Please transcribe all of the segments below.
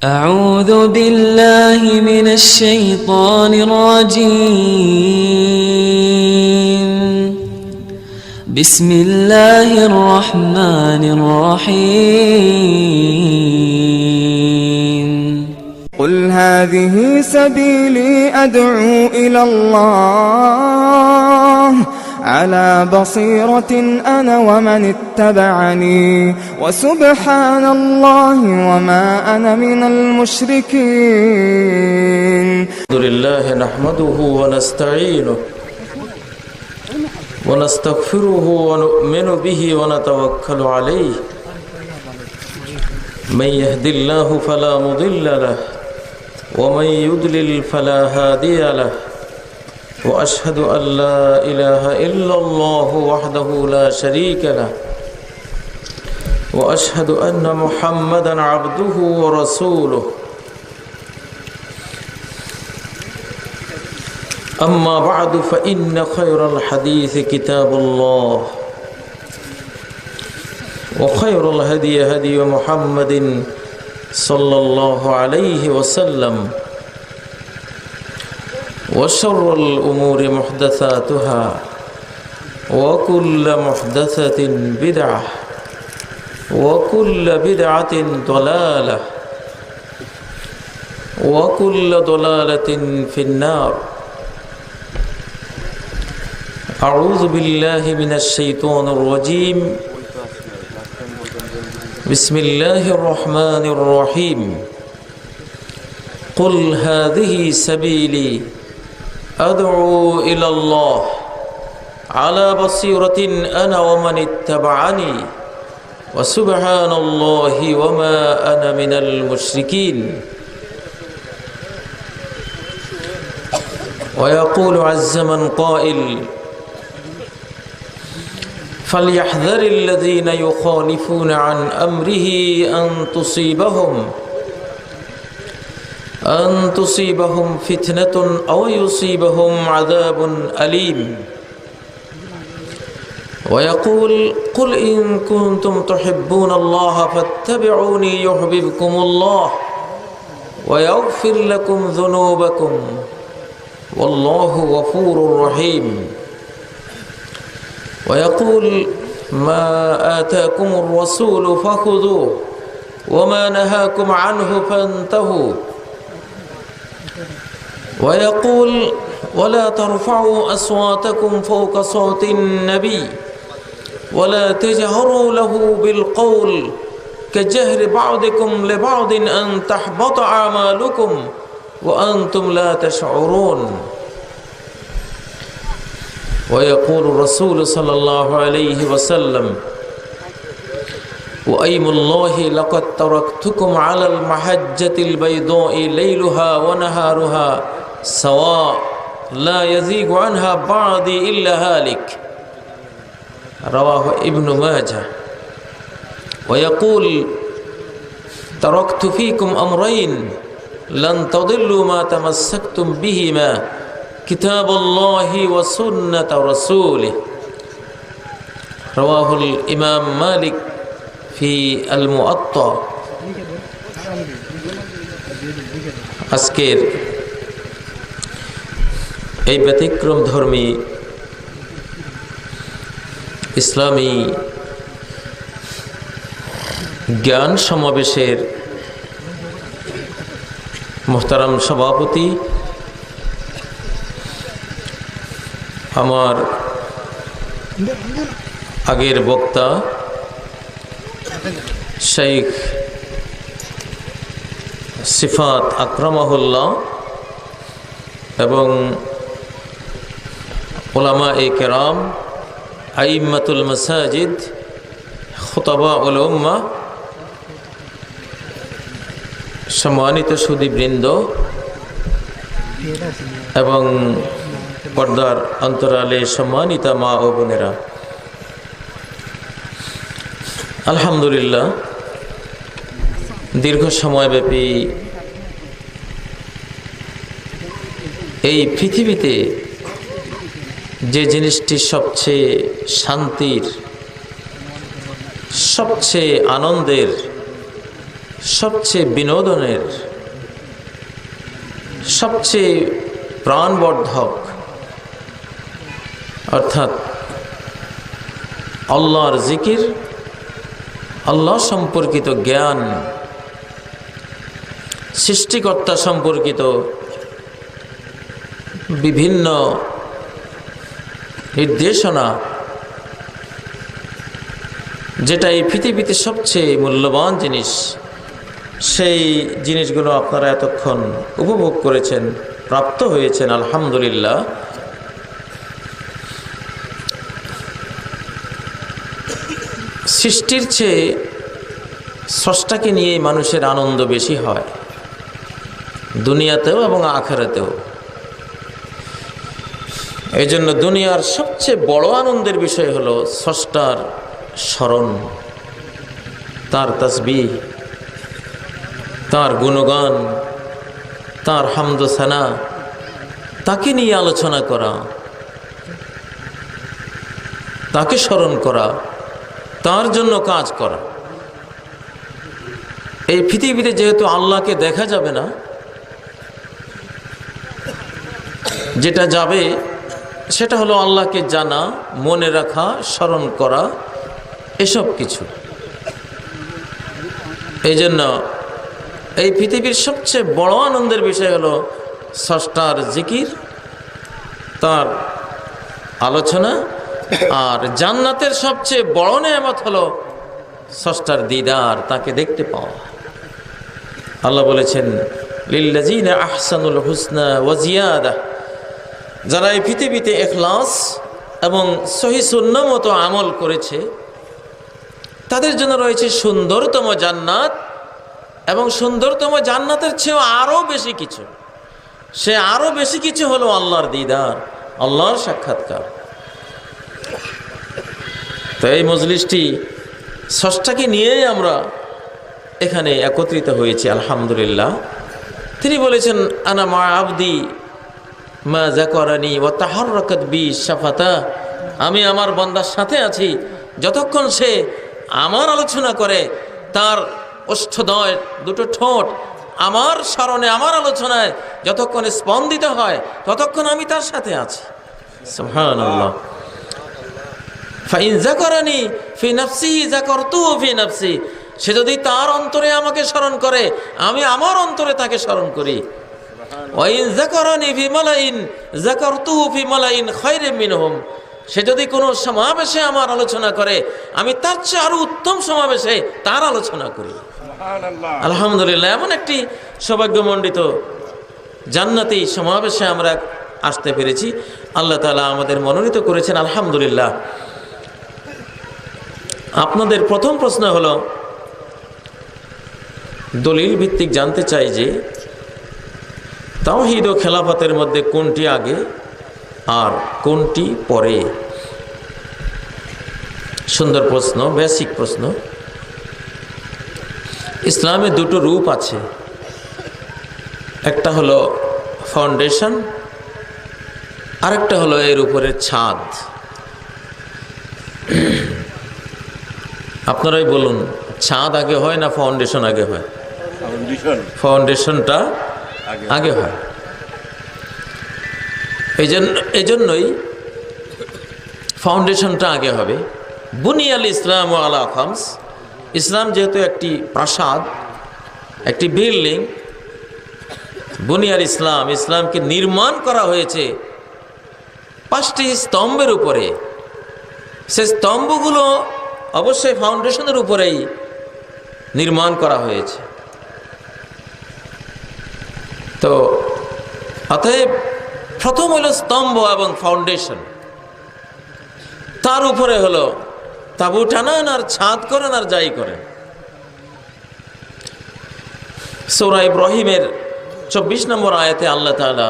أعوذ بالله من الشيطان الرجيم. بسم الله الرحمن الرحيم. قل هذه سبيلي أدعو إلى الله على بصيرة أنا ومن اتبعني وسبحان الله وما أنا من المشركين. الحمد لله نحمده ونستعينه ونستغفره ونؤمن به ونتوكل عليه. من يهد الله فلا مضل له ومن يضلل فلا هادي له، وأشهد أن لا إله إلا الله وحده لا شريك له، وأشهد أن محمدا عبده ورسوله. أما بعد فإن خير الحديث كتاب الله، وخير الهدي هدي محمد صلى الله عليه وسلم، وشر الأمور محدثاتها، وكل محدثة بدعة، وكل بدعة ضلالة، وكل ضلالة في النار. أعوذ بالله من الشيطان الرجيم. بسم الله الرحمن الرحيم. قل هذه سبيلي أدعو إلى الله على بصيرة أنا ومن اتبعني وسبحان الله وما أنا من المشركين. ويقول عز من قائل: فليحذر الذين يخالفون عن أمره أن تصيبهم فتنة أو يصيبهم عذاب أليم. ويقول: قل إن كنتم تحبون الله فاتبعوني يحببكم الله ويغفر لكم ذنوبكم والله غفور رحيم. ويقول: ما آتاكم الرسول فخذوه وما نهاكم عنه فانتهوا. ويقول: ولا ترفعوا أصواتكم فوق صوت النبي ولا تجهروا له بالقول كجهر بعضكم لبعض أن تحبط أعمالكم وأنتم لا تشعرون. ويقول الرسول صلى الله عليه وسلم: وأيم الله لقد تركتكم على المحجة البيضاء ليلها ونهارها سواء لا يزيغ عنها بعدي إلا هالك. رواه ابن ماجه. ويقول: تركت فيكم أمرين لن تضلوا ما تمسكتم بهما كتاب الله وسنة رسوله. رواه الإمام مالك في الموطأ. আজকের এই ব্যতিক্রম ধর্মী ইসলামী জ্ঞান সমাবেশের মোহতারাম সভাপতি, আমার আগের বক্তা শেখ সিফাত আকরামাহুল্লাহ এবং উলামায়ে কেরাম, আইম্মাতুল মাসাজিদ, খুতাবাউল উম্মাহ, সম্মানিত সুধীবৃন্দ এবং পর্দার অন্তরালে সম্মানিতা মা ও বোনেরা, আলহামদুলিল্লাহ দীর্ঘ সময়ব্যাপী এই পৃথিবীতে যে জিনিসটি সবচেয়ে শান্তির, সবচেয়ে আনন্দের, সবচেয়ে বিনোদনের, সবচেয়ে প্রাণবর্ধক অর্থাৎ আল্লাহর জিকির, আল্লাহ সম্পর্কিত জ্ঞান, সৃষ্টিকর্তা সম্পর্কিত বিভিন্ন নির্দেশনা, যেটা এই পৃথিবীতে সবচেয়ে মূল্যবান জিনিস, সেই জিনিসগুলো আপনারা এতক্ষণ উপভোগ করেছেন, প্রাপ্ত হয়েছেন, আলহামদুলিল্লাহ। সৃষ্টির চেয়ে স্রষ্টাকে নিয়ে মানুষের আনন্দ বেশি হয়, দুনিয়াতেও এবং আখিরাতেও। এই জন্য দুনিয়ার সবচেয়ে বড় আনন্দের বিষয় হলো স্রষ্টার স্মরণ, তার তাসবিহ, তার গুণগান, তার হামদ সানা, তাকে নিয়ে আলোচনা করা, তাকে স্মরণ করা, তার জন্য কাজ করা। এই পৃথিবীতে যেহেতু আল্লাহকে দেখা যাবে না, যেটা যাবে সেটা হলো আল্লাহকে জানা, মনে রাখা, স্মরণ করা, এসব কিছু। এই জন্য এই পৃথিবীর সবচেয়ে বড় আনন্দের বিষয় হলো স্রষ্টার জিকির, তার আলোচনা। আর জান্নাতের সবচেয়ে বড় নেয়ামত হলো স্রষ্টার দিদার, তাকে দেখতে পাওয়া। আল্লাহ বলেছেন, লিল্লাযিনা আহসানুল হুসনা ওয়া জিয়াদা, যারা এই পৃথিবীতে ইখলাস এবং সহি সুন্নাহ মতো আমল করেছে তাদের জন্য রয়েছে সুন্দরতম জান্নাত, এবং সুন্দরতম জান্নাতের চেয়েও আরো বেশি কিছু। সে আরো বেশি কিছু হলো আল্লাহর দিদার, আল্লাহর সাক্ষাৎকার। তো এই মজলিসটি স্রষ্টাকে নিয়েই আমরা এখানে একত্রিত হয়েছি, আলহামদুলিল্লাহ। তিনি বলেছেন, আনা মা আবদি মা যাকারানি ওয়া তাহাররাকাত বি শাফাতা, আমি আমার বান্দার সাথে আছি যতক্ষণ সে আমার আলোচনা করে, তার ওষ্ঠদ্বয়, দুটো ঠোঁট আমার স্মরণে, আমার আলোচনায় যতক্ষণ স্পন্দিত হয় ততক্ষণ আমি তার সাথে আছি। সুবহানাল্লাহ। ফাইন যাকারানি ফি নাফসিহি যাকারতুহু ফি নাফসি, সে যদি তার অন্তরে আমাকে স্মরণ করে, আমি আমার অন্তরে তাকে স্মরণ করি। ওয়াইন যাকারানি ফি মালাইন যাকারতুহু ফি মালাইন খায়রিম মিনহুম, সে যদি কোনো সমাবেশে আমার আলোচনা করে, আমি তার চেয়ে আরো উত্তম সমাবেশে তার আলোচনা করি। আলহামদুলিল্লাহ, এমন একটি সৌভাগ্যমণ্ডিত জান্নাতি সমাবেশে আমরা আসতে পেরেছি। আল্লাহ তাআলা আমাদের মনোনীত করেছেন, আলহামদুলিল্লাহ। আপনাদের প্রথম প্রশ্ন হলো, দলিল ভিত্তিক জানতে চাই যে তাওহীদ ও খেলাফতের মধ্যে কোনটি আগে আর কোনটি পরে? সুন্দর প্রশ্ন, বেসিক প্রশ্ন। ইসলামে দুটো রূপ আছে, একটা হলো ফাউন্ডেশন, আরেকটা হলো এর উপরের ছাদ। আপনারাই বলুন, ছাদ আগে হয় না ফাউন্ডেশন আগে হয়? ফাউন্ডেশনটা আগে হয়। এই জন্যই ফাউন্ডেশনটা আগে হবে। বুনিয়াল ইসলাম আলা খামস, ইসলাম যেহেতু একটি প্রাসাদ, একটি বিল্ডিং, বুনিয়াল ইসলাম, ইসলামকে নির্মাণ করা হয়েছে 5টি স্তম্ভের উপরে। সে স্তম্ভগুলো অবশ্যই ফাউন্ডেশনের উপরেই নির্মাণ করা হয়েছে। তো অতএব প্রথম হলো স্তম্ভ এবং ফাউন্ডেশন, তার উপরে হলো তাবু টানান আর ছাদ করেন আর যাই করেন। সূরা ইব্রাহিমের 24 নম্বর আয়াতে আল্লাহ তাআলা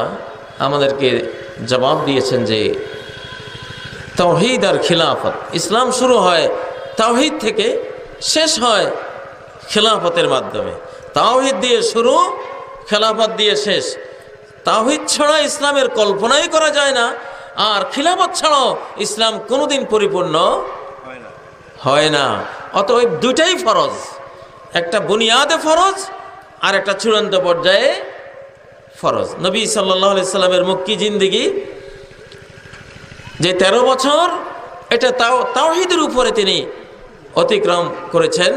আমাদেরকে জবাব দিয়েছেন যে তাওহীদ আর খিলাফত, ইসলাম শুরু হয় তাওহীদ থেকে, শেষ হয় খিলাফতের মাধ্যমে। তাওহীদ দিয়ে শুরু, খেলাফত দিয়ে শেষ। তাওহীদ ছাড়া ইসলামের কল্পনাই করা যায় না, আর খিলাফত ছাড়াও ইসলাম কোনোদিন পরিপূর্ণ হয় না। অতএব দুটাই ফরজ, একটা বুনিয়াদে ফরজ আর একটা চূড়ান্ত পর্যায়ে ফরজ। নবী সাল্লাল্লাহু আলাইহি সাল্লামের মক্কি জিন্দেগি যে 13 বছর, এটা তাওহীদের উপরে তিনি অতিক্রম করেছেন,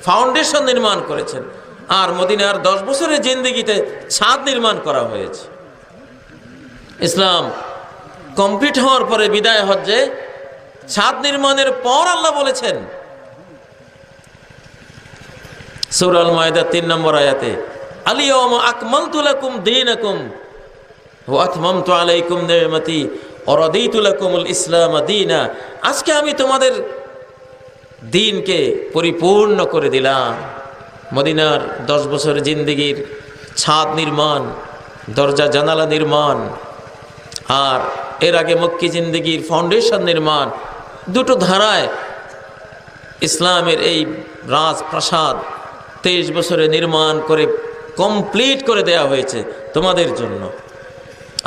ফাউন্ডেশন নির্মাণ করেছেন। আর মদিনার 10 বছরের জিন্দেগিতে ছাদ নির্মাণ করা হয়েছে। ইসলাম কমপ্লিট হওয়ার পরে বিদায় হজ্জে ছাদ নির্মাণের পর আল্লাহ বলেছেন সূরা আল মায়েদা 3 নম্বর আয়াতে, আল-ইয়াওমা আকমালতু লাকুম দীনাকুম ওয়া আতমামতু আলাইকুম নি'মাতি ওয়া রাদিতু লাকুমুল ইসলাম দীনা। আজকে আমি তোমাদের দ্বীনকে পরিপূর্ণ করে দিলাম। মদিনার 10 বছর জিন্দেগির ছাদ নির্মাণ, দরজা জানালা নির্মাণ, আর এর আগে মক্কি জিন্দেগির ফাউন্ডেশন নির্মাণ, দুটো ধারায় ইসলামের এই রাজপ্রাসাদ 23 বছরে নির্মাণ করে কমপ্লিট করে দেয়া হয়েছে তোমাদের জন্য।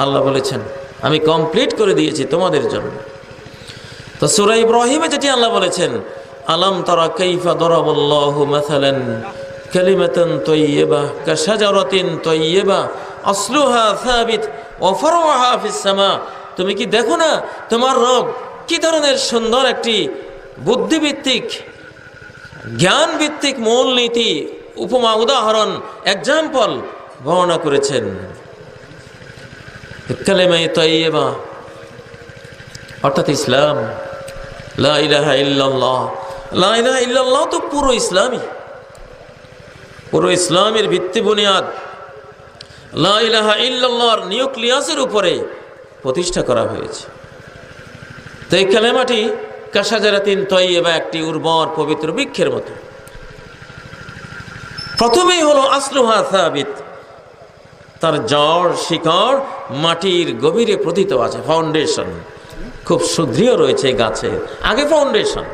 আল্লাহ বলেছেন আমি কমপ্লিট করে দিয়েছি তোমাদের জন্য। তো সূরা ইব্রাহিমে যেটি আল্লাহ বলেছেন, আলাম তারা কাইফা দরাবাল্লাহু মাসালান কালিমাতান তাইয়্যিবা কাশাজারাতিন তাইয়্যিবা আসলুহা সাবিত ওয়া ফারউহা ফিস সামা। তুমি কি দেখো না তোমার রব কি ধরনের সুন্দর একটি বুদ্ধিভিত্তিক, জ্ঞানভিত্তিক মূলনীতি, উপমা, উদাহরণ, এক্সাম্পল বর্ণনা করেছেন। কালেমা তাইয়্যিবা অর্থাৎ ইসলাম, লা ইলাহা ইল্লাল্লাহ। লা ইলাহা ইল্লাল্লাহ তো পুরো ইসলামই, পুরো ইসলামের ভিত্তি বুনিয়াদ লা ইলাহা ইল্লাল্লাহর নিউক্লিয়াসের উপরে প্রতিষ্ঠা করা হয়েছে। তো এই কালেমাটি কাশাজারাতিন তাইয়্যিবা, একটি উর্বর পবিত্র বৃক্ষের মতো। প্রথমেই হলো আসলুহা সাবিত, তার জড় শিকড় মাটির গভীরে প্রথিত আছে, ফাউন্ডেশন খুব সুদৃঢ় রয়েছে গাছের। আগে ফাউন্ডেশন,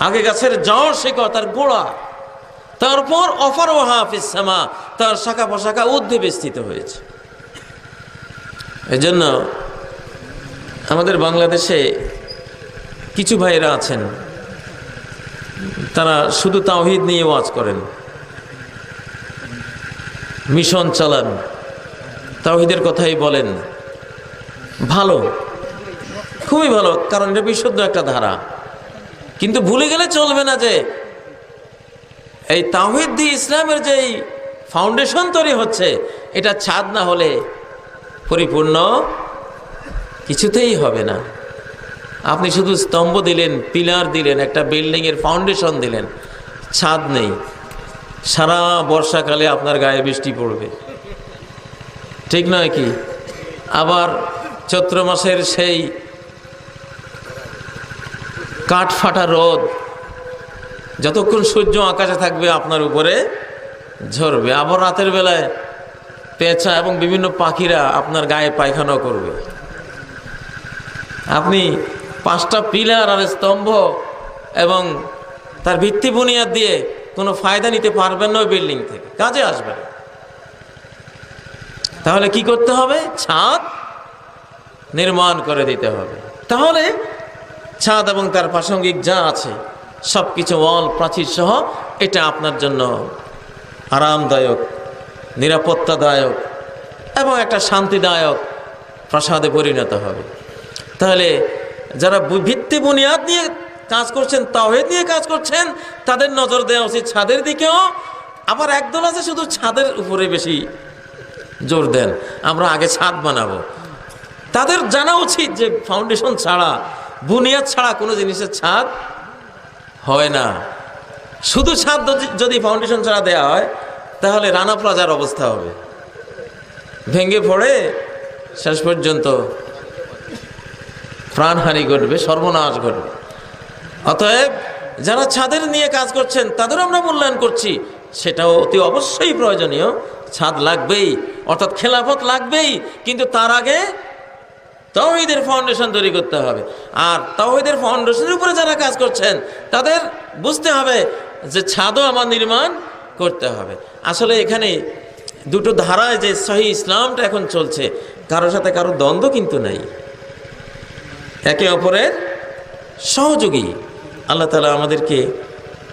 আগে গাছের জড় শিকড়, তার গোড়া, তারপর অফারওহা ফিস সামা, তার শাখা প্রশাখা ঊর্ধ্বে বিস্তৃত হয়েছে। এজন্য আমাদের বাংলাদেশে কিছু ভাইয়েরা আছেন, তারা শুধু তাওহীদ নিয়ে ওয়াজ করেন, মিশন চালান, তাওহীদের কথাই বলেন। ভালো, খুবই ভালো, কারণ এটা বিশুদ্ধ একটা ধারা। কিন্তু ভুলে গেলে চলবে না যে এই তাওহীদ দিয়ে ইসলামের যে ফাউন্ডেশন তৈরি হচ্ছে, এটা ছাদ না হলে পরিপূর্ণ কিছুতেই হবে না। আপনি শুধু স্তম্ভ দিলেন, পিলার দিলেন, একটা বিল্ডিংয়ের ফাউন্ডেশন দিলেন, ছাদ নেই, সারা বর্ষাকালে আপনার গায়ে বৃষ্টি পড়বে, ঠিক নয় কি? আবার চৈত্র মাসের সেই কাঠ ফাটা রোদ, যতক্ষণ সূর্য আকাশে থাকবে আপনার উপরে ঝরবে। আবার রাতের বেলায় পেঁচা এবং বিভিন্ন পাখিরা আপনার গায়ে পায়খানা করবে। আপনি 5টা পিলার আর স্তম্ভ এবং তার ভিত্তি বুনিয়াদ দিয়ে কোনো ফায়দা নিতে পারবেন না, ওই বিল্ডিং থেকে কাজে আসবে না। তাহলে কি করতে হবে? ছাদ নির্মাণ করে দিতে হবে। তাহলে ছাদ এবং তার প্রাসঙ্গিক যা আছে সব কিছু, ওয়াল, প্রাচীর সহ, এটা আপনার জন্য আরামদায়ক, নিরাপত্তাদায়ক এবং একটা শান্তিদায়ক প্রাসাদে পরিণত হবে। তাহলে যারা ভিত্তি বুনিয়াদ নিয়ে কাজ করছেন, তাওহীদ নিয়ে কাজ করছেন, তাদের নজর দেওয়া উচিত ছাদের দিকেও। আবার একদল আছে শুধু ছাদের উপরে বেশি জোর দেন, আমরা আগে ছাদ বানাবো। তাদের জানা উচিত যে ফাউন্ডেশন ছাড়া, বুনিয়াদ ছাড়া কোনো জিনিসের ছাদ হয় না। শুধু ছাদ যদি ফাউন্ডেশন ছাড়া দেওয়া হয়, তাহলে রানা প্লাজার অবস্থা হবে, ভেঙে পড়ে শেষ পর্যন্ত প্রাণহানি ঘটবে, সর্বনাশ ঘটবে। অতএব যারা ছাদের নিয়ে কাজ করছেন তাদেরও আমরা মূল্যায়ন করছি, সেটাও অতি অবশ্যই প্রয়োজনীয়। ছাদ লাগবেই, অর্থাৎ খেলাফত লাগবেই, কিন্তু তার আগে তাওহীদের ফাউন্ডেশন তৈরি করতে হবে। আর তাওহীদের ফাউন্ডেশনের উপরে যারা কাজ করছেন তাদের বুঝতে হবে যে ছাদও আমার নির্মাণ করতে হবে। আসলে এখানে দুটো ধারায় যে সহি ইসলামটা এখন চলছে, কারোর সাথে কারো দ্বন্দ্ব কিন্তু নাই, একে অপরের সহযোগী। আল্লাহ তাআলা আমাদেরকে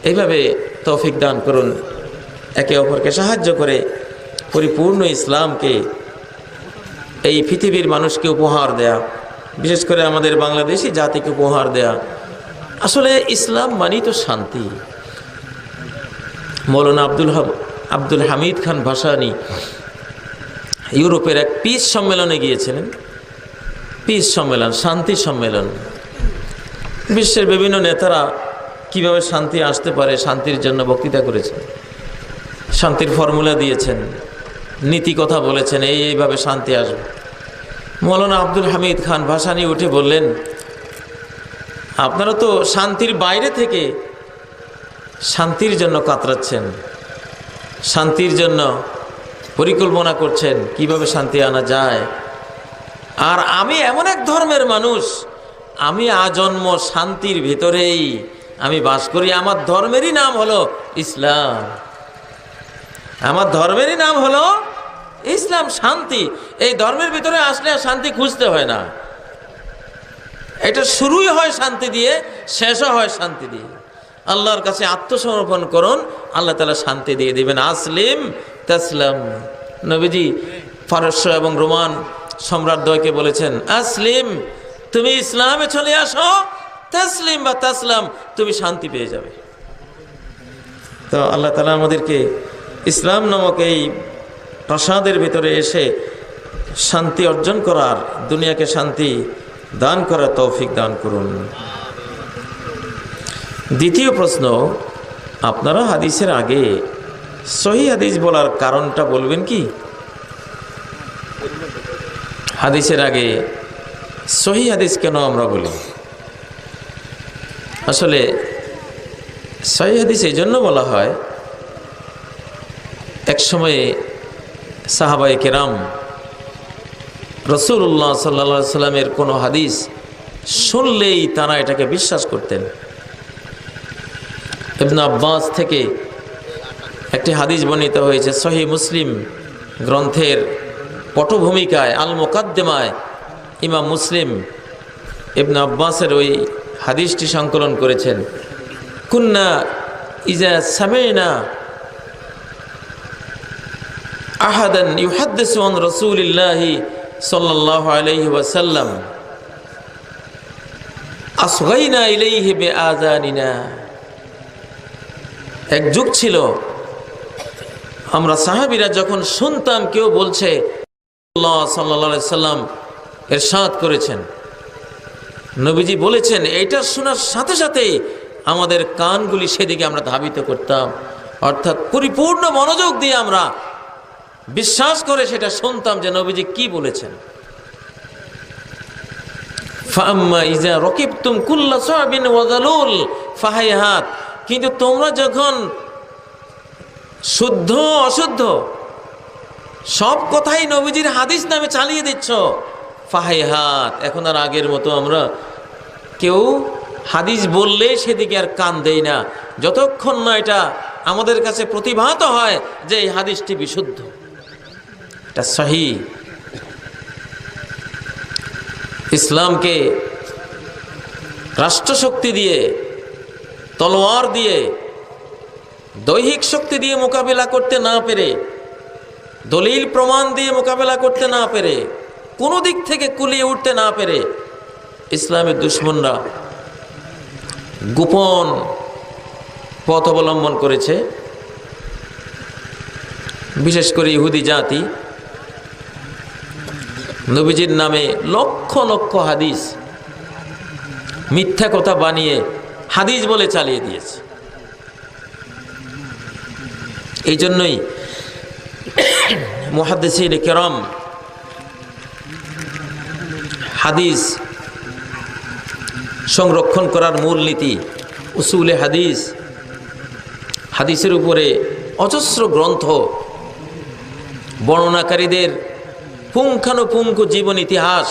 এইভাবে তৌফিক দান করুন, একে অপরকে সাহায্য করে পরিপূর্ণ ইসলামকে এই পৃথিবীর মানুষকে উপহার দেয়া, বিশেষ করে আমাদের বাংলাদেশি জাতিকে উপহার দেয়া। আসলে ইসলাম মানেই তো শান্তি। মৌলানা আব্দুল হামিদ খান ভাসানী ইউরোপের এক পিস সম্মেলনে গিয়েছিলেন। পিস সম্মেলন, শান্তি সম্মেলন। বিশ্বের বিভিন্ন নেতারা কিভাবে শান্তি আসতে পারে শান্তির জন্য বক্তৃতা করেছেন, শান্তির ফর্মুলা দিয়েছেন, নীতি কথা বলেছেন, এইভাবে শান্তি আসবে। মৌলানা আব্দুল হামিদ খান ভাসানী উঠে বললেন, আপনারা তো শান্তির বাইরে থেকে শান্তির জন্য কাতরাচ্ছেন, শান্তির জন্য পরিকল্পনা করছেন কিভাবে শান্তি আনা যায়। আর আমি এমন এক ধর্মের মানুষ, আমি আজন্ম শান্তির ভিতরেই আমি বাস করি। আমার ধর্মেরই নাম হলো ইসলাম, আমার ধর্মেরই নাম হলো ইসলাম, শান্তি। এই ধর্মের ভিতরে আসলে আর শান্তি খুঁজতে হয় না, এটা শুরুই হয় শান্তি দিয়ে, শেষও হয় শান্তি দিয়ে। আল্লাহর কাছে আত্মসমর্পণ করুন, আল্লাহ তাআলা শান্তি দিয়ে দিবেন। আসলিম তাসলাম। নবীজি ফারস্য এবং রোমান সম্রাট দ্বয়কে বলেছেন, আসলিম, তুমি ইসলামে চলে আসো, তাসলিম বা তাসলাম, তুমি শান্তি পেয়ে যাবে। তো আল্লাহ তাআলা আমাদেরকে ইসলাম নামক এই প্রাসাদের ভিতরে এসে শান্তি অর্জন করার, দুনিয়াকে শান্তি দান করার তৌফিক দান করুন। দ্বিতীয় প্রশ্ন, আপনারা হাদিসের আগে সহি হাদিস বলার কারণটা বলবেন কি? হাদিসের আগে সহি হাদিস কেন আমরা বলি? আসলে সহি হাদিস এই জন্য বলা হয়, এক সময়ে সাহাবায়ে কেরাম রাসূলুল্লাহ সাল্লাল্লাহু আলাইহি সাল্লামের কোনো হাদিস শুনলেই তারা এটাকে বিশ্বাস করতেন। ইবনে আব্বাস থেকে একটি হাদিস বর্ণিত হয়েছে সহিহ মুসলিম গ্রন্থের পটভূমিকায়, আল মুকাদ্দিমায় ইমাম মুসলিম ইবনে আব্বাসের ওই হাদিসটি সংকলন করেছেন। কুন্না ইজা সামি'না আহাদান ইউহাদ্দিসু আন রাসূলিল্লাহি সাল্লাল্লাহু আলাইহি ওয়াসাল্লাম আসগাইনা ইলাইহি বিআযানিনা। এক যুগ ছিল, আমরা সাহাবীরা যখন শুনতাম কেউ বলছে আল্লাহ সাল্লাল্লাহু আলাইহি সাল্লাম ইরশাদ করেছেন, নবীজি বলেছেন, এটা শোনার সাথে সাথেই আমাদের কানগুলি সেদিকে আমরা ধাবিত করতাম। অর্থাৎ পরিপূর্ণ মনোযোগ দিয়ে আমরা বিশ্বাস করে সেটা শুনতাম যে নবীজি কি বলেছেন। ফাম্মা ইজা রাকিবতুম কুল্লা সাবিন ওয়া যালুল ফাহাইহাত, কিন্তু তোমরা যখন শুদ্ধ অশুদ্ধ সব কথাই নবীজির হাদিস নামে চালিয়ে দিচ্ছ, ফাহাইহাত, এখন আর আগের মতো আমরা কেউ হাদিস বললে সেদিকে আর কান দেই না, যতক্ষণ না এটা আমাদের কাছে প্রতিভাত হয় যে এই হাদিসটি বিশুদ্ধ, এটা সহিহ। ইসলামকে রাষ্ট্রশক্তি দিয়ে, তলোয়ার দিয়ে, দৈহিক শক্তি দিয়ে মোকাবেলা করতে না পেরে, দলিল প্রমাণ দিয়ে মোকাবেলা করতে না পেরে, কোনো দিক থেকে কুলিয়ে উঠতে না পেরে ইসলামের দুশমনরা গোপন পথ অবলম্বন করেছে। বিশেষ করে ইহুদি জাতি নবীজির নামে লক্ষ লক্ষ হাদিস মিথ্যা কথা বানিয়ে হাদিস বলে চালিয়ে দিয়েছে। এই জন্যই মুহাদ্দিসিন কিরাম হাদিস সংরক্ষণ করার মূলনীতি, উসুলে হাদিস, হাদিসের উপরে অজস্র গ্রন্থ, বর্ণনাকারীদের পুঙ্খানুপুঙ্খ জীবন ইতিহাস,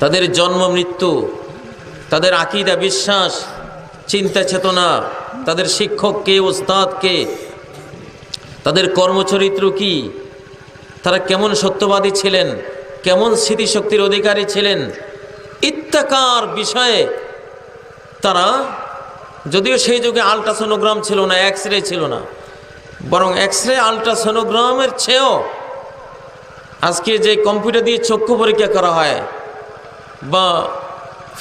তাদের জন্ম মৃত্যু, তাদের আকীদা বিশ্বাস, চিন্তা চেতনা, তাদের শিক্ষক কে, ওস্তাদ কে, তাদের কর্মচরিত্র কি, তারা কেমন সত্যবাদী ছিলেন, কেমন স্মৃতিশক্তির অধিকারী ছিলেন, ইত্যাকার বিষয়ে তারা যদিও সেই যুগে আল্ট্রাসোনোগ্রাম ছিল না, এক্স রে ছিল না, বরং এক্স রে আল্ট্রাসোনোগ্রামের চেয়েও আজকে যে কম্পিউটার দিয়ে চক্ষু পরীক্ষা করা হয় বা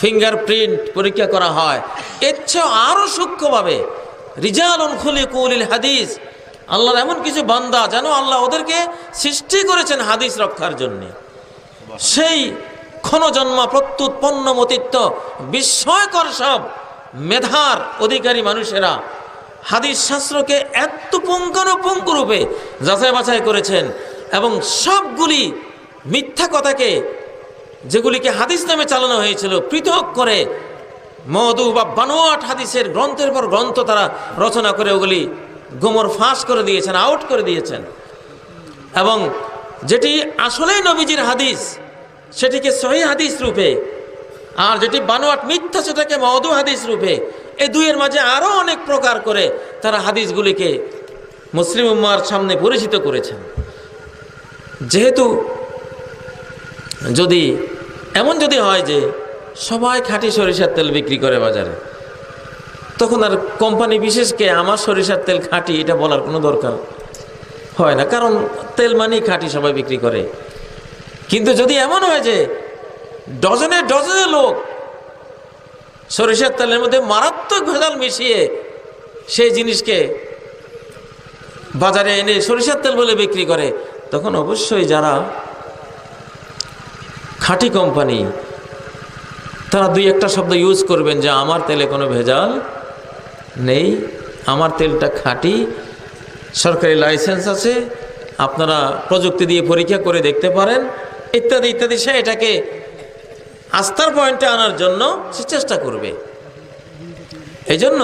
ফিঙ্গারপ্রিন্ট পরীক্ষা করা হয়, এর চেয়েও আরও সূক্ষ্মভাবে রিজালুন খুলিকু লিল হাদিস, আল্লাহর এমন কিছু বান্দা যেন আল্লাহ ওদেরকে সৃষ্টি করেছেন হাদিস রক্ষার জন্যে। সেই ক্ষণজন্মা প্রত্যুৎপন্ন মতিত্ব বিস্ময়কর সব মেধার অধিকারী মানুষেরা হাদিস শাস্ত্রকে এত পুঙ্খানুপুঙ্খ রূপে যাচাই বাছাই করেছেন এবং সবগুলি মিথ্যা কথাকে, যেগুলিকে হাদিস নামে চালানো হয়েছিল, পৃথক করে মওদু বা বানোয়াট হাদিসের গ্রন্থের পর গ্রন্থ তারা রচনা করে ওগুলি গোমর ফাঁস করে দিয়েছেন, আউট করে দিয়েছেন। এবং যেটি আসলেই নবীজির হাদিস সেটিকে সহি হাদিস রূপে, আর যেটি বানোয়াট মিথ্যা সেটাকে মওদু হাদিস রূপে, এই দুইয়ের মাঝে আরও অনেক প্রকার করে তারা হাদিসগুলিকে মুসলিম উম্মার সামনে পরিচিত করেছেন। যেহেতু যদি হয় যে সবাই খাঁটি সরিষার তেল বিক্রি করে বাজারে, তখন আর কোম্পানি বিশেষকে আমার সরিষার তেল খাঁটি এটা বলার কোনো দরকার হয় না, কারণ তেল মানেই খাঁটি, সবাই বিক্রি করে। কিন্তু যদি এমন হয় যে ডজনে ডজনে লোক সরিষার তেলের মধ্যে মারাত্মক ভেজাল মিশিয়ে সেই জিনিসকে বাজারে এনে সরিষার তেল বলে বিক্রি করে, তখন অবশ্যই যারা খাঁটি কোম্পানি তারা দুই একটা শব্দ ইউজ করবেন যে আমার তেলে কোনো ভেজাল নেই, আমার তেলটা খাঁটি, সরকারি লাইসেন্স আছে, আপনারা প্রযুক্তি দিয়ে পরীক্ষা করে দেখতে পারেন, ইত্যাদি ইত্যাদি। সে এটাকে আস্থার পয়েন্টে আনার জন্য সে চেষ্টা করবে। এই জন্য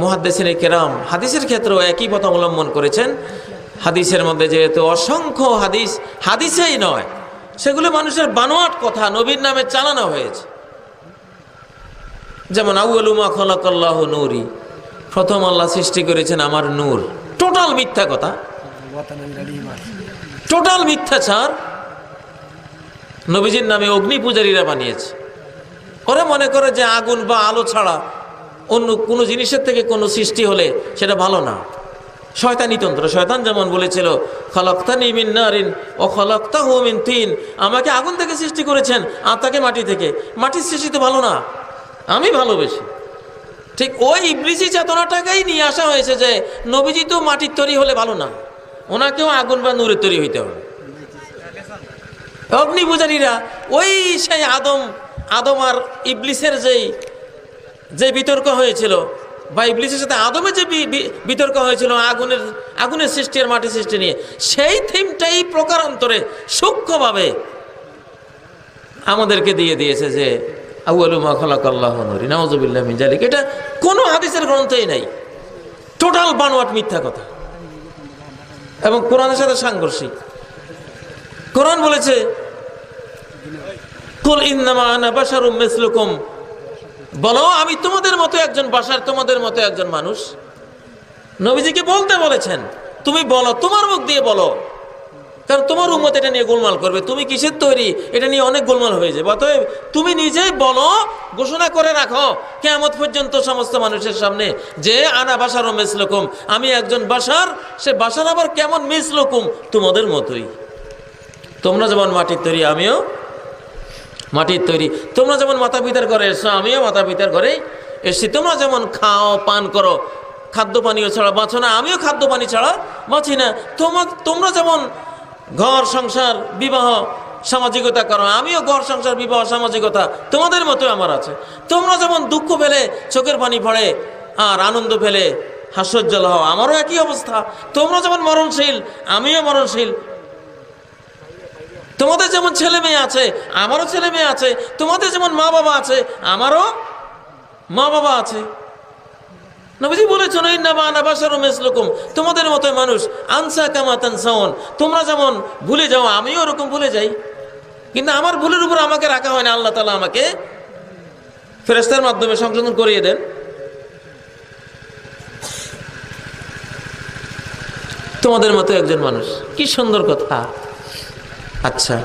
মুহাদ্দিসিনে কেরাম হাদিসের ক্ষেত্রেও একই পথ অবলম্বন করেছেন। হাদিসের মধ্যে যেহেতু অসংখ্য হাদিসেই নয়, সেগুলো মানুষের বানোয়াট কথা নবীর নামে চালানো হয়েছে। যেমন আউয়ালু মা খালাকাল্লাহু নূরি, প্রথম আল্লাহ সৃষ্টি করেছেন আমার নূর, টোটাল মিথ্যা কথা, টোটাল মিথ্যাচার। নবীজির নামে অগ্নি পূজারীরা বানিয়েছে। ওরা মনে করে যে আগুন বা আলো ছাড়া অন্য কোনো জিনিসের থেকে কোনো সৃষ্টি হলে সেটা ভালো না। শয়তানি তন্ত্র। শয়তান যেমন বলেছিল খালাকতানি মিন নারিন ও খালাকতাহু মিন তিন, আমাকে আগুন থেকে সৃষ্টি করেছেন আর তাকে মাটি থেকে, মাটির সৃষ্টি তো ভালো না, আমি ভালোবেসি। ঠিক ওই ইবলিসি চেতনাটাকেই নিয়ে আসা হয়েছে যে নবীজি তো মাটির তৈরি হলে ভালো না, ওনাকেও আগুন বা নূরের তৈরি হইতে হবে। অগ্নি পূজারীরা ওই সেই আদম আর ইবলিসের যে বিতর্ক হয়েছিল, বা ইবলিসের সাথে আদমের যে বিতর্ক হয়েছিল আগুনের সৃষ্টি আর মাটির সৃষ্টি নিয়ে, সেই থিমটাই প্রকারান্তরে সূক্ষ্মভাবে আমাদেরকে দিয়ে দিয়েছে যে আউয়ালু মা খালাকাল্লাহু নূরি, নাউযুবিল্লাহি মিন যালিক। এটা কোনো হাদিসের গ্রন্থেই নাই, টোটাল বানোয়াট মিথ্যা কথা এবং কোরআনের সাথে সাংঘর্ষিক। কোরআন বলেছে কুল ইন্নামা আনা বাশারুম মিসলুকুম, বলো আমি তোমাদের মতো একজন বাশার, তোমাদের মতো একজন মানুষ। নবীজিকে বলতে বলেছেন, তুমি বলো, তোমার মুখ দিয়ে বলো, কারণ তোমার উম্মত এটা নিয়ে গোলমাল করবে। তুমি কিসের তৈরি এটা নিয়ে অনেক গোলমাল হয়ে যাবে। অতএব তুমি নিজেই বলো, ঘোষণা করে রাখো কিয়ামত পর্যন্ত সমস্ত মানুষের সামনে যে আনা বাশারুম মিসলুকুম, আমি একজন বাশার। সে বাশার আবার কেমন? মিসলুকুম, তোমাদের মতোই। তোমরা যেমন মাটির তৈরি আমিও মাটির তৈরি, তোমরা যেমন মাতা পিতার ঘরে এসছো আমিও মাতা পিতার ঘরে এসছি, তোমরা যেমন খাও পান করো, খাদ্য পানীয় ছাড়া বাঁচো না, আমিও খাদ্য পানি ছাড়া বাঁচি না। তোমরা যেমন ঘর সংসার বিবাহ সামাজিকতা করো, আমিও ঘর সংসার বিবাহ সামাজিকতা তোমাদের মতো আমার আছে। তোমরা যেমন দুঃখ পেলে চোখের পানি পড়ে আর আনন্দ পেলে হাস্যোজ্জ্বল হও, আমারও একই অবস্থা। তোমরা যেমন মরণশীল আমিও মরণশীল। তোমাদের যেমন ছেলে মেয়ে আছে আমারও ছেলে মেয়ে আছে, তোমাদের যেমন মা বাবা আছে আমারও মা বাবা আছে। নবীজি বলেছেন ইন্নামা আনা বাশারুম মিসলুকুম, তোমাদের মতো মানুষ। আনসা কামা তানসাউন, তোমরা যেমন ভুলে যাও আমিও ওরকম ভুলে যাই, কিন্তু আমার ভুলের উপর আমাকে রাখা হয় না। আল্লাহ তাআলা আমাকে ফেরেশতার মাধ্যমে সংশোধন করিয়ে দেন। তোমাদের মতো একজন মানুষ, কি সুন্দর কথা। আচ্ছা,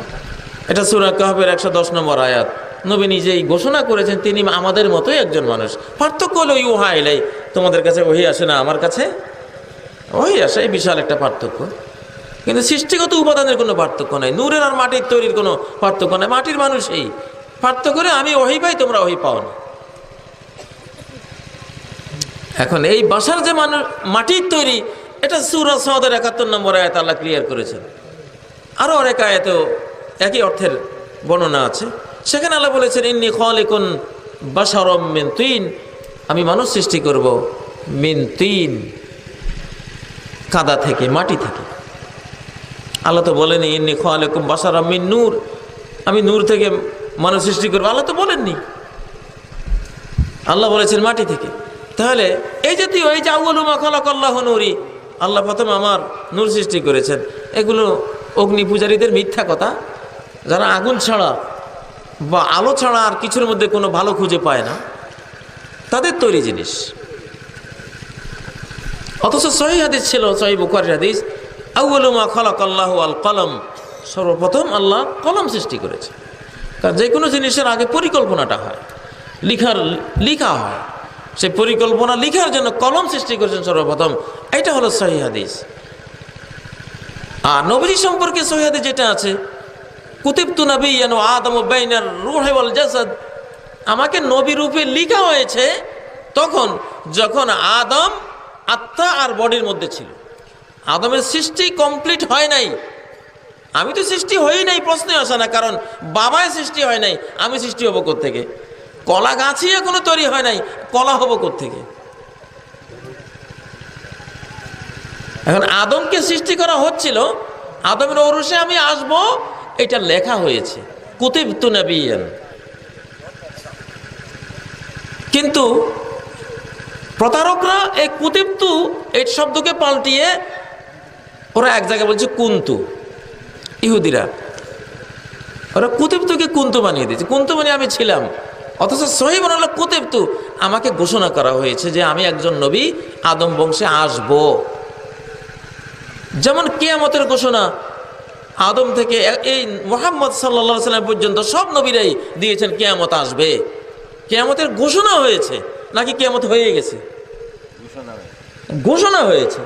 এটা সূরা কাহফের 110 নম্বর আয়াত। নবী নিজেই ঘোষণা করেছেন তিনি আমাদের মতোই একজন মানুষ। পার্থক্য হলো ইউহা ইলাই, তোমাদের কাছে ওহী আসে না, আমার কাছে ওহী আসে, এই বিশাল একটা পার্থক্য। কিন্তু সৃষ্টিগত উপাদানের কোনো পার্থক্য নাই, নূরের আর মাটির তৈরির কোনো পার্থক্য নাই। মাটির মানুষ এই পার্থক্য করে আমি ওহী পাই, তোমরা ওহী পাও না। এখন এই বাসার যে মানুষ মাটির তৈরি, এটা সূরা সাদের ৭১ নম্বর আয়াত আল্লাহ ক্লিয়ার করেছেন। আরও অনেক আয়াতেও একই অর্থের বর্ণনা আছে। সেখানে আল্লাহ বলেছেন ইন্নী খালিকুন বাশারাম মিন তিন, আমি মানুষ সৃষ্টি করব মিন তিন, কাদা থেকে, মাটি থেকে। আল্লাহ তো বলেনি ইন্নী খালিকুম বাশারাম মিন নূর, আমি নূর থেকে মানুষ সৃষ্টি করবো, আল্লাহ তো বলেননি। আল্লাহ বলেছেন মাটি থেকে। তাহলে এই জাতীয় এই যে আউয়ালু মা খালাকাল্লাহু নূরি, আল্লাহ প্রথমে আমার নূর সৃষ্টি করেছেন, এগুলো অগ্নি পূজারীদের মিথ্যা কথা। যারা আগুন ছাড়া বা আলো ছাড়া আর কিছুর মধ্যে কোনো ভালো খুঁজে পায় না, তাদের তৈরি জিনিস। অথচ সহিহ হাদিস ছিল, সহিহ বুখারীর হাদিস, আউয়ালু মা খালাকাল্লাহু আল কলম, সর্বপ্রথম আল্লাহ কলম সৃষ্টি করেছে। কারণ যে কোনো জিনিসের আগে পরিকল্পনাটা হয়, লিখা হয়, সেই পরিকল্পনা লিখার জন্য কলম সৃষ্টি করেছেন সর্বপ্রথম। এটা হলো সহিহ হাদিস। আর নবী সম্পর্কে সহিহ হাদিস যেটা আছে, কুতিবতু নাবিয়্যান ওয়া আদামু বাইনার রূহি ওয়াল জাসাদ, আমাকে নবী রূপে লেখা হয়েছে তখন যখন আদম আত্মা আর বডির মধ্যে ছিল। আদমের সৃষ্টি কমপ্লিট হয় নাই, আমি তো সৃষ্টি হই নাই, প্রশ্নে আসে না। কারণ বাবায় সৃষ্টি হয় নাই, আমি সৃষ্টি হব কোত্থেকে? কলা গাছই এখনো তৈরি হয় নাই, কলা হব কোত্থেকে? এখন আদমকে সৃষ্টি করা হচ্ছিল, আদমের ঔরসে আমি আসব, এটা লেখা হয়েছে কুতিবতু নাবিয়্যান। কিন্তু প্রতারকরা এই কুতিবতু এই শব্দকে পাল্টিয়ে ওরা এক জায়গায় বলছে কুন্তু। ইহুদিরা ওরা কুতিবতুকে কুন্তু বানিয়ে দিয়েছে, কুন্তু মানে আমি ছিলাম। অথচ সহিহ বর্ণনা কুতিবতু, আমাকে ঘোষণা করা হয়েছে যে আমি একজন নবী, আদম বংশে আসব। যেমন কিয়ামতের ঘোষণা আদম থেকে এই মুহাম্মদ সাল্লাল্লাহু আলাইহি ওয়াসাল্লাম পর্যন্ত সব নবীরাই দিয়েছেন কিয়ামত আসবে। কিয়ামতের ঘোষণা হয়েছে নাকি কিয়ামত হয়ে গেছে? ঘোষণা হয়েছে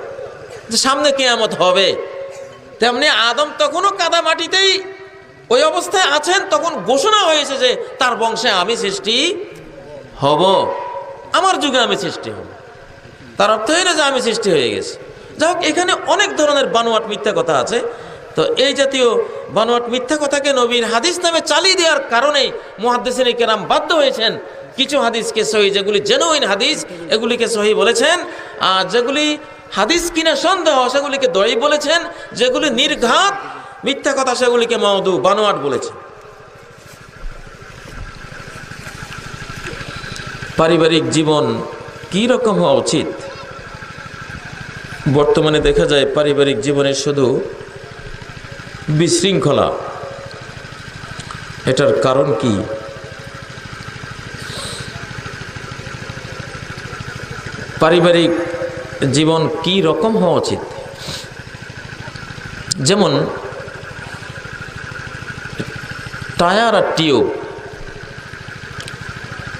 যে সামনে কিয়ামত হবে। তেমনি আদম তখনও কাদা মাটিতেই ওই অবস্থায় আছেন, তখন ঘোষণা হয়েছে যে তার বংশে আমি সৃষ্টি হব, আমার যুগে আমি সৃষ্টি হব। তার অর্থ হয় না যে আমি সৃষ্টি হয়ে গেছি। যাই হোক, এখানে অনেক ধরনের বানোয়াট মিথ্যা কথা আছে। তো এই জাতীয় বানোয়াট মিথ্যা কথাকে নবীর হাদিস নামে চালিয়ে দেওয়ার কারণেই মুহাদ্দিসিনে কেরাম বাধ্য হয়েছেন কিছু হাদিসকে সহিহ, যেগুলি জেনুইন হাদিস, এগুলিকে সহিহ বলেছেন। আর যেগুলি হাদিস কিনা সন্দেহ, সেগুলিকে দঈফ বলেছেন। যেগুলি নির্ঘাত মিথ্যা কথা, সেগুলিকে মাউদু, বানোয়াট বলেছেন। পারিবারিক জীবন কি রকম হওয়া উচিত? বর্তমানে দেখা যায় পারিবারিক জীবনে শুধু বিশৃঙ্খলা। এটার কারণ কি? পারিবারিক জীবন কি রকম হওয়া উচিত? যেমন টায়ার আর টিউব,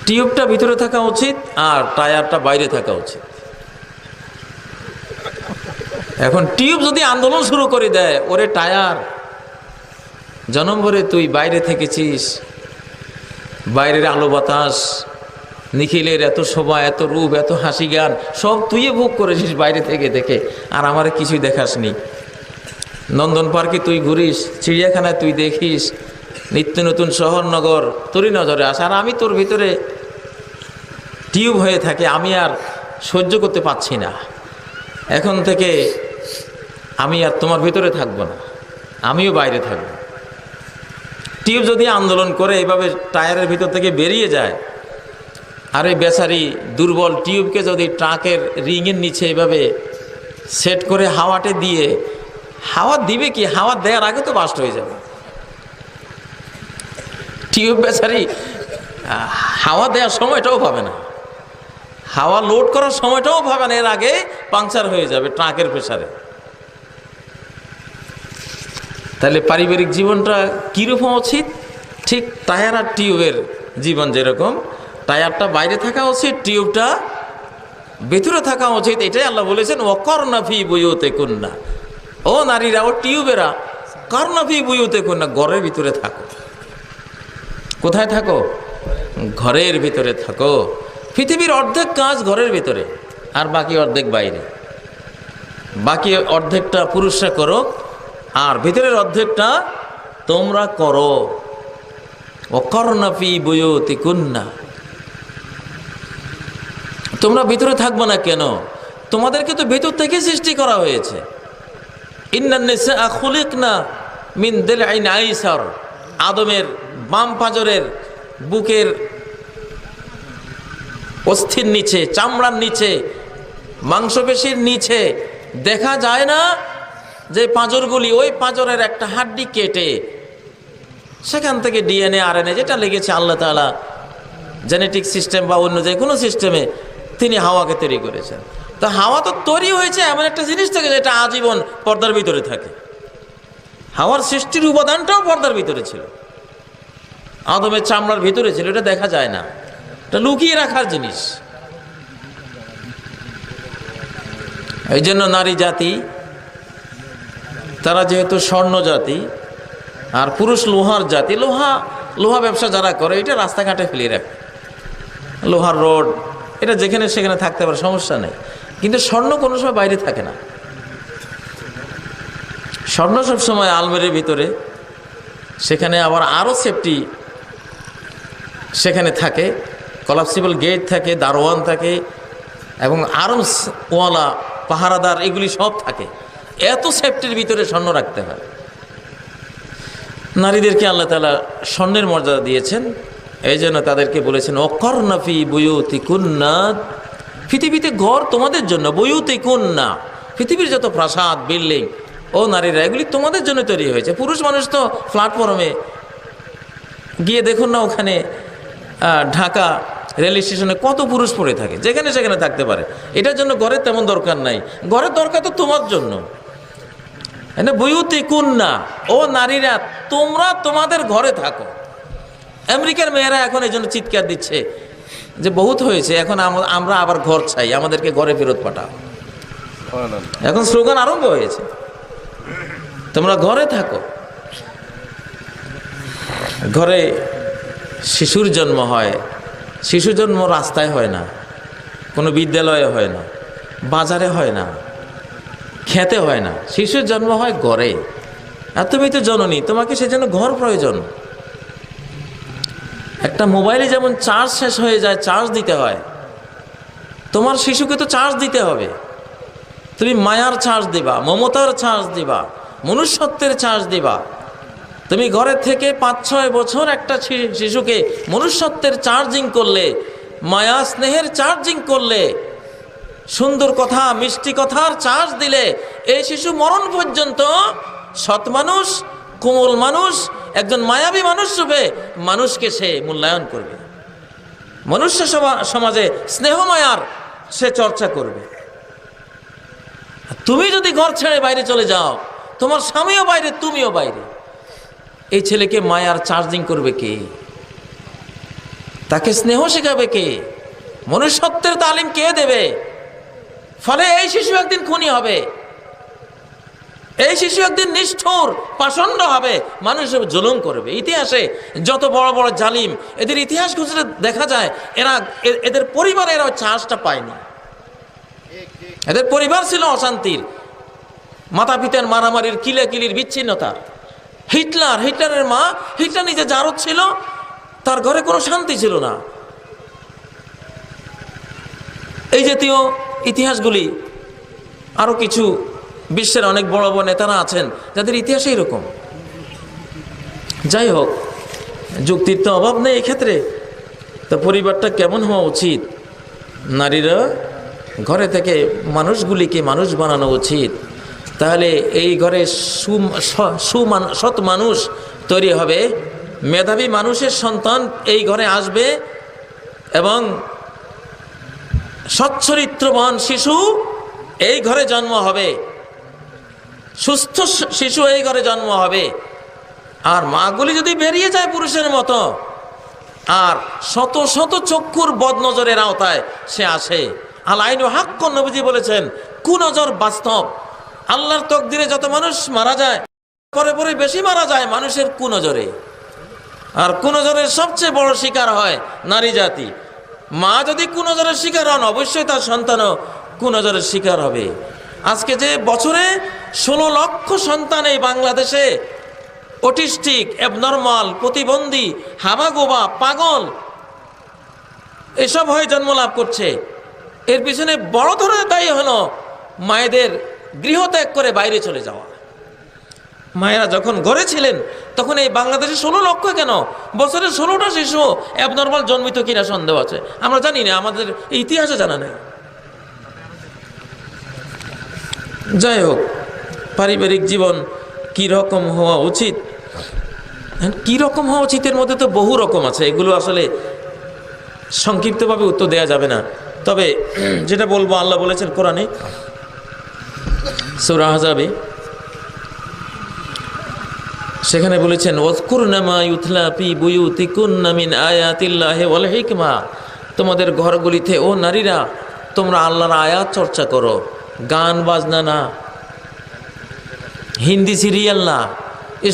টিউবটা ভিতরে থাকা উচিত আর টায়ারটা বাইরে থাকা উচিত। এখন টিউব যদি আন্দোলন শুরু করে দেয়, ওরে টায়ার, জনম ভরে তুই বাইরে থেকেছিস, বাইরের আলো বাতাস, নিখিলের এত শোভা, এত রূপ, এত হাসি গান সব তুই ভোগ করেছিস বাইরে থেকে দেখে, আর আমারে কিছুই দেখাসনি। নন্দন পার্কে তুই ঘুরিস, চিড়িয়াখানায় তুই দেখিস, নিত্য নতুন শহর নগর তোরই নজরে আসে, আর আমি তোর ভিতরে টিউব হয়ে থাকে, আমি আর সহ্য করতে পারছি না। এখন থেকে আমি আর তোমার ভিতরে থাকবো না, আমিও বাইরে থাকব। টিউব যদি আন্দোলন করে এইভাবে টায়ারের ভিতর থেকে বেরিয়ে যায়, আর এই বেচারি দুর্বল টিউবকে যদি ট্রাকের রিংয়ের নিচে এইভাবে সেট করে হাওয়াতে দিয়ে, হাওয়া দিবে কি? হাওয়া দেওয়ার আগে তো বাস্ট হয়ে যাবে। টিউব বেচারি হাওয়া দেওয়ার সময়টাও পাবে না, হাওয়া লোড করার সময়টাও পাবে না, এর আগে পাংচার হয়ে যাবে ট্রাকের প্রেসারে। তাহলে পারিবারিক জীবনটা কীরকম উচিত? ঠিক টায়ার আর টিউবের জীবন যেরকম, টায়ারটা বাইরে থাকা উচিত, টিউবটা ভিতরে থাকা উচিত, এটাই আল্লাহ বলেছেন ওয়াকরনা ফি বুয়ুতিকুন্না। ও নারীরা, ও টিউবেরা, করনা ফি বুয়ুতিকুন্না, ঘরের ভিতরে থাকো। কোথায় থাকো? ঘরের ভিতরে থাকো। পৃথিবীর অর্ধেক কাজ ঘরের ভিতরে, আর বাকি অর্ধেক বাইরে। বাকি অর্ধেকটা পুরুষরা করো, আর ভিতরের অর্ধেকটা তোমরা করো। ওয়াকরনা ফি বুয়ুতিকুন্না। তোমরা ভিতরে থাকবো না কেন? তোমাদেরকে তো ভিতর থেকে সৃষ্টি করা হয়েছে। ইন্নান নিসা খুলিকনা মিন দিলআইন আইসার, আদমের বাম পাঁজরের বুকের অস্থির নিচে, চামড়ার নিচে, মাংসপেশির নিচে দেখা যায় না যে পাঁজরগুলি, ওই পাঁজরের একটা হাড্ডি কেটে সেখান থেকে ডিএনএ আরএনএ যেটা লেগেছে আল্লাহ তাআলা জেনেটিক সিস্টেম বা অন্য যে কোনো সিস্টেমে তিনি হাওয়াকে তৈরি করেছেন। তো হাওয়া তো তৈরি হয়েছে এমন একটা জিনিস থেকে যেটা আজীবন পর্দার ভিতরে থাকে। হাওয়ার সৃষ্টির উপাদানটাও পর্দার ভিতরে ছিল, আদমের চামড়ার ভিতরে ছিল, এটা দেখা যায় না, এটা লুকিয়ে রাখার জিনিস। এই জন্য নারী জাতি, তারা যেহেতু স্বর্ণ জাতি আর পুরুষ লোহার জাতি, লোহা ব্যবসা যারা করে এটা রাস্তাঘাটে ফেলে রাখে, লোহার রড, এটা যেখানে সেখানে থাকতে পারে, সমস্যা নেই। কিন্তু স্বর্ণ কোনো সময় বাইরে থাকে না। স্বর্ণ সবসময় আলমারির ভিতরে, সেখানে আবার আরও সেফটি সেখানে থাকে, কলাপসিবল গেট থাকে, দারোয়ান থাকে, এবং আর্মসওয়ালা পাহারাদার, এগুলি সব থাকে। এত সেফটির ভিতরে স্বর্ণ রাখতে হয়। নারীদেরকে আল্লাহ তাআলা স্বর্ণের মর্যাদা দিয়েছেন, এই জন্য তাদেরকে বলেছেন ওয়াকরনা ফি বুয়ুতিকুন্না। পৃথিবীতে ঘর তোমাদের জন্য, বুয়ুতিকুন্না, পৃথিবীর যত প্রাসাদ, বিল্ডিং, ও নারীরা, এগুলি তোমাদের জন্য তৈরি হয়েছে। পুরুষ মানুষ তো প্ল্যাটফর্মে গিয়ে দেখুন না, ওখানে ঢাকা রেল স্টেশনে কত পুরুষ পড়ে থাকে, যেখানে সেখানে থাকতে পারে। এটার জন্য ঘরের তেমন দরকার নাই, ঘরের দরকার তো তোমার জন্য। বুয়ুতিকুন্না, ও নারীরা, তোমরা তোমাদের ঘরে থাকো। আমেরিকার মেয়েরা এখন এই জন্য চিৎকার দিচ্ছে যে বহুত হয়েছে, এখন আমরা আবার ঘর চাই, আমাদেরকে ঘরে ফেরত পাঠাও। এখন স্লোগান আরম্ভ হয়েছে, তোমরা ঘরে থাকো। ঘরে শিশুর জন্ম হয়, শিশু জন্ম রাস্তায় হয় না, কোনো বিদ্যালয়ে হয় না, বাজারে হয় না, খেতে হয় না, শিশুর জন্ম হয় ঘরে। আর তুমি তো জননী, তোমাকে সেজন্য ঘর প্রয়োজন। একটা মোবাইলে যেমন চার্জ শেষ হয়ে যায়, চার্জ দিতে হয়, তোমার শিশুকে তো চার্জ দিতে হবে। তুমি মায়ার চার্জ দিবা, মমতার চার্জ দিবা, মনুষ্যত্বের চার্জ দিবা। তুমি ঘরের থেকে 5-6 বছর একটা শিশুকে মনুষ্যত্বের চার্জিং করলে, মায়া স্নেহের চার্জিং করলে, সুন্দর কথা, মিষ্টি কথার চার্জ দিলে, এই শিশু মরণ পর্যন্ত সৎ মানুষ, কোমল মানুষ, একজন মায়াবী মানুষ রূপে মানুষকে সে মূল্যায়ন করবে। মনুষ্য সমাজে স্নেহ মায়ার সে চর্চা করবে। তুমি যদি ঘর ছেড়ে বাইরে চলে যাও, তোমার স্বামীও বাইরে, তুমিও বাইরে, এই ছেলেকে মায়ার চার্জিং করবে কে? তাকে স্নেহ শেখাবে কে? মনুষ্যত্বের তালিম কে দেবে? ফলে এই শিশু একদিন খুনি হবে, এই শিশু একদিন নিষ্ঠুর পাষণ্ড হবে, মানুষের জুলুম করবে। ইতিহাসে যত বড় বড় জালিম, এদের ইতিহাস খুঁজলে দেখা যায় এদের পরিবারে এরা চার্জটা পায়নি। এদের পরিবার ছিল অশান্তির, মাতা পিতার মারামারির, কিলাকিলির, বিচ্ছিন্নতার। হিটলারের মা, হিটলার নিজে জারদ ছিল, তার ঘরে কোনো শান্তি ছিল না। এই জাতীয় ইতিহাসগুলি, আরো কিছু বিশ্বের অনেক বড় বড় নেতারা আছেন যাদের ইতিহাসে এরকম। যাই হোক, যুক্তির তো অভাব নেই এক্ষেত্রে। তো পরিবারটা কেমন হওয়া উচিত? নারীরা ঘরে থেকে মানুষগুলিকে মানুষ বানানো উচিত। তাহলে এই ঘরে সৎ মানুষ তৈরি হবে, মেধাবী মানুষের সন্তান এই ঘরে আসবে, এবং সচ্চরিত্রবান শিশু এই ঘরে জন্ম হবে, সুস্থ শিশু এই ঘরে জন্ম হবে। আর মাগুলি যদি বেরিয়ে যায় পুরুষের মতো, আর শত শত চক্ষুর বদনজরের আওতায় সে আসে, আল আইনু হাক্কুন, নবীজি বলেছেন কুনজর বাস্তব। আল্লাহর তকদিরে যত মানুষ মারা যায়, পরে পরে বেশি মারা যায় মানুষের কুনজরে। আর কুনজরের সবচেয়ে বড় শিকার হয় নারী জাতি। মা যদি কুনজরের শিকার হন, অবশ্যই তার সন্তানও কুনজরের শিকার হবে। আজকে যে বছরে 16 লক্ষ সন্তান এই বাংলাদেশে অটিস্টিক, অ্যাবনর্মাল, প্রতিবন্ধী, হামাগোবা, পাগল এসব হয়ে জন্ম লাভ করছে, এর পিছনে বড় ধরনের দায়ী হলো মায়েদের গৃহত্যাগ করে বাইরে চলে যাওয়া। মায়েরা যখন ঘরে ছিলেন তখন এই বাংলাদেশে 16 লক্ষ কেন, বছরে 16টা শিশু অ্যাবনর্মাল জন্মিত কিনা সন্দেহ আছে। আমরা জানি না, আমাদের ইতিহাসে জানা নেই। যাই হোক, পারিবারিক জীবন কি রকম হওয়া উচিত, কি রকম হওয়া উচিতের মধ্যে তো বহু রকম আছে, এগুলো আসলে সংক্ষিপ্তভাবে উত্তর দেওয়া যাবে না। তবে যেটা বলবো, আল্লাহ বলেছেন কোরআনে সূরা আহজাবে, সেখানে বলেছেন ওয়াজকুরনা মা ইউতলা ফি বুয়ুতিকুন্না মিন আয়াতিল্লাহি ওয়াল হিকমা, তোমাদের ঘরগুলিতে ও নারীরা তোমরা আল্লাহর আয়াত চর্চা করো। গান বাজনা না, হিন্দি সিরিয়াল না,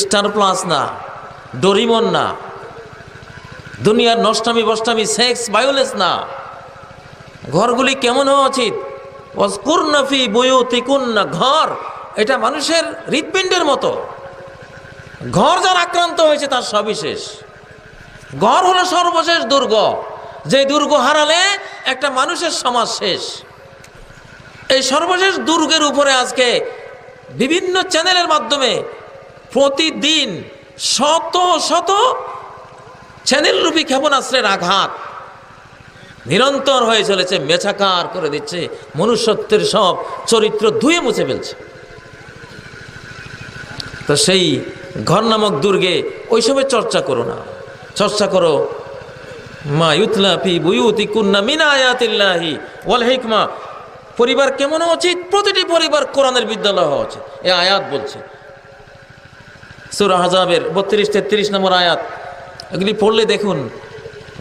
স্টার প্লাস না, ডোরিমন না, দুনিয়ার নষ্টামি বষ্টামি, সেক্স, ভায়োলেন্স না। ঘরগুলি কেমন হওয়া উচিত? ওয়াজকুরনা ফি বুয়ুতিকুন্না, ঘর এটা মানুষের হৃৎপিণ্ডের মতো। ঘর যার আক্রান্ত হয়েছে তার সবই শেষ। ঘর হলো সর্বশেষ দুর্গ, যে দুর্গ হারালে একটা মানুষের সমাজ শেষ। এই সর্বশেষ দুর্গের উপরে আজকে বিভিন্ন চ্যানেলের মাধ্যমে প্রতিদিন শত শত চ্যানেলরূপী ক্ষেপণাস্ত্রের আঘাত নিরন্তর হয়ে চলেছে, মেছাকার করে দিচ্ছে, মনুষ্যত্বের সব চরিত্র ধুয়ে মুছে ফেলছে। তো সেই ঘর নামক দুর্গে ওইসবের চর্চা করো না, চর্চা করো মা ইউতলা ফি বুয়ুতিকুন্না মিন আয়াতিল্লাহি ওয়াল হিকমা। পরিবার কেমন হওয়া উচিত? প্রতিটি পরিবার কোরআনের বিদ্যালয় হওয়া উচিত। এই আয়াত বলছে সূরা আহজাবের 32-33 নম্বর আয়াত, এগুলি পড়লে দেখুন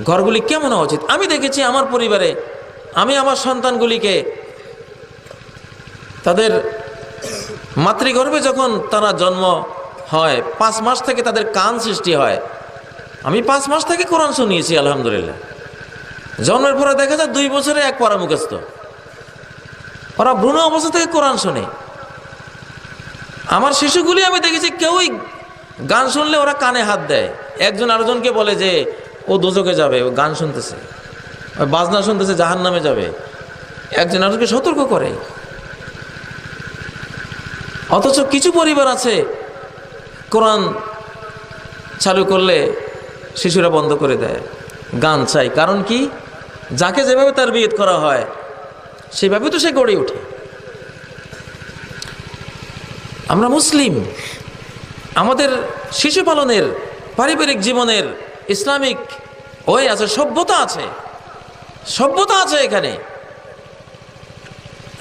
ঘরগুলি কেমন হওয়া উচিত। আমি দেখেছি আমার পরিবারে, আমি আমার সন্তানগুলিকে তাদের মাতৃগর্ভে যখন তারা জন্ম হয় 5 মাস থেকে তাদের কান সৃষ্টি হয়। আমি 5 মাস থেকে কোরআন শুনিয়েছি আলহামদুলিল্লাহ। জন্মের পরে দেখা যায় 2 বছরে 1 পারা মুখস্থ। ওরা ভ্রূণ অবস্থা থেকে কোরআন শোনে। আমার শিশুগুলি আমি দেখেছি কেউই গান শুনলে ওরা কানে হাত দেয়, একজন আরেকজনকে বলে যে ও দোজখে যাবে, ও গান শুনতেছে, ওই বাজনা শুনতেছে, জাহান্নামে যাবে, একজন আরেকজনকে সতর্ক করে। অথচ কিছু পরিবার আছে কোরআন চালু করলে শিশুরা বন্ধ করে দেয়, গান চাই। কারণ কি? যাকে যেভাবে তার বিয়ে করা হয় সেভাবে তো সে গড়ে ওঠে। আমরা মুসলিম, আমাদের শিশু পালনের, পারিবারিক জীবনের ইসলামিক ওই আছে, সভ্যতা আছে, সভ্যতা আছে এখানে।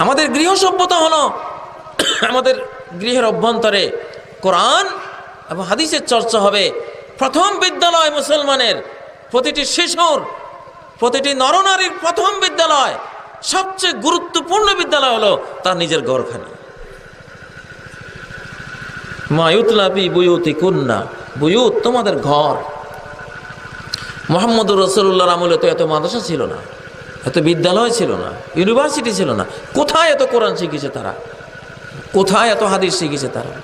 আমাদের গৃহ সভ্যতা হলো আমাদের গৃহের অভ্যন্তরে কোরআন এবং হাদিসের চর্চা হবে। প্রথম বিদ্যালয় মুসলমানের, প্রতিটি শিশুর, প্রতিটি নরনারীর প্রথম বিদ্যালয়, সবচেয়ে গুরুত্বপূর্ণ বিদ্যালয় হলো তার নিজের ঘরখানি। মা ইউতলা ফি বুয়ুতিকুন্না, বুয়ুত তোমাদের ঘর। মুহাম্মদুর রাসূলুল্লাহর আমলে তো এত মাদ্রাসা ছিল না, এত বিদ্যালয় ছিল না, ইউনিভার্সিটি ছিল না। কোথায় এত কোরআন শিখেছে তারা? কোথায় এত হাদিস শিখেছে তারা?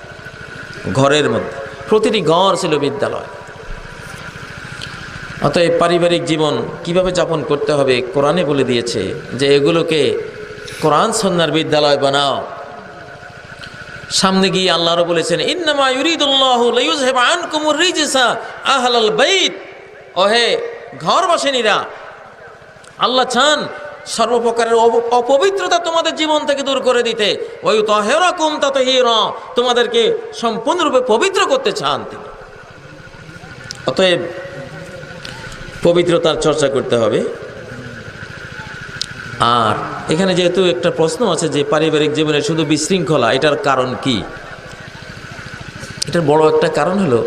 ঘরের মধ্যে। প্রতিটি ঘর ছিল বিদ্যালয়। অতএব পারিবারিক জীবন কিভাবে যাপন করতে হবে কোরআনে বলে দিয়েছে যে এগুলোকে কোরআন সুন্নাহর বিদ্যালয় বানাও। সামনে গিয়ে আল্লাহও বলেছেন ইন্নামা ইউরিদুল্লাহু লিইয়ুযহিবা আনকুমুর রিজসা আহলাল বাইত, ওহে ঘরবাসিনীরা, আল্লাহ চান সর্বপ্রকারের অপবিত্রতা তোমাদের জীবন থেকে দূর করে দিতে। ওই তাহিরাকুম তাতহীরা, তোমাদেরকে সম্পূর্ণরূপে পবিত্র করতে চান তিনি। অতএব পবিত্রতার চর্চা করতে হবে। আর এখানে যেহেতু একটা প্রশ্ন আছে যে পারিবারিক জীবনে শুধু বিশৃঙ্খলা, এটার কারণ কি? এটার বড় একটা কারণ হলো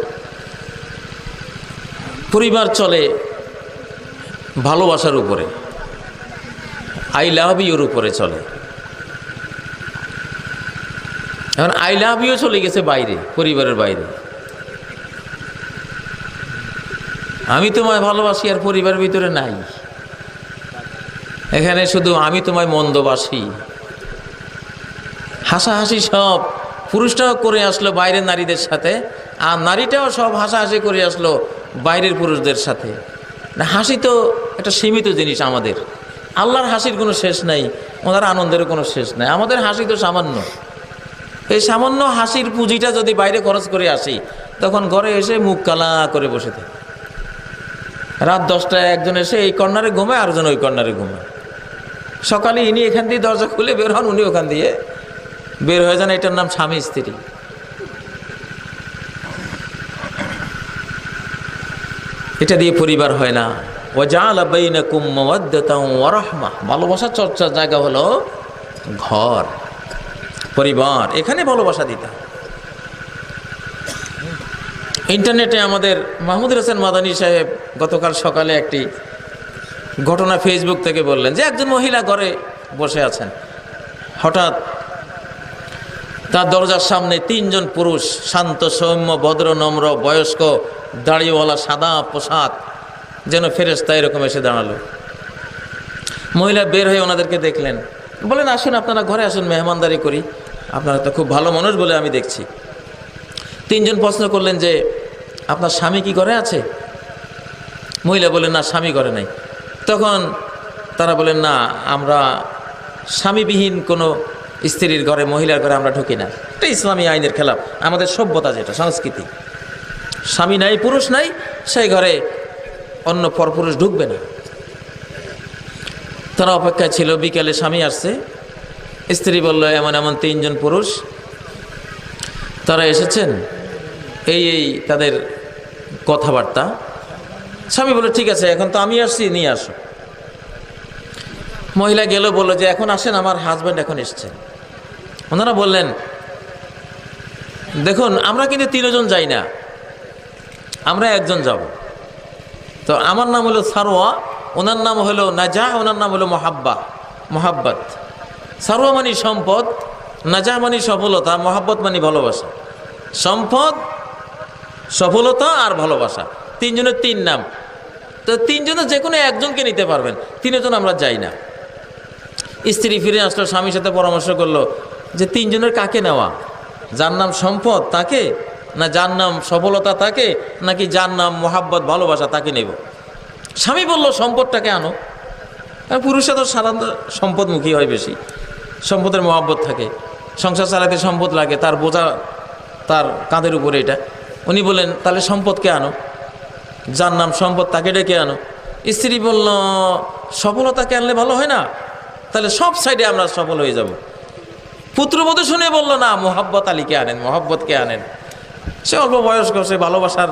পরিবার চলে ভালোবাসার উপরে। আই লাভ ইউর উপরে চলে। এখন আই লাভ ইউ চলে গেছে বাইরে, পরিবারের বাইরে। আমি তোমায় ভালোবাসি আর পরিবারের ভিতরে নাই। এখানে শুধু আমি তোমায় মন্দবাসি। হাসাহাসি সব পুরুষটাও করে আসলো বাইরের নারীদের সাথে, আর নারীটাও সব হাসাহাসি করে আসলো বাইরের পুরুষদের সাথে। না, হাসি তো একটা সীমিত জিনিস আমাদের। আল্লাহর হাসির কোনো শেষ নাই, ওনার আনন্দেরও কোনো শেষ নাই। আমাদের হাসি তো সামান্য। এই সামান্য হাসির পুঁজিটা যদি বাইরে খরচ করে আসি, তখন ঘরে এসে মুখ কালা করে বসে থাকে। রাত 10টায় একজন এসে এই কর্নারে ঘুমায়, আরেকজন ওই কর্নারে ঘুমায়। সকালে ইনি এখান দিয়ে দরজা খুলে বের হন, উনি ওখান দিয়ে বের হয়ে যান। এটার নাম স্বামী স্ত্রী। এটা দিয়ে পরিবার হয় না। ওয়াজআলা বাইনাকুম মাওয়াদ্দাতাও ওয়া রাহমাহ। ভালোবাসা চর্চার জায়গা হলো ঘর, পরিবার। এখানে ভালোবাসা দিতে। ইন্টারনেটে আমাদের মাহমুদুর হোসেন মাদানী সাহেব গতকাল সকালে একটি ঘটনা ফেসবুক থেকে বললেন যে একজন মহিলা ঘরে বসে আছেন, হঠাৎ তার দরজার সামনে 3 জন পুরুষ, শান্ত সৌম্য ভদ্র নম্র বয়স্ক দাড়িওয়ালা সাদা পোশাক, যেন ফেরেশতা এরকম এসে দাঁড়ালো। মহিলা বের হয়ে ওনাদেরকে দেখলেন, বলেন আসুন আপনারা ঘরে আসুন, মেহমানদারি করি, আপনারা তো খুব ভালো মানুষ বলে আমি দেখছি। 3 জন প্রশ্ন করলেন যে আপনার স্বামী কি ঘরে আছে? মহিলা বলেন না, স্বামী ঘরে নাই। তখন তারা বলেন না, আমরা স্বামীবিহীন কোনো স্ত্রীর ঘরে, মহিলার ঘরে আমরা ঢুকি না। এটা ইসলামী আইনের খেলাফ, আমাদের সভ্যতা যেটা সংস্কৃতি। স্বামী নাই, পুরুষ নাই, সেই ঘরে অন্য পরপুরুষ ঢুকবে না। তারা অপেক্ষা ছিল। বিকেলে স্বামী আসছে, স্ত্রী বলল এমন এমন 3 জন পুরুষ তারা এসেছেন, এই তাদের কথাবার্তা। স্বামী বলল ঠিক আছে, এখন তো আমি আসছি, নিয়ে আসো। মহিলা গেল, বলল যে এখন আসেন, আমার হাজব্যান্ড এখন এসছেন। ওনারা বললেন দেখুন আমরা কিন্তু 3 জন যাই না, আমরা একজন যাব। তো আমার নাম হলো সারোয়া, ওনার নাম হলো নাজা, ওনার নাম হলো মোহাব্বত। সারোয়া মানে সম্পদ, নাজা মানে সফলতা, মোহাব্বত মানে ভালোবাসা। সম্পদ, সফলতা আর ভালোবাসা, 3 জনের 3 নাম। তো 3 জনের যে কোনো একজনকে নিতে পারবেন, 3 জন আমরা যাই না। স্ত্রী ফিরে আসলো, স্বামীর সাথে পরামর্শ করলো যে 3 জনের কাকে নেওয়া, যার নাম সম্পদ তাকে, না যার নাম সফলতা তাকে, নাকি যার নাম মোহাব্বত ভালোবাসা তাকে নেব। স্বামী বলল সম্পদটাকে আনো। পুরুষরা তো সাধারণত সম্পদমুখী হয় বেশি, সম্পদের মোহাব্বত থাকে, সংসার চালাতে সম্পদ লাগে, তার বোঝা তার কাঁধের উপরে এটা। উনি বলেন তাহলে সম্পদকে আনো, যার নাম সম্পদ তাকে ডেকে আনো। স্ত্রী বলল সফলতাকে আনলে ভালো হয় না, তাহলে সব সাইডে আমরা সফল হয়ে যাব। পুত্রবধূ শুনে বলল না, মোহাব্বত আলীকে আনেন, মোহাব্বতকে আনেন। সে অল্প বয়স্ক, সে ভালোবাসার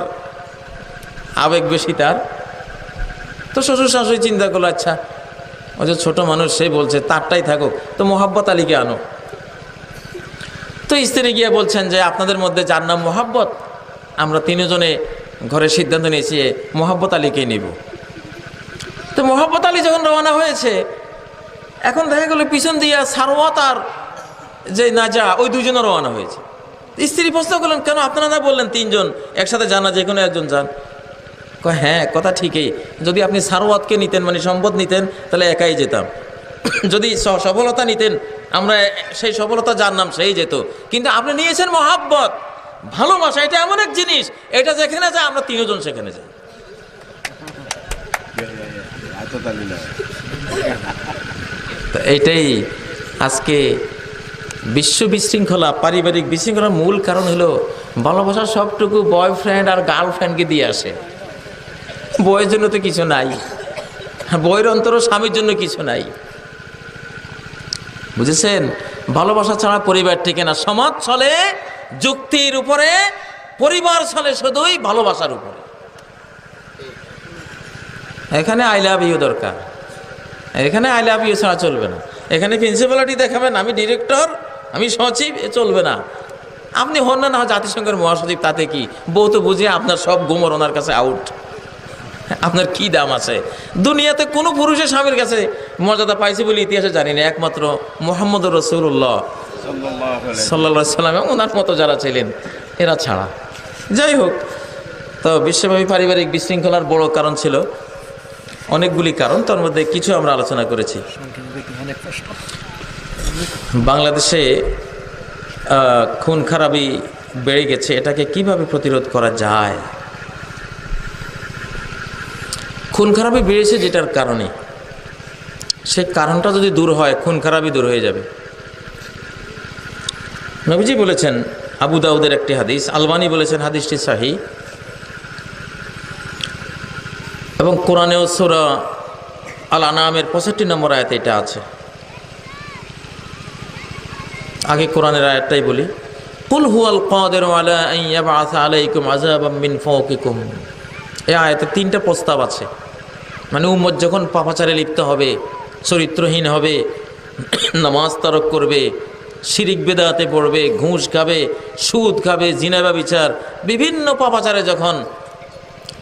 আবেগ বেশি তার। তো শ্বশুর শাশুড়ি চিন্তা করলো আচ্ছা ওই যে ছোট মানুষ, সে বলছে তারটাই থাকুক, তো মোহাব্বত আলীকে আনো। তো স্ত্রী গিয়ে বলছেন যে আপনাদের মধ্যে যার নাম মোহাব্বত, আমরা 3 জনে ঘরে সিদ্ধান্ত নিয়েছি মোহাব্বত আলীকে নিব। তো মোহাব্বত আলী যখন রওনা হয়েছে, এখন দেখা গেল পিছন দিয়া সারওয়াত আর যে নাজা, ওই 2 জনও রওনা হয়েছে। স্ত্রী প্রশ্ন করলেন কেন আপনারা না বললেন 3 জন একসাথে যান না, যে কোনো একজন যান? হ্যাঁ কথা ঠিকই, যদি আপনি সারওয়াতকে নিতেন মানে সম্পদ নিতেন তাহলে একাই যেতাম, যদি সফলতা নিতেন আমরা সেই সফলতা যার নাম সেই যেত, কিন্তু আপনি নিয়েছেন মোহাব্বত, ভালোবাসা। এটা এমন এক জিনিস, এটা যেখানে যায় আমরা 3 জন সেখানে যাই। তো এইটাই আজকে বিশ্ব বিশৃঙ্খলা, পারিবারিক বিশৃঙ্খলার মূল কারণ হলো ভালোবাসার সবটুকু বয়ফ্রেন্ড আর গার্লফ্রেন্ডকে দিয়ে আসে। বইয়ের জন্য তো কিছু নাই, বইয়ের অন্তরও স্বামীর জন্য কিছু নাই। বুঝেছেন? ভালোবাসা ছাড়া পরিবার টিকে না। সমাজ চলে যুক্তির উপরে, পরিবার চলে শুধুই ভালোবাসার উপরে। এখানে আই লাভ ইউ দরকার, এখানে আই লাভ ইউ ছাড়া চলবে না। এখানে প্রিন্সিপালিটি দেখাবেন আমি ডিরেক্টর, আমি সচিব, এ চলবে না। আপনি হন না জাতিসংঘের মহাসচিব, তাতে কি? বউ তো বুঝিয়ে আপনার সব গোমর ওনার কাছে আউট। আপনার কি দাম আছে? দুনিয়াতে কোনো পুরুষের স্বামীর কাছে মর্যাদা পাইছে বলে ইতিহাসে জানি না, একমাত্র মুহাম্মদুর রাসূলুল্লাহ সাল্লাল্লাহু আলাইহি সাল্লাম এবং ওনার মতো যারা ছিলেন এরা ছাড়া। যাই হোক, তো বিশ্বব্যাপী পারিবারিক বিশৃঙ্খলার বড় কারণ ছিল অনেকগুলি কারণ, তার মধ্যে কিছু আমরা আলোচনা করেছি। বাংলাদেশে খুন খারাপি বেড়ে গেছে, এটাকে কিভাবে প্রতিরোধ করা যায়? খুন খারাপি বেড়েছে যেটার কারণে, সেই কারণটা যদি দূর হয় খুন খারাপি দূর হয়ে যাবে। নবীজি বলেছেন, আবু দাউদের একটি হাদিস, আলবানী বলেছেন হাদিসটি সহিহ, এবং কোরআনেও সূরা আল আনামের 65 নম্বর আয়াতে এটা আছে। আগে কোরআনের আয়াতটাই বলি, কুল হুয়াল কাদিরু আলা আন ইয়াবআসা আলাইকুম আযাবাম মিন ফাওকিকুম। এই আয়াতে 3টা প্রস্তাব আছে, মানে উম্মত যখন পাপাচারে লিপ্ত হবে, চরিত্রহীন হবে, নামাজ তরক করবে, শিরিক বেদাতে পড়বে, ঘুষ খাবে, সুদ খাবে, জিনা ব্যভিচার, বিভিন্ন পাপাচারে যখন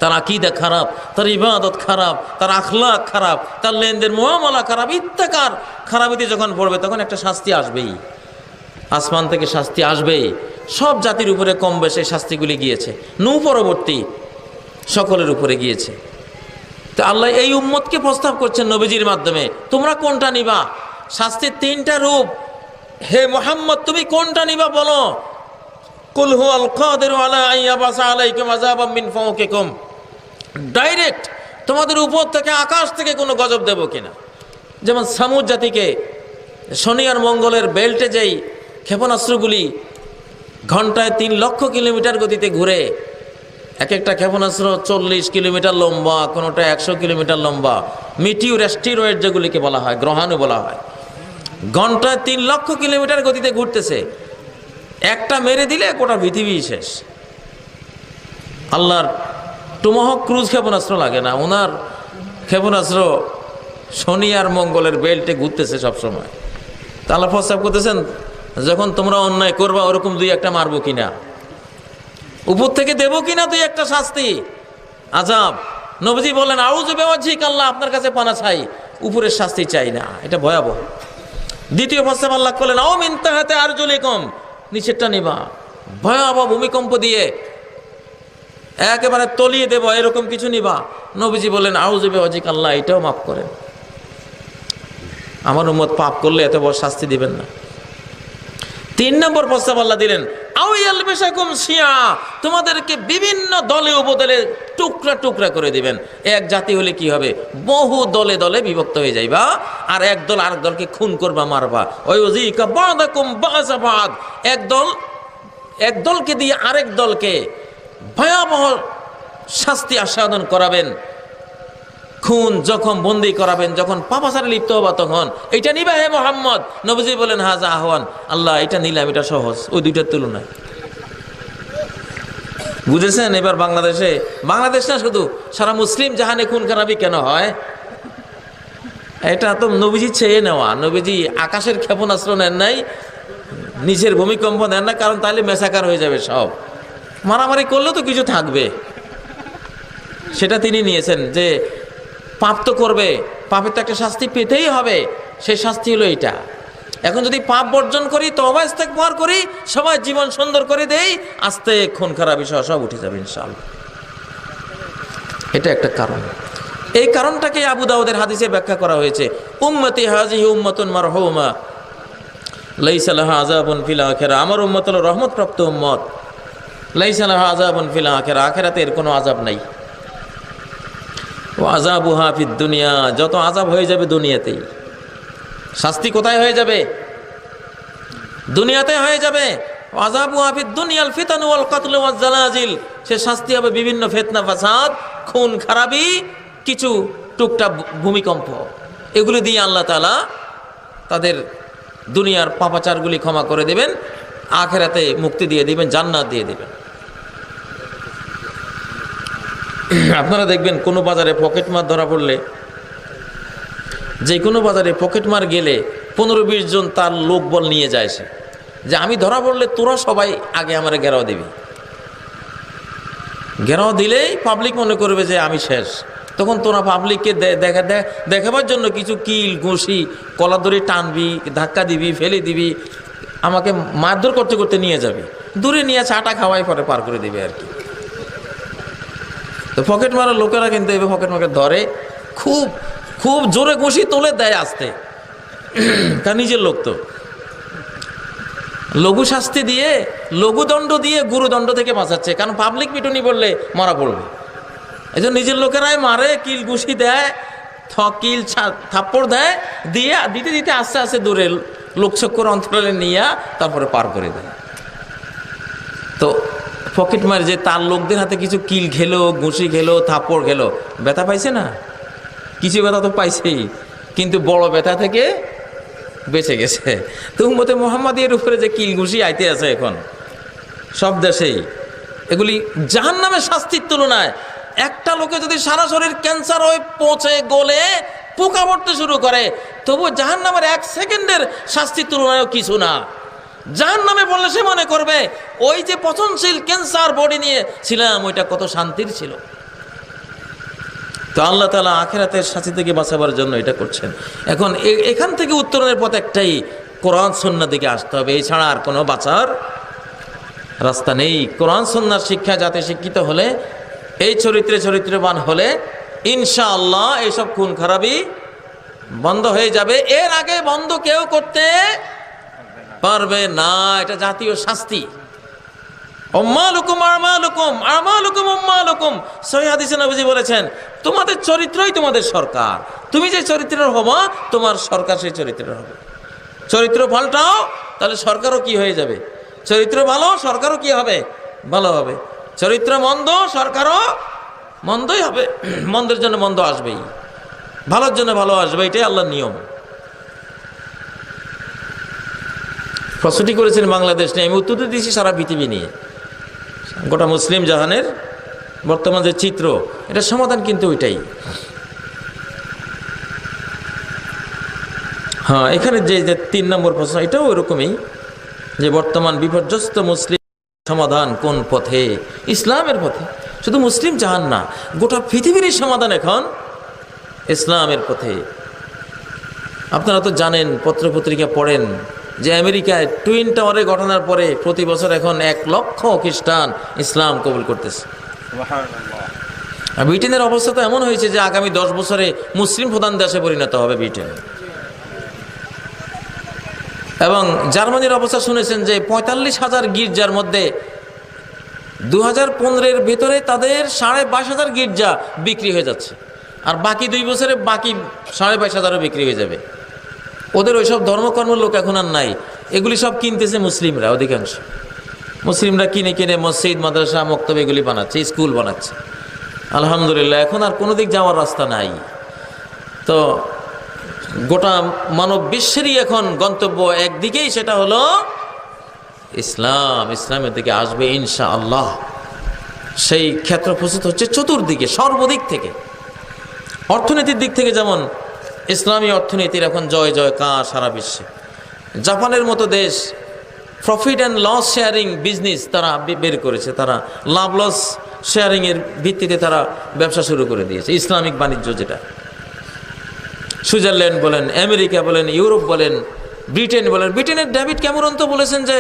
তার আকীদা খারাপ, তার ইবাদত খারাপ, তার আখলাক খারাপ, তার লেনদেন মুআমালা খারাপ, ইত্যাকার খারাপিতে যখন পড়বে, তখন একটা শাস্তি আসবেই, আসমান থেকে শাস্তি আসবেই। সব জাতির উপরে কম বেশি শাস্তিগুলি গিয়েছে, নূহ পরবর্তী সকলের উপরে গিয়েছে। তো আল্লাহ এই উম্মতকে প্রস্তাব করছেন নবীজির মাধ্যমে, তোমরা কোনটা নিবা? শাস্তির 3টা রূপ, হে মুহাম্মদ তুমি কোনটা নিবা বলো। কুল হুয়াল কাদিরু আলা আন ইয়াবআসা আলাইকুম আযাবাম মিন ফাওকিকুম, ডাইরেক্ট তোমাদের উপর থেকে, আকাশ থেকে কোনো গজব দেব কিনা। যেমন সামুদ জাতিকে শনি আর মঙ্গলের বেল্টে যেই ক্ষেপণাস্ত্রগুলি ঘন্টায় 3 লক্ষ কিলোমিটার গতিতে ঘুরে, এক একটা ক্ষেপণাস্ত্র 40 কিলোমিটার লম্বা, কোনোটা 100 কিলোমিটার লম্বা, মিটিউর অ্যাস্টেরয়েড যেগুলিকে বলা হয়, গ্রহাণু বলা হয়, ঘন্টায় 3 লক্ষ কিলোমিটার গতিতে ঘুরতেছে। একটা মেরে দিলে গোটা পৃথিবী শেষ। আল্লাহর টুমাহক ক্রুজ ক্ষেপণাস্ত্র লাগে না, ওনার ক্ষেপণাস্ত্র শনি আর মঙ্গলের বেল্টে ঘুরতেছে সবসময়। তা আল্লাহ প্রস্তাব করতেছেন, যখন তোমরা অন্যায় করবা ওরকম 2-1টা মারবো কিনা, উপর থেকে দেবো কিনা 2-1টা শাস্তি, আযাব। নবীজি বলেন, আউযু বিওয়াজহিক, আল্লাহ আপনার কাছে পানা চাই, উপরের শাস্তি চাই না, এটা ভয়াবহ। দ্বিতীয় প্রস্তাব আল্লাহ করলেন, আও মিন তাহতি আরজুলিকুম, নিচেরটা নিবা, ভয়াবহ ভূমিকম্প দিয়ে একেবারে তলিয়ে দেব, এরকম কিছু নিবা। নবীজি বলেন, আউযু বিওয়াজহিক, আল্লাহ এটাও মাফ করেন, আমার উম্মত পাপ করলে এত বড় শাস্তি দিবেন না। 3 নম্বর প্রস্তাব আল্লাহ দিলেন, আও ইয়ালবিসাকুম শিয়া, তোমাদেরকে বিভিন্ন দলে উপদলে টুকরা টুকরা করে দিবেন। এক জাতি হলে কি হবে, বহু দলে দলে বিভক্ত হয়ে যাইবা, আর এক দল আরেক দলকে খুন করবা, মারবা। ওয়ায়ুযিকা বাদাকুম বা'সা বাদ, এক দলকে দিয়ে আরেক দলকে ভয়াবহ শাস্তি আস্বাদন করাবেন, খুন জখম বন্দি করাবেন, যখন পাপাচারে লিপ্ত হবা তখন এটা নিবা হে মুহাম্মদ। নবীজি বলেন, হাজা আহওয়ান, আল্লাহ এটা নিলাম, এটা সহজ ওই 2টার তুলনায়। বুঝেছেন? এবার বাংলাদেশ না শুধু, সারা মুসলিম জাহানে খুন খারাপি কেন হয়? এটা তো নবীজি চেয়ে নেওয়া। নবীজি আকাশের ক্ষেপণাস্ত্র নেন নাই, নিচের ভূমিকম্প নেন না, কারণ তাহলে মেসাকার হয়ে যাবে সব, মারামারি করলেও তো কিছু থাকবে। সেটা তিনি নিয়েছেন যে পাপ তো করবে, পাপের তো একটা শাস্তি পেতেই হবে, সেই শাস্তি হলো এইটা। এখন যদি পাপ বর্জন করি, তওবা ইস্তেগফার করি, সবাই জীবন সুন্দর করে দেই, আস্তে খুন খারাপি সব উঠে যাবে ইনশাআল্লাহ। এটা একটা কারণ। এই কারণটাকে আবু দাউদের হাদিসে ব্যাখ্যা করা হয়েছে, উম্মতি হাযিহি উম্মাতুন মারহুমা লাইসা লাহা আযাবুন ফিল আখিরা, আমার উম্মত হলো রহমতপ্রাপ্ত উম্মত, লাইসা লাহা আযাবুন ফিল আখিরা, আখিরাতে এর কোনো আযাব নাই। ও আযাবুহা ফিদ দুনিয়া, যত আযাব হয়ে যাবে দুনিয়াতেই। শাস্তি কোথায় হয়ে যাবে? দুনিয়াতে হয়ে যাবে। আযাবুহা ফিদ দুনিয়াল ফিতানু ওয়াল কাতল ওয়াজ জালাজিল, সে শাস্তি হবে বিভিন্ন ফিতনা ফাসাদ, খুন খারাপি, কিছু টুকটাক ভূমিকম্প, এগুলি দিয়ে আল্লাহ তাআলা তাদের দুনিয়ার পাপাচারগুলি ক্ষমা করে দেবেন, আখিরাতে মুক্তি দিয়ে দিবেন, জান্নাত দিয়ে দিবেন। আপনারা দেখবেন কোনো বাজারে পকেটমার ধরা পড়লে, যে কোনো বাজারে পকেটমার গেলে 15-20 জন তার লোকবল নিয়ে যায়, সে যে আমি ধরা পড়লে তোরা সবাই আগে আমারে ঘেরাও দিবি। ঘেরাও দিলেই পাবলিক মনে করবে যে আমি শেষ, তো তখন তোরা পাবলিককে দেখাবার জন্য কিছু কিল ঘুষি কলার ধরে টানবি, ধাক্কা দিবি, ফেলে দিবি, আমাকে মারধর করতে করতে নিয়ে যাবি, দূরে নিয়ে চাটা খাওয়াই পরে পার করে দিবে আর কি। তো পকেট মারা লোকেরা কিন্তু এভাবে পকেট মাকে ধরে, খুব খুব জোরে ঘুষি তোলে দেয় আসতে, কারণ নিজের লোক তো। লঘু শাস্তি দিয়ে, লঘুদণ্ড দিয়ে গুরুদণ্ড থেকে বাঁচাচ্ছে, কারণ পাবলিক পিটুনি বললে মারা পড়বে। এই জন্য নিজের লোকেরাই মারে, কিল ঘুষি দেয়, কিল থাপ্পড় দেয়, দিয়ে দিতে দিতে আস্তে আস্তে দূরে লোকচক্ষুর অন্তরালে নিয়ে তারপরে পার করে দেয়। তো পকেট মার যে তার লোকদের হাতে কিছু কিল খেলো, ঘুষি খেলো, থাপ্পড় খেলো, ব্যথা পাইছে না? কিছু ব্যথা তো পাইছেই, কিন্তু বড় ব্যথা থেকে বেঁচে গেছে। তো উম্মতে মুহাম্মাদির উপরে যে কিল ঘুষি আইতে আছে এখন সব দেশেই, এগুলি জাহান্নামের শাস্তির তুলনায় একটা লোকে যদি সারা শরীর ক্যান্সার হয়ে পচে গলে পোকা পড়তে শুরু করে, তবু জাহান্নামের 1 সেকেন্ডের শাস্তির তুলনায়ও কিছু না। জাহান্নামে বললে সে মনে করবে ওই যে পচনশীল ক্যান্সার বডি নিয়ে ছিলাম, ওইটা কত শান্তির ছিল। তো আল্লাহ তাআলা আখিরাতের শাস্তি থেকে বাঁচাবার জন্য এটা করছেন। এখন এখান থেকে উত্তরণের পথ একটাই, কোরআন সুন্নাহ দিকে আসতে হবে, এছাড়া আর কোনো বাঁচার রাস্তা নেই। কোরআন সুন্নাহর শিক্ষা যাতে শিক্ষিত হলে, এই চরিত্রবান হলে ইনশাআল্লাহ এইসব খুন খারাপি বন্ধ হয়ে যাবে। এর আগে বন্ধ কেউ করতে পারবে না, এটা জাতীয় শাস্তি। উম্মালুকুম আমালুকুম আমালুকুম উম্মালুকুম, সহিহ হাদিসে নবীজি বলেছেন তোমাদের চরিত্রই তোমাদের সরকার, তুমি যে চরিত্রের হবা তোমার সরকার সেই চরিত্রের হবে। চরিত্র পাল্টাও তাহলে সরকারও কি হয়ে যাবে, চরিত্র ভালো সরকারও কি হবে, ভালো হবে। চরিত্র মন্দ সরকারও মন্দই হবে, মন্দের জন্য মন্দ আসবেই, ভালোর জন্য ভালো আসবে, এটাই আল্লাহর নিয়ম। প্রশ্নটি করেছেন বাংলাদেশ নিয়ে, আমি উত্তর দিয়েছি সারা পৃথিবী নিয়ে, গোটা মুসলিম জাহানের বর্তমান যে চিত্র, এটা সমাধান কিন্তু ওইটাই। হ্যাঁ, এখানে যে 3 নম্বর প্রশ্ন, এটাও ওইরকমই, যে বর্তমান বিপর্যস্ত মুসলিম সমাধান কোন পথে? ইসলামের পথে। শুধু মুসলিম জাহান না, গোটা পৃথিবীরই সমাধান এখন ইসলামের পথে। আপনারা তো জানেন, পত্রপত্রিকা পড়েন যে আমেরিকায় টুইন টাওয়ারের ঘটনার পরে প্রতি বছর এখন 1 লক্ষ খ্রিস্টান ইসলাম কবুল করতেছে। আর ব্রিটেনের অবস্থা তো এমন হয়েছে যে আগামী 10 বছরে মুসলিম প্রধান দেশে পরিণত হবে ব্রিটেন। এবং জার্মানির অবস্থা শুনেছেন যে 45,000 গির্জার মধ্যে 2015-এর ভেতরে তাদের 22,500 গির্জা বিক্রি হয়ে যাচ্ছে, আর বাকি 2 বছরে বাকি 22,500 বিক্রি হয়ে যাবে। ওদের ওইসব ধর্মকর্মের লোক এখন আর নাই, এগুলি সব কিনতেছে মুসলিমরা। অধিকাংশ মুসলিমরা কিনে কিনে মসজিদ, মাদ্রাসা, মক্তব এগুলি বানাচ্ছে, স্কুল বানাচ্ছে। আলহামদুলিল্লাহ, এখন আর কোনো দিক যাওয়ার রাস্তা নাই। তো গোটা মানব বিশ্বেরই এখন গন্তব্য একদিকেই, সেটা হলো ইসলাম। ইসলামের দিকে আসবে ইনশাআল্লাহ। সেই ক্ষেত্র প্রস্তুত হচ্ছে চতুর্দিকে, সর্বদিক থেকে। অর্থনীতির দিক থেকে যেমন ইসলামী অর্থনীতির এখন জয় জয়কার সারা বিশ্বে। জাপানের মতো দেশ profit and loss sharing business তারা বের করেছে, তারা লাভ লস শেয়ারিংয়ের ভিত্তিতে তারা ব্যবসা শুরু করে দিয়েছে, ইসলামিক বাণিজ্য যেটা। সুইজারল্যান্ড বলেন, আমেরিকা বলেন, ইউরোপ বলেন, ব্রিটেন বলেন। ব্রিটেনের ডেভিড ক্যামেরন তো বলেছেন যে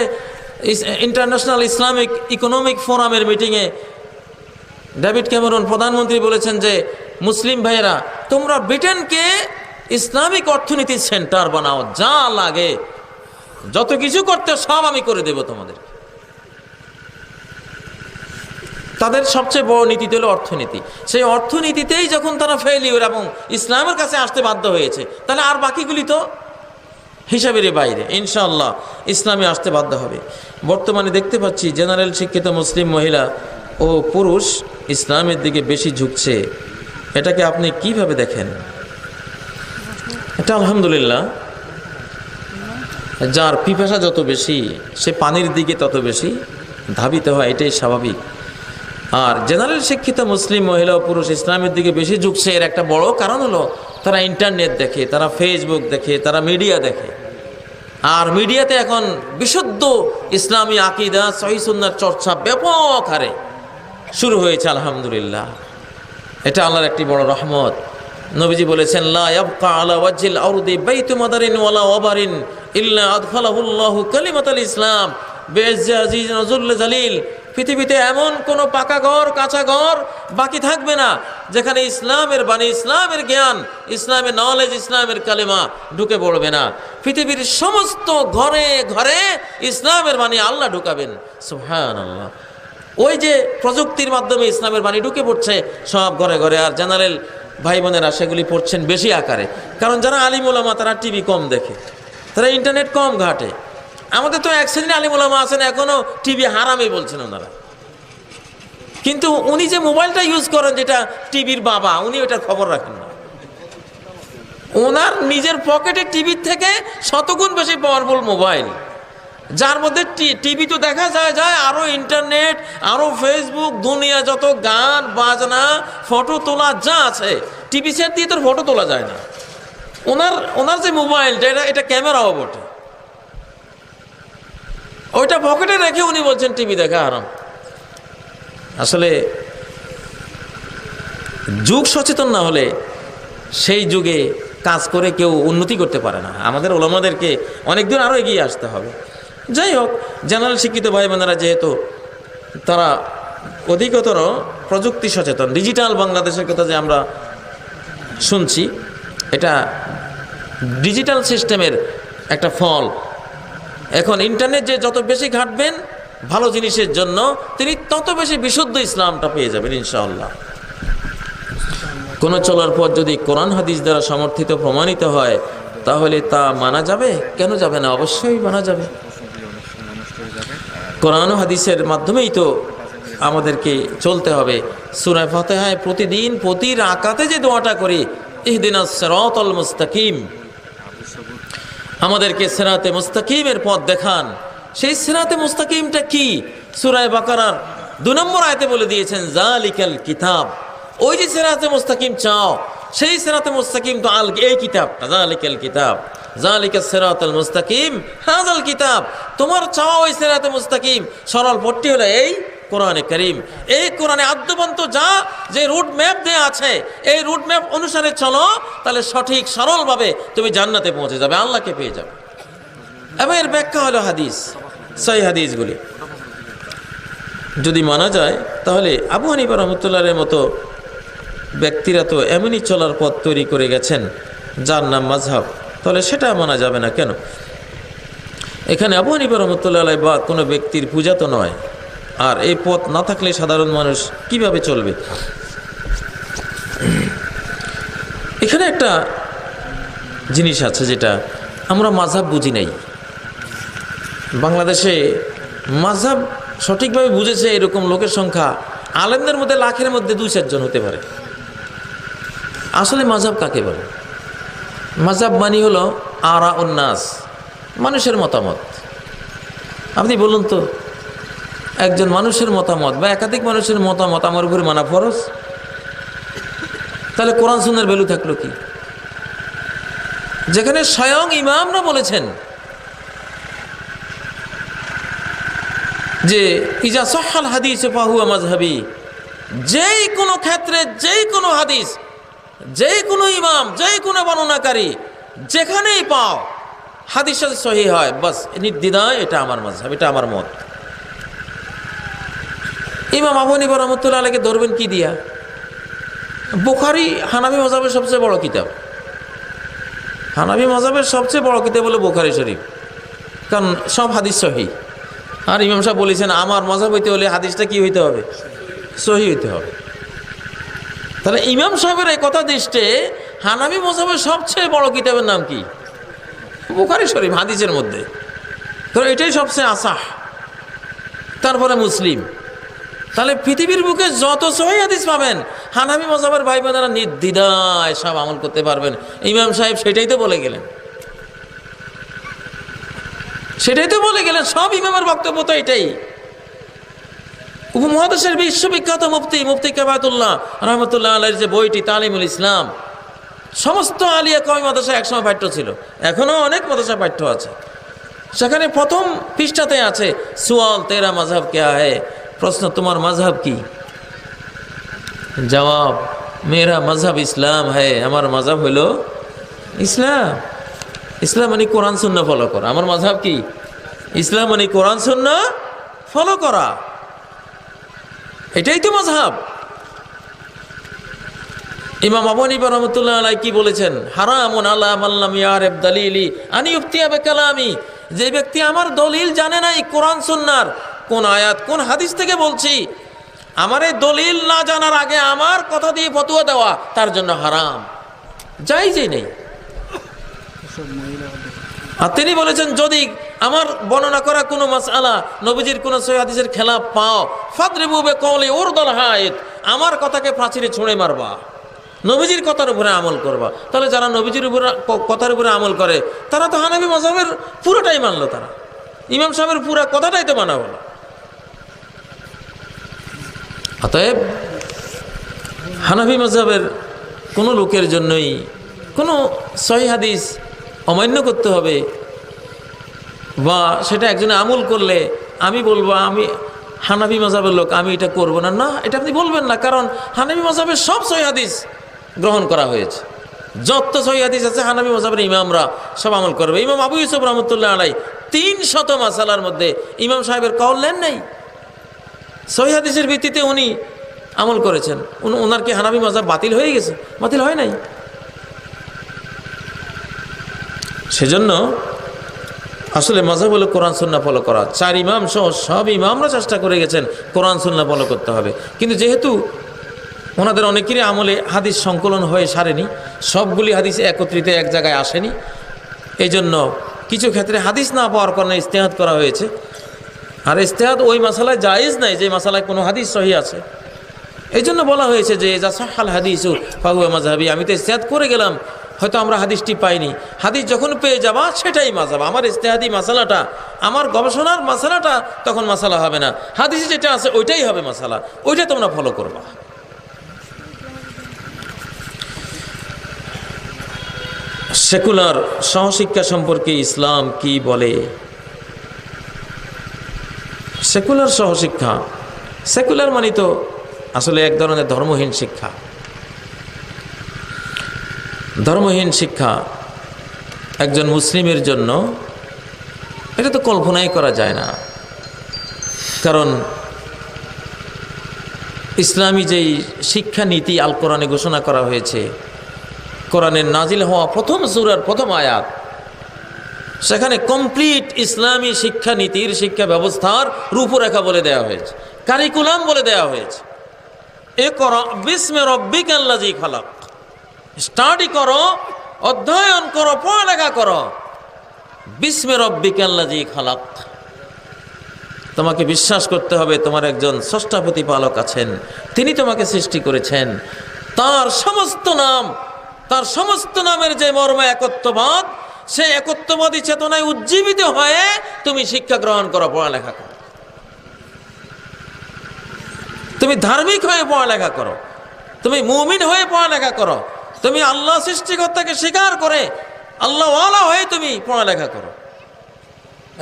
ইন্টারন্যাশনাল ইসলামিক ইকোনমিক ফোরামের মিটিংয়ে ডেভিড ক্যামেরন প্রধানমন্ত্রী বলেছেন যে মুসলিম ভাইয়েরা, তোমরা ব্রিটেনকে ইসলামিক অর্থনীতির সেন্টার বানাও, যা লাগে যত কিছু করতে সব আমি করে দেব তোমাদের। তাদের সবচেয়ে বড় নীতি হলো অর্থনীতি। সেই অর্থনীতিতেই যখন তারা ফেলিওর এবং ইসলামের কাছে আসতে বাধ্য হয়েছে, তাহলে আর বাকিগুলি তো হিসাবের বাইরে। ইনশাআল্লাহ ইসলামে আসতে বাধ্য হবে। বর্তমানে দেখতে পাচ্ছি জেনারেল শিক্ষিত মুসলিম মহিলা ও পুরুষ ইসলামের দিকে বেশি ঝুঁকছে। এটাকে আপনি কিভাবে দেখেন? এটা আলহামদুলিল্লাহ, যার পিপাসা যত বেশি সে পানির দিকে তত বেশি ধাবিত হয়, এটাই স্বাভাবিক। আর জেনারেল শিক্ষিত মুসলিম মহিলা ও পুরুষ ইসলামের দিকে বেশি ঝুঁকছে, এর একটা বড় কারণ হলো তারা ইন্টারনেট দেখে, তারা ফেসবুক দেখে, তারা মিডিয়া দেখে। আর মিডিয়াতে এখন বিশুদ্ধ ইসলামী আকীদা, সহিহ সুন্নাহর চর্চা ব্যাপক হারে শুরু হয়েছে আলহামদুলিল্লাহ। এটা আল্লাহর একটি বড় রহমত। নবীজি বলেছেন, লা ইয়াবকা আলা ওয়াজহিল আরদি বাইতু মাদারিন ওয়ালা ওয়াবারিন ইল্লা আদখালাহুল্লাহু কালিমাতাল ইসলাম বিইজ্জি আজিজিন ওয়া যুল্লি জালিল। পৃথিবীতে এমন কোনো পাকা ঘর, কাঁচা ঘর বাকি থাকবে না যেখানে ইসলামের বাণী, ইসলামের জ্ঞান, ইসলামের নলেজ, ইসলামের কালেমা ঢুকে পড়বে না। পৃথিবীর সমস্ত ঘরে ঘরে ইসলামের বাণী আল্লাহ ঢুকাবেন। সুবহানাল্লাহ। ওই যে প্রযুক্তির মাধ্যমে ইসলামের বাণী ঢুকে পড়ছে সব ঘরে ঘরে। আর জেনারেল ভাই বোনেরা সেগুলি পড়ছেন বেশি আকারে, কারণ যারা আলিম ওলামা তারা টিভি কম দেখে, তারা ইন্টারনেট কম ঘাটে। আমাদের তো এক শ্রেণীর আলিম ওলামা আছেন এখনো টিভি হারামই বলছেন ওনারা, কিন্তু উনি যে মোবাইলটা ইউজ করেন যেটা টিভির বাবা, উনি ওটার খবর রাখেন না। ওনার নিজের পকেটে টিভির থেকে শতগুণ বেশি পাওয়ারফুল মোবাইল, যার মধ্যে টিভি তো দেখা যায় আরো ইন্টারনেট, আরো ফেসবুক, দুনিয়া যত গান বাজনা, ফটো তোলা যা আছে, টিভি সেট দিয়ে তোর ফটো তোলা যায় না। ওনার যে মোবাইলটা এটা ক্যামেরাও বটে, ওইটা পকেটে রেখে উনি বলছেন টিভি দেখা আরাম। আসলে যুগ সচেতন না হলে সেই যুগে কাজ করে কেউ উন্নতি করতে পারে না। আমাদের ওলামাদেরকে অনেক দূর আরও এগিয়ে আসতে হবে। যাই হোক, জেনারেল শিক্ষিত ভাই বোনেরা যেহেতু তারা অধিকতর প্রযুক্তি সচেতন, ডিজিটাল বাংলাদেশের কথা যে আমরা শুনছি, এটা ডিজিটাল সিস্টেমের একটা ফল। এখন ইন্টারনেট যে যত বেশি ঘাঁটবেন ভালো জিনিসের জন্য, তিনি তত বেশি বিশুদ্ধ ইসলামটা পেয়ে যাবেন ইনশাআল্লাহ। কোনো চলার পর যদি কোরআন হাদিস দ্বারা সমর্থিত প্রমাণিত হয় তাহলে তা মানা যাবে, কেন যাবে না? অবশ্যই মানা যাবে। কোরআন হাদিসের মাধ্যমেই তো আমাদেরকে চলতে হবে। সূরা ফাতিহায় প্রতিদিন প্রতি রাকাতে যে দোয়াটা করি, ইহদিনাস সিরাতাল মুস্তাকিম, আমাদেরকে সিরাতে মুস্তাকিমের পথ দেখান। সেই সিরাতে মুস্তাকিমটা কি? সূরা বাকারার 2 নম্বর আয়াতে বলে দিয়েছেন, যালিকাল কিতাব। ওই যে সিরাতে মুস্তাকিম চাও, সেই সিরাতে মুস্তাকিম তো এই কিতাবটা, যালিকাল কিতাব, যালিকাস সিরাতাল মুস্তাকিম হাযাল কিতাব। তোমার চাওয়া ওই সিরাতে মুস্তাকিম, সরল পথটি হলো এই কোরআনে কারীম। এই কোরআনে আদ্যবন্ত যা যে রুট ম্যাপ দেয়া আছে, এই রুট ম্যাপ অনুসারে চলো, তাহলে সঠিক সরলভাবে তুমি জান্নাতে পৌঁছে যাবে, আল্লাহকে পেয়ে যাবে। এবং এর ব্যাখ্যা হলো হাদিস, সহিহ হাদিসগুলি যদি মানা যায়, তাহলে আবু হানিফা রাহমাতুল্লাহের মতো ব্যক্তিরা তো এমনই চলার পথ তৈরি করে গেছেন যার নাম মাযহাব, তাহলে সেটা মানা যাবে না কেন? এখানে আবু হানিফা রাহমাতুল্লাহ আলাইহি বা কোনো ব্যক্তির পূজা তো নয়। আর এই পথ না থাকলে সাধারণ মানুষ কিভাবে চলবে? এখানে একটা জিনিস আছে যেটা আমরা মাযহাব বুঝি নাই। বাংলাদেশে মাযহাব সঠিকভাবে বুঝেছে এরকম লোকের সংখ্যা আলেমদের মধ্যে লাখের মধ্যে 2-4 জন হতে পারে। আসলে মাযহাব কাকে বলে? মাযহাব মানে হলো আরাউন নাস, মানুষের মতামত। আপনি বলুন তো, একজন মানুষের মতামত বা একাধিক মানুষের মতামত আমার উপরে মানা ফরজ? তাহলে কোরআন সুন্নাহর ভ্যালু থাকলো কি? যেখানে স্বয়ং ইমামরা বলেছেন যে ইজা সহাল হাদিস ফাহুয়া মাযহাবি, যেই কোনো ক্ষেত্রে যেই কোনো হাদিস, যেই কোনো ইমাম, যেই কোনো বর্ণনাকারী যেখানেই পাও হাদিস সাথে সহিহ হয়, বাস নির্দ্বিধায় এটা আমার মাযহাব, এটা আমার মত। ইমাম আবু হানিফা রাহমাতুল্লাহ আলাইহি ধরবেন কি দিয়া? বুখারী হানাফি মাযহাবের সবচেয়ে বড় কিতাব। হানাফি মাযহাবের সবচেয়ে বড় কিতাব হলো বুখারী শরীফ, কারণ সব হাদিস সহিহ। আর ইমাম সাহেব বলেছেন আমার মাযহাব হইতে হলে হাদিসটা কি হইতে হবে? সহিহ হইতে হবে। তাহলে ইমাম সাহেবের এই কথা দৃষ্টে হানাফি মাযহাবের সবচেয়ে বড় কিতাবের নাম কি? বুখারী শরীফ, হাদিসের মধ্যে। তো এটাই সবচেয়ে আসাহ, তারপরে মুসলিম। তাহলে পৃথিবীর বুকে যত সহিহ হাদিস পাবেন হানাফি মাযহাবের ভাই বোনেরা নির্দ্বিধায় সব আমল করতে পারবেন। ইমাম সাহেব সেটাই তো বলে গেলেন, সেটাই তো বলে গেলেন। সব ইমামের বক্তব্য তো এটাই। উপমহাদেশের বিশ্ববিখ্যাত মুফতি কিফায়াতুল্লাহ রাহমাতুল্লাহ আলাইহির যে বইটি তালিমুল ইসলাম, সমস্ত আলিয়া কওমি মাদ্রাসা একসময় পাঠ্য ছিল, এখনো অনেক মাদ্রাসা পাঠ্য আছে। সেখানে প্রথম পৃষ্ঠাতে আছে সুয়াল তেরা মাযহাব ক্যা হ্যায়, প্রশ্ন তোমার মাযহাব কি? জবাব মেরা মজহব ইসলাম হ্যাঁ, আমার মজহব হলো ইসলাম। ইসলাম মানে কোরআন সুন্নাহ ফলো করা। আমার মজহব কি? ইসলাম মানে কোরআন সুন্নাহ ফলো করা, এটাই তো মজহব। ইমাম আবু হানিফা রাহমাতুল্লাহ আলাইহি কি বলেছেন? হারামুন আলা মান লাম ইয়ারিফ দালিলি আন ইফতিয়া বিকালামি। যে ব্যক্তি আমার দলিল জানে নাই, কোরআন সুন্নাহর কোন আয়াত কোন হাদিস থেকে বলছি, আমার এই দলিল না জানার আগে আমার কথা দিয়ে ফতোয়া দেওয়া তার জন্য হারাম, জায়েজই নেই। আর তিনি বলেছেন, যদি আমার বর্ণনা করা কোনো মাসআলা নবীজির কোনো সহিহ হাদিসের খেলাফ পাও, ফাদরিবু বিকওলি উরদুল হায়েত, আমার কথাকে প্রাচীরে ছুঁড়ে মারবা, নবীজির কথার উপরে আমল করবা। তাহলে যারা নবীজির উপরে কথার উপরে আমল করে তারা তো হানাফি মাযহাবের পুরোটাই মানলো, তারা ইমাম সাহেবের পুরো কথাটাই তো মানা হলো। অতএব হানাফি মাযহাবের কোনো লোকের জন্যই কোনো সহিহ হাদিস অমান্য করতে হবে, বা সেটা একজনে আমল করলে আমি বলবো আমি হানাফি মাযহাবের লোক, আমি এটা করব না, না, এটা আপনি বলবেন না। কারণ হানাফি মাযহাবের সব সহিহ হাদিস গ্রহণ করা হয়েছে, যত সহিহ হাদিস আছে হানাফি মাযহাবের ইমামরা সব আমল করবে। ইমাম আবু ইউসুফ রাহমাতুল্লাহ আলাইহি 300 মাসালার মধ্যে ইমাম সাহেবের কওল নেন নাই, সহিহ হাদিসের ভিত্তিতে উনি আমল করেছেন। ওনার কি হানাফি মাযহাব বাতিল হয়ে গেছে? বাতিল হয় নাই। সেজন্য আসলে মাযহাব হলো কোরআন সুন্নাহ ফলো করা। 4 ইমাম সহ সব ইমামরা চেষ্টা করে গেছেন কোরআন সুন্নাহ ফলো করতে হবে, কিন্তু যেহেতু ওনাদের অনেকেরই আমলে হাদিস সংকলন হয়ে সারেনি, সবগুলি হাদিস একত্রিত এক জায়গায় আসেনি, এই জন্য কিছু ক্ষেত্রে হাদিস না পাওয়ার কারণে ইজতিহাদ করা হয়েছে। আর ইজতিহাদ ওই মাসালায় জায়েজ নাই যে মাসালায় কোনো হাদিস সহিহ আছে। এই জন্য বলা হয়েছে যে যা সাহাল হাদিসু ফাহুয়া মাযহাবি, আমি তো ইজতিহাদ করে গেলাম, হয়তো আমরা হাদিসটি পাইনি, হাদিস যখন পেয়ে যাবা সেটাই মাযহাব। আমার ইজতিহাদি মাসালাটা, আমার গবেষণার মাসালাটা তখন মাসালা হবে না, হাদিসে যেটা আছে ওইটাই হবে মাসালা, ওইটা তোমরা ফলো করবা। সেকুলার সহশিক্ষা সম্পর্কে ইসলাম কি বলে? সেকুলার সহশিক্ষা, সেকুলার মানে তো আসলে এক ধরনের ধর্মহীন শিক্ষা। ধর্মহীন শিক্ষা একজন মুসলিমের জন্য এটা তো কল্পনাই করা যায় না। কারণ ইসলামী যেই শিক্ষা নীতি আল কোরআনে ঘোষণা করা হয়েছে, কোরআনের নাজিল হওয়া প্রথম সূরার প্রথম আয়াত, সেখানে কমপ্লিট ইসলামী শিক্ষা নীতির শিক্ষা ব্যবস্থার রূপরেখা বলে দেওয়া হয়েছে, কারিকুলাম বলে দেওয়া হয়েছে। ইকরা বিসমি রাব্বিকাল্লাযী খালাক, স্টাডি করো, অধ্যয়ন করো, পড়ালেখা করো, বিসমি রাব্বিকাল্লাযী খালাক। তোমাকে বিশ্বাস করতে হবে তোমার একজন স্রষ্টা প্রতিপালক আছেন, তিনি তোমাকে সৃষ্টি করেছেন, তার সমস্ত নাম, তার সমস্ত নামের যে মর্ম একত্ববাদ, সেই একত্ববাদী চেতনায় উজ্জীবিত হয়ে তুমি শিক্ষা গ্রহণ করো, পড়ালেখা করো, তুমি ধার্মিক হয়ে পড়ালেখা করো, তুমি মুমিন হয়ে পড়ালেখা করো, তুমি আল্লাহ সৃষ্টিকর্তাকে স্বীকার করে আল্লাহ ওয়ালা হয়ে তুমি পড়ালেখা করো।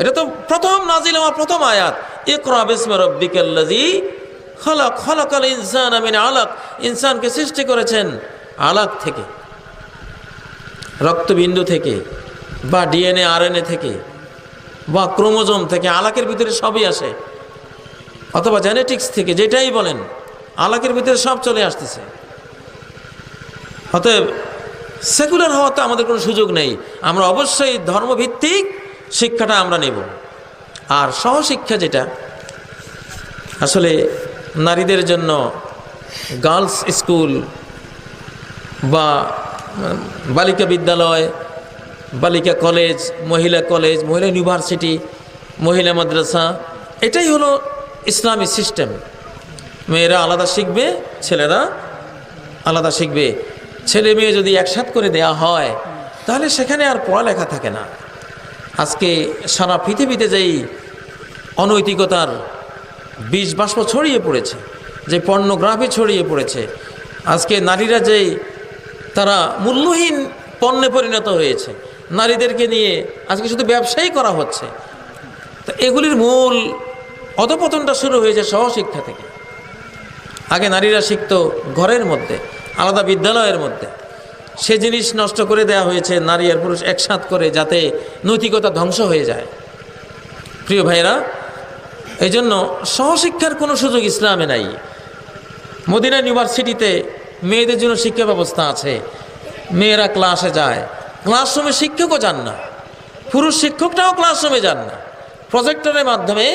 এটা তো প্রথম নাজিল হওয়া প্রথম আয়াত, ইকরা বিসমি রাব্বিকাল্লাযী খালাক, খালাকাল ইনসানা মিন আলাক, ইনসানকে সৃষ্টি করেছেন আলাক থেকে, রক্তবিন্দু থেকে, বা ডিএনএ আরএনএ থেকে, বা ক্রোমোজোম থেকে। আলাকের ভিতরে সবই আসে, অথবা জেনেটিক্স থেকে, যেটাই বলেন, আলাকের ভিতরে সব চলে আসতেছে। অতএব সেকুলার হওয়ার তো আমাদের কোনো সুযোগ নেই, আমরা অবশ্যই ধর্মভিত্তিক শিক্ষাটা আমরা নেব। আর সহশিক্ষা যেটা আসলে নারীদের জন্য গার্লস স্কুল বা বালিকা বিদ্যালয়, বালিকা কলেজ, মহিলা ইউনিভার্সিটি, মহিলা মাদ্রাসা, এটাই হলো ইসলামী সিস্টেম। মেয়েরা আলাদা শিখবে, ছেলেরা আলাদা শিখবে। ছেলে মেয়ে যদি একসাথে করে দেয়া হয় তাহলে সেখানে আর পড়ালেখা থাকে না। আজকে সারা পৃথিবীতে যেই অনৈতিকতার বীজ বাষ্প ছড়িয়ে পড়েছে, যে পর্নোগ্রাফি ছড়িয়ে পড়েছে, আজকে নারীরা যেই তারা মূল্যহীন পণ্যে পরিণত হয়েছে, নারীদেরকে নিয়ে আজকে শুধু ব্যবসায়ী করা হচ্ছে, তো এগুলির মূল অধপতনটা শুরু হয়েছে সহশিক্ষা থেকে। আগে নারীরা শিখতো ঘরের মধ্যে, আলাদা বিদ্যালয়ের মধ্যে। সে জিনিস নষ্ট করে দেওয়া হয়েছে নারী আর পুরুষ একসাথ করে, যাতে নৈতিকতা ধ্বংস হয়ে যায়। প্রিয় ভাইরা, এই জন্য সহশিক্ষার কোনো সুযোগ ইসলামে নাই। মদিনা ইউনিভার্সিটিতে মেয়েদের জন্য শিক্ষা ব্যবস্থা আছে, মেয়েরা ক্লাসে যায়, ক্লাসরুমে শিক্ষকও যান না, পুরুষ শিক্ষকটাও ক্লাসরুমে যান না, প্রজেক্টরের মাধ্যমে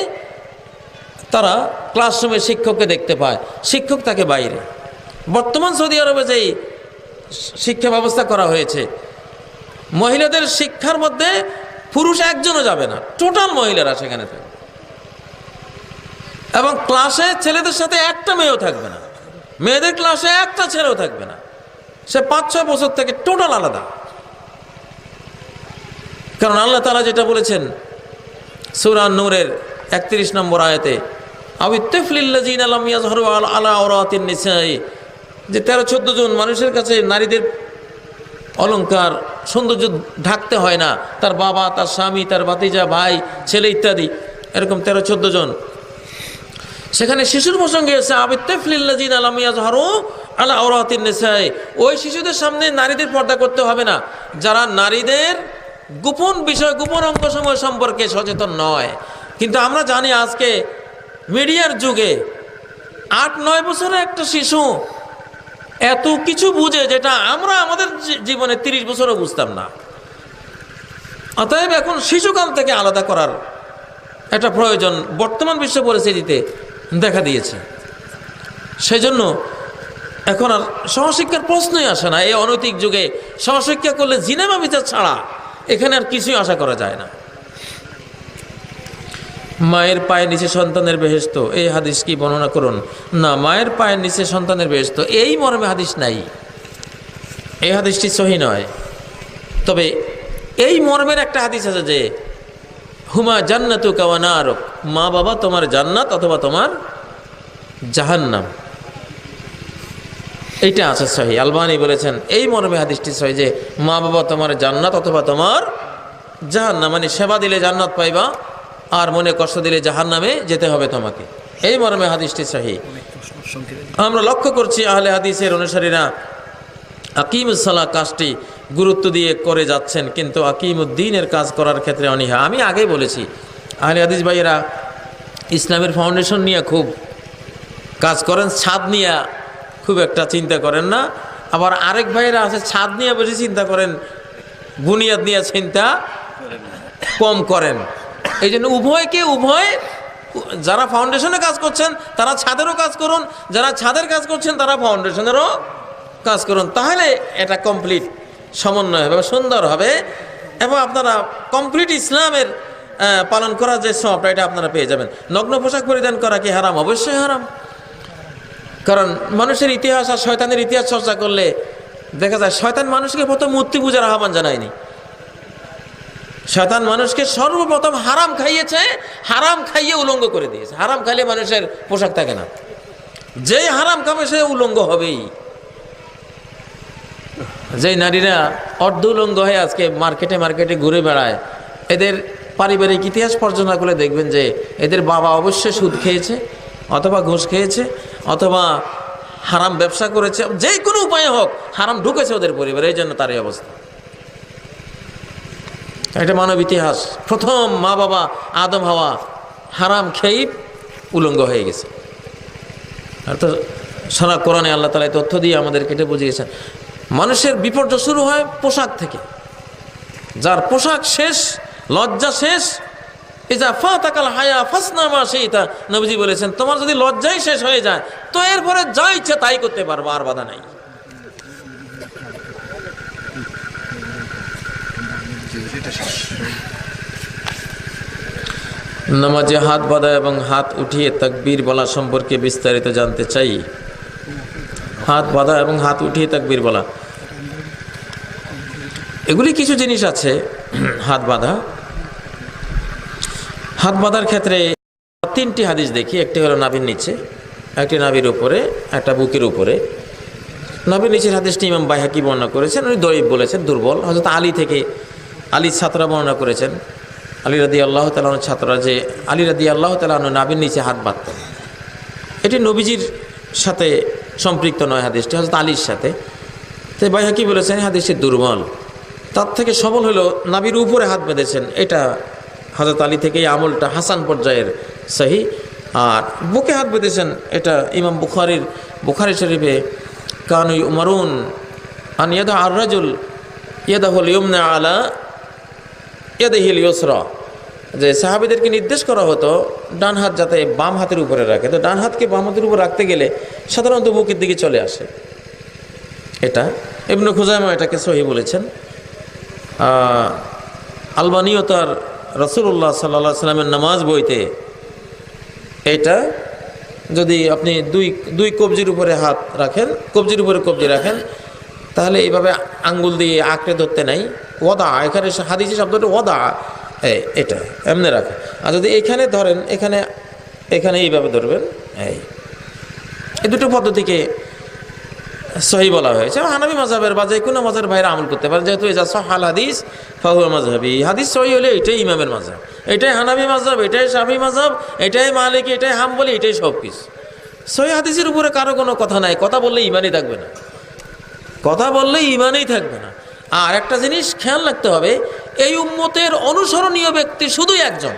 তারা ক্লাসরুমে শিক্ষককে দেখতে পায়, শিক্ষক তাকে বাইরে। বর্তমান সৌদি আরবে যেই শিক্ষা ব্যবস্থা করা হয়েছে, মহিলাদের শিক্ষার মধ্যে পুরুষ একজনও যাবে না, টোটাল মহিলারা সেখানে থাকবে, এবং ক্লাসে ছেলেদের সাথে একটা মেয়েও থাকবে না, মেয়েদের ক্লাসে একটা ছেলেও থাকবে না। সে 5-6 বছর থেকে টোটাল আলাদা। কারণ আল্লাহ তাআলা যেটা বলেছেন সূরা নূরের 31 নম্বর আয়াতে, আবিত্তাফলিল্লাযিনা লাম ইয়াযহারু আলা আওরাতিন নিসাই, যে 13-14 জন মানুষের কাছে নারীদের অলংকার সৌন্দর্য ঢাকতে হয় না, তার বাবা, তার স্বামী, তার ভাতিজা, ভাই, ছেলে ইত্যাদি, এরকম 13-14 জন। সেখানে শিশুর প্রসঙ্গে এসে আবিত্তাফলিল্লাযিনা লাম ইয়াযহারু আলা আওরাতিন নিসাই, ওই শিশুদের সামনে নারীদের পর্দা করতে হবে না যারা নারীদের গোপন বিষয়, গোপন অঙ্গসমূহ সম্পর্কে সচেতন নয়। কিন্তু আমরা জানি আজকে মিডিয়ার যুগে 8-9 বছরের একটা শিশু এত কিছু বুঝে, যেটা আমরা আমাদের জীবনে 30 বছরও বুঝতাম না। অতএব এখন শিশুকাল থেকে আলাদা করার একটা প্রয়োজন বর্তমান বিশ্ব পরিস্থিতিতে দেখা দিয়েছে। সেজন্য এখন আর সহশিক্ষার প্রশ্নই আসে না। এই অনৈতিক যুগে সহশিক্ষা করলে জিনেমা বিচার ছাড়া এখানে আর কিছুই আশা করা যায় না। মায়ের পায়ের নিচে সন্তানের বেহেশত, এই হাদিস কি বর্ণনা করুন না। মায়ের পায়ের নিচে সন্তানের বেহেশত, এই মর্মে হাদিস নাই, এই হাদিসটি সহিহ নয়। তবে এই মর্মের একটা হাদিস আছে যে হুমা জান্নাতুকা ওয়া নারুক, মা বাবা তোমার জান্নাত অথবা তোমার জাহান্নাম, এইটা আছে সহিহ। আলবানী বলেছেন এই মর্মে হাদিসটি সহিহ যে মা বাবা তোমার জান্নাত অথবা তোমার জাহান্নাম, মানে সেবা দিলে জান্নাত পাইবা আর মনে কষ্ট দিলে জাহান্নামে যেতে হবে তোমাকে, এই মর্মে হাদিসটি সহিহ। আমরা লক্ষ্য করছি আহলে হাদিসের অনুসারীরা আকিমুস সালাহ কাজটি গুরুত্ব দিয়ে করে যাচ্ছেন, কিন্তু আকিমুদ্দিনের কাজ করার ক্ষেত্রে অনীহা। আমি আগেই বলেছি আহলে হাদিস ভাইয়েরা ইসলামের ফাউন্ডেশন নিয়ে খুব কাজ করেন, ছাদ নিয়ে খুব একটা চিন্তা করেন না। আবার আরেক ভাইয়েরা আছে ছাদ নিয়ে বেশি চিন্তা করেন, বুনিয়াদ নিয়ে চিন্তা কম করেন। এই জন্য উভয় যারা ফাউন্ডেশনে কাজ করছেন তারা ছাদেরও কাজ করুন, যারা ছাদের কাজ করছেন তারা ফাউন্ডেশনেরও কাজ করুন, তাহলে এটা কমপ্লিট সমন্বয় হবে, সুন্দর হবে, এবং আপনারা কমপ্লিট ইসলামের পালন করার যে সবটা এটা আপনারা পেয়ে যাবেন। নগ্ন পোশাক পরিধান করা কি হারাম? অবশ্যই হারাম। কারণ মানুষের ইতিহাস আর শয়তানের ইতিহাস চর্চা করলে দেখা যায় শয়তান মানুষকে প্রথম মূর্তি পূজার আহ্বান জানায়নি। শয়তান মানুষকে সর্বপ্রথম হারাম খাইয়েছে, হারাম খাইয়ে উলঙ্গ করে দিয়েছে। হারাম খাইলে মানুষের পোশাক থাকে না, যে হারাম খাবে সে উলঙ্গ হবেই। যে নারীরা অর্ধ উলঙ্গ হয়ে আজকে মার্কেটে ঘুরে বেড়ায়, এদের পারিবারিক ইতিহাস পর্যালোচনা করে দেখবেন যে এদের বাবা অবশ্যই সুদ খেয়েছে অথবা ঘুষ খেয়েছে অথবা হারাম ব্যবসা করেছে, যে কোনো উপায়ে হোক হারাম ঢুকেছে ওদের পরিবারে, এই জন্য তার এই অবস্থা। এটা মানব ইতিহাস। প্রথম মা বাবা আদম হাওয়া হারাম খেয়ে উলঙ্গ হয়ে গেছে। আর তো সারা কোরআনে আল্লাহ তাআলা তথ্য দিয়ে আমাদেরকে এটা বুঝিয়েছেন। মানুষের বিপর্যয় শুরু হয় পোশাক থেকে। যার পোশাক শেষ, লজ্জা শেষ, ইজা ফাতাকাল হায়া ফাসনা মা শিতা, নবীজি বলেছেন তোমার যদি লজ্জাই শেষ হয়ে যায় তো এরপরে যা ইচ্ছা তাই করতে পারবো, আর বাধা নাই। নামাজে হাত বাঁধা এবং হাত উঠিয়ে তাকবীর বলা সম্পর্কে বিস্তারিত জানতে চাই। হাত বাঁধা এবং হাত উঠিয়ে তাকবীর বলা, এগুলি কিছু জিনিস আছে। হাত বাঁধার ক্ষেত্রে 3টি হাদিস দেখি। একটি হলো নাভির নিচে, একটি নাভির উপরে, একটা বুকের উপরে। নাভির নিচের হাদিসটি ইমাম বাইহাকি বর্ণনা করেছেন, উনি দঈফ বলেছেন, দুর্বল। হযরত আলী থেকে, আলীর ছাত্ররা বর্ণনা করেছেন, আলী রাদিয়াল্লাহু তাআলা আনহুর ছাত্ররা, যে আলী রাদিয়াল্লাহু তাআলা আনহু নাভির নিচে হাত বাঁধতেন। এটি নবীজির সাথে সম্পৃক্ত নয় হাদিসটি হযরত আলীর সাথে। তো বাইহাকি বলেছেন হাদিসটি দুর্বল। তার থেকে সবল হলো নাভির উপরে হাত বেঁধেছেন, এটা হযরত আলী থেকে এই আমলটা হাসান পর্যায়ের সহি। আর বুকে হাত বেঁধেছেন, এটা ইমাম বুখারী শরীফে কানু উমারুন আন ইয়াদা আর রাজুল ইয়াদাহুল ইয়ুমনা আলা ইয়াদিহিল ইউসরা, যে সাহাবীদেরকে নির্দেশ করা হতো ডান হাত যাতে বাম হাতের উপরে রাখে। তো ডান হাতকে বাম হাতের উপর রাখতে গেলে সাধারণত বুকের দিকে চলে আসে। এটা ইবনে খুজাইমা এটাকে সহি বলেছেন। আলবানীও তার রাসূলুল্লাহ সাল্লাল্লাহু আলাইহি সাল্লামের নামাজ বইতে এটা যদি আপনি দুই কবজির উপরে হাত রাখেন, কবজির উপরে কবজি রাখেন, তাহলে এইভাবে আঙ্গুল দিয়ে আঁকড়ে ধরতে নাই, ওয়াদা, এখানে হাদিসি শব্দটা ওয়াদা, এটা এমনি রাখে। আর যদি এখানে ধরেন, এখানে এইভাবে ধরবেন, এই দুটো পদ্ধতিকে সহি বলা হয়েছে। হানাফি মাযহাবের বা যে কোনো মাযহাবের বাইরে আমল করতে পারে, যেহেতু এটা সহাল হাদিস ফাহুয়া মাযহাবি, হাদিস সহি হলে এটাই ইমামের মাযহাব, এটাই হানাফি মাযহাব, এটাই শাফি মাযহাব, এটাই মালিকি, এটাই হাম্বলি, এটাই সব কিছু। সহি হাদিসের উপরে কারো কোনো কথা নাই, কথা বললে ইমানই থাকবে না, কথা বললে ইমানই থাকবে না। আর একটা জিনিস খেয়াল রাখতে হবে, এই উম্মতের অনুসরণীয় ব্যক্তি শুধুই একজন,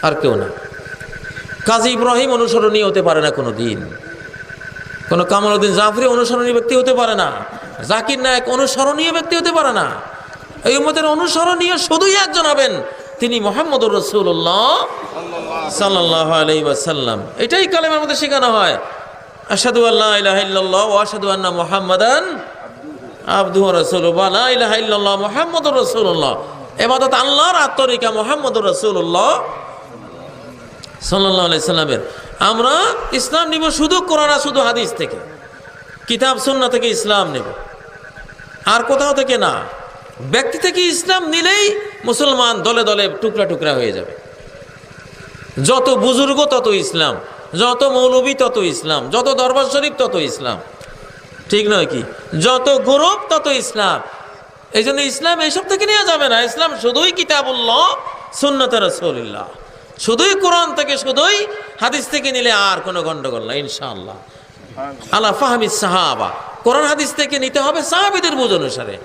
আর কেউ না। কাজী ইব্রাহিম অনুসরণীয় হতে পারে না কোনো দিন, কোনো কামালউদ্দিন জাফরি অনুসরণীয় ব্যক্তি হতে পারে না, জাকির নায়েক অনুসরণীয় ব্যক্তি হতে পারে না। এই উম্মতের অনুসরণীয় শুধুই একজন হবেন, তিনি মুহাম্মদুর রাসূলুল্লাহ সাল্লাল্লাহু আলাইহি ওয়াসাল্লাম। এটাই কালেমার মধ্যে শেখানো হয়, আশহাদু আল্লা ইলাহা ইল্লাল্লাহ ওয়া আশহাদু আন্না মুহাম্মাদান আবদুহু ওয়া রাসূলুহু, লা ইলাহা ইল্লাল্লাহ মুহাম্মাদুর রাসূলুল্লাহ। ইবাদত আল্লাহর, আর তরিকা মুহাম্মদুর রাসূলুল্লাহ সাল্লাল্লাহু আলাইহি সাল্লামের। আমরা ইসলাম নিব শুধু কোরআন আর শুধু হাদিস থেকে, কিতাব সুন্নাহ থেকে ইসলাম নেব, আর কোথাও থেকে না। ব্যক্তি থেকে ইসলাম নিলেই মুসলমান দলে দলে টুকরা টুকরা হয়ে যাবে। যত বুজুর্গ তত ইসলাম, যত মৌলবী তত ইসলাম, যত দরবার শরীফ তত ইসলাম, ঠিক নয় কি? যত গৌরব তত ইসলাম। এই জন্য ইসলাম এইসব থেকে নেওয়া যাবে না। ইসলাম শুধুই কিতাবুল্লাহ সুন্নাতে রাসূলুল্লাহ, শুধুই কোরআন থেকে, শুধুই হাদিস থেকে নিলে আর কোনো গন্ডগোল না ইনশাআল্লাহ। আলা ফাহমিস সাহাবা, কোরআন হাদিস থেকে নিতে হবে সাহাবীদের বুঝ অনুসারে।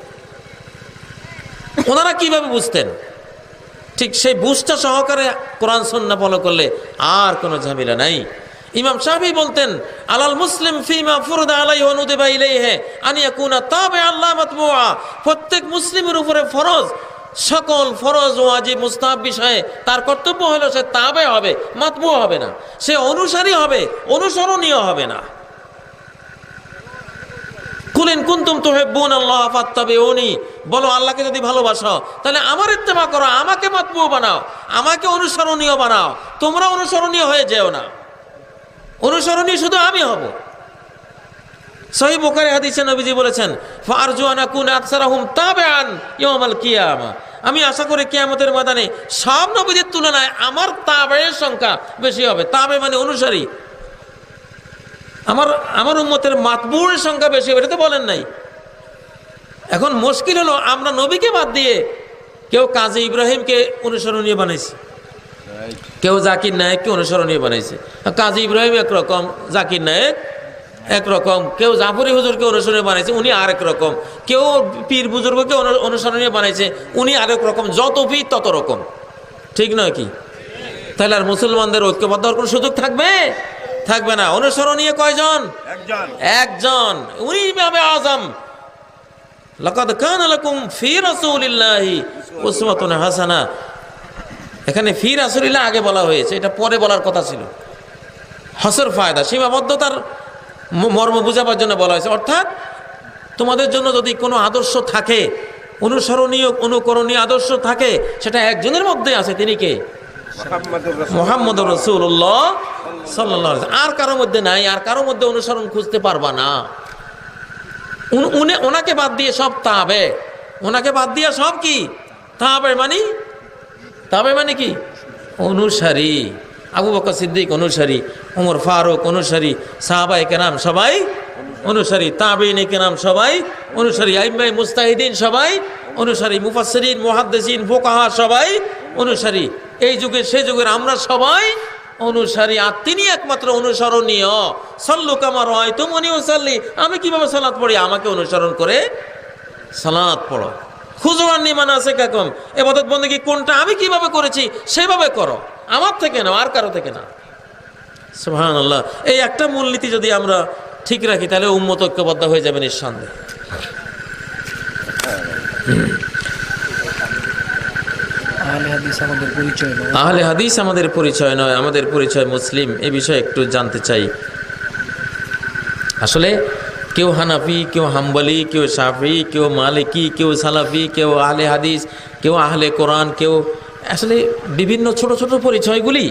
ওনারা কিভাবে বুঝতেন, ঠিক সেই বুঝটা সহকারে কোরআন সুন্নাহ ফলো করলে আর কোনো ঝামেলা নাই। ইমাম শাফি বলতেন, আলাল মুসলিম ফিমা ফুরদা আলাইহি ওয়া নুদিবা ইলাইহি আন ইয়াকুনা তাবিআন লা মাতবুআ। প্রত্যেক মুসলিমের উপরে ফরজ, সকল ফরজ ওয়াজিব মুস্তাহাব বিষয়ে তার কর্তব্য হলো সে তাবে হবে, মাতবু হবে না, সে অনুসারী হবে, অনুসরণীয় হবে না। কুলিন কুনতুম তুহিব্বুনাল্লাহ ফাত্তাবিউনি, বলো আল্লাহকে যদি ভালোবাসো তাহলে আমার ইত্তেবা করো, আমাকে মাতবু বানাও, আমাকে অনুসরণীয় বানাও। তোমরা অনুসরণীয় হয়ে যেও না, অনুসরণীয় শুধু আমি হব। সহিহ বুখারী হাদিসে নবীজি বলেছেন, ফারজু আন আকুনা আকসারাহুম তাবিআন ইয়াউমাল কিয়ামা, আমি আশা করি কিয়ামতের ময়দানে সব নবীদের তুলনায় আমার তাবেয়ের সংখ্যা বেশি হবে। তাবে মানে অনুসারী, আমার উম্মতের মাতবুর সংখ্যা বেশি হবে, এটা তো বলেন নাই। এখন মুশকিল হলো, আমরা নবীকে বাদ দিয়ে কেউ কাজী ইব্রাহিমকে অনুসরণীয় বানাইছে, কেউ জাকির নায়েককে অনুসরণীয় বানাইছে। কাজী ইব্রাহিম একরকম, জাকির নায়েক একরকম, কেউ জাফরি হুজুরকে অনুসরণীয় বানাইছে, উনি আরেক রকম, কেউ পীর বুজুর্গকে অনুসরণীয় বানাইছে, উনি আরেক রকম। যত পীর তত রকম, ঠিক নয় কি? তাহলে আর মুসলমানদের ঐক্যবদ্ধ হওয়ার কোনো সুযোগ থাকবে? থাকবে না। অনুসরণীয় কয়জন? একজন, উনি ইমামে আযম। লাকাদ কানা লাকুম ফি রাসূলিল্লাহি উসওয়াতুন হাসানা। এখানে ফি রাসূলিল্লাহ আগে বলা হয়েছে, এটা পরে বলার কথা ছিল। হসর ফায়দা, সীমাবদ্ধতার মর্ম বুঝাবার জন্য বলা হয়েছে। অর্থাৎ তোমাদের জন্য যদি কোনো আদর্শ থাকে, অনুসরণীয় অনুকরণীয় আদর্শ থাকে, সেটা একজনের মধ্যে আছে, তিনি কে? মুহাম্মদুর রাসূলুল্লাহ সাল্লাল্লাহু আলাইহি ওয়াসাল্লাম। আর কারোর মধ্যে নাই, আর কারোর মধ্যে অনুসরণ খুঁজতে পারবা না। ওনাকে বাদ দিয়ে সব তাবে, ওনাকে বাদ দিয়ে সব কি তাবে, মানে কি? অনুসারী। আবু বকর সিদ্দিক অনুসারী, ওমর ফারুক অনুসারী, সাহাবায়ে কেরাম সবাই অনুসারী, তাবেঈনে কেরাম সবাই অনুসারী, আইম্মায়ে মুজতাহিদিন সবাই অনুসারী, মুফাসসিরিন মুহাদ্দিসিন ফুকাহা সবাই অনুসারী। এই যুগে সেই যুগের আমরা সবাই অনুসারী, আর তিনি একমাত্র অনুসরণীয়। সাল্লু কামা রাআইতুমুনি উসাল্লি, আমি কিভাবে সালাত পড়ি, আমাকে অনুসরণ করে সালাত পড়ো। খুযু আন্নী মানাসিকাকুম, ইবাদত বন্দেগী কোনটা আমি কিভাবে করেছি সেভাবে করো, আমার থেকে না, আর কারো থেকে না। সুবহানাল্লাহ। এই একটা মূলনীতি যদি আমরা ঠিক রাখি তাহলে উম্মত ঐক্যবদ্ধ হয়ে যাবে নিঃসন্দেহে। আহলে হাদিস আমাদের পরিচয় নয়, আমাদের পরিচয় মুসলিম। এ বিষয়ে একটু জানতে চাই। আসলে কেউ হানাফি, কেউ হাম্বলি, কেউ শাফি, কেউ মালিকি, কেউ সালাফি, কেউ আহলে হাদিস, কেউ আহলে কোরআন, কেউ আসলে বিভিন্ন ছোট ছোট পরিচয়গুলি,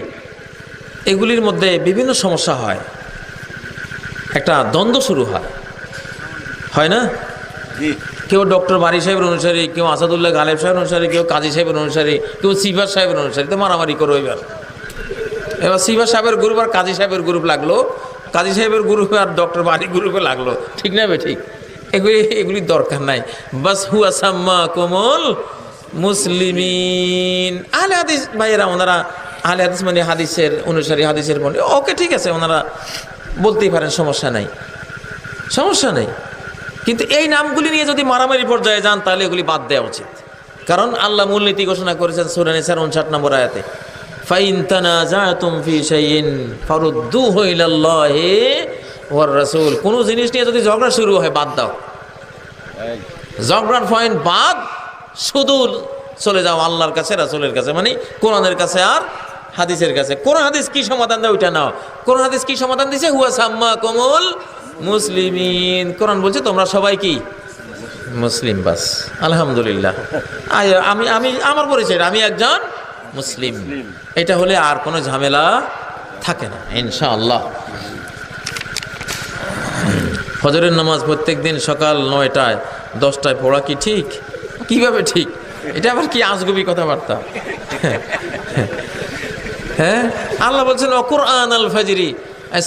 এগুলির মধ্যে বিভিন্ন সমস্যা হয়, একটা দ্বন্দ্ব শুরু হয় না? কেউ ডক্টর বারি সাহেবের অনুসারী, কেউ আসাদুল্লাহ গালেব সাহেবের অনুসারী, কেউ কাজী সাহেবের অনুসারী, কেউ সিফার সাহেবের অনুসারী, তো মারামারি করো। এবার সিফার সাহেবের গ্রুপ আর কাজী সাহেবের গ্রুপ লাগলো, কাজী সাহেবের গ্রুপে আর ডক্টর বারি গ্রুপে লাগলো, ঠিক না? ঠিক। এগুলির দরকার নাই। বাস হুয়া সাম্মা কোমল মুসলিমিন। আহলে হাদিস ভাইয়েরা, ওনারা আহলে হাদিস মানে হাদিসের অনুসারী, হাদিসের বলে, ওকে ঠিক আছে, ওনারা বলতেই পারেন, সমস্যা নাই, সমস্যা নেই। কিন্তু এই নামগুলি নিয়ে যদি মারামারি পর্যায়ে যান তাহলে এগুলি বাদ দেওয়া উচিত। কারণ আল্লাহ মূলনীতি ঘোষণা করেছেন সূরা নিসার 59 নম্বর আয়াতে, ফাইন তানাজাতুম ফি শাইইন ফারুদ্দুহু ইলাল্লাহি ওয়ার রাসূল। কোন জিনিস নিয়ে যদি ঝগড়া শুরু হয় বাদ দাও, ঝগড়ার পয়েন্ট বাদ, শুধু চলে যাও আল্লাহর কাছে, রাসূলের কাছে, মানে কোরআনের কাছে আর হাদিসের কাছে। কোরআন হাদিস কি সমাধান দেয় ওইটা নাও। কোরআন হাদিস কি সমাধান দিয়েছে? হুয়া সাম্মাকুমুল মুসলিমিন। কোরআন বলছে তোমরা সবাই কি মুসলিম। বাস, আলহামদুলিল্লাহ। আমি আমার পরিচয়, আমি একজন মুসলিম। এটা হলে আর কোনো ঝামেলা থাকে না ইনশাআল্লাহ। ফজরের নামাজ প্রত্যেকদিন সকাল 9টায় 10টায় পড়া কি ঠিক? কিভাবে ঠিক? এটা আবার কি আজগুবি কথাবার্তা? হ্যাঁ, আল্লাহ বলছেন কুরআন আল ফাজরি,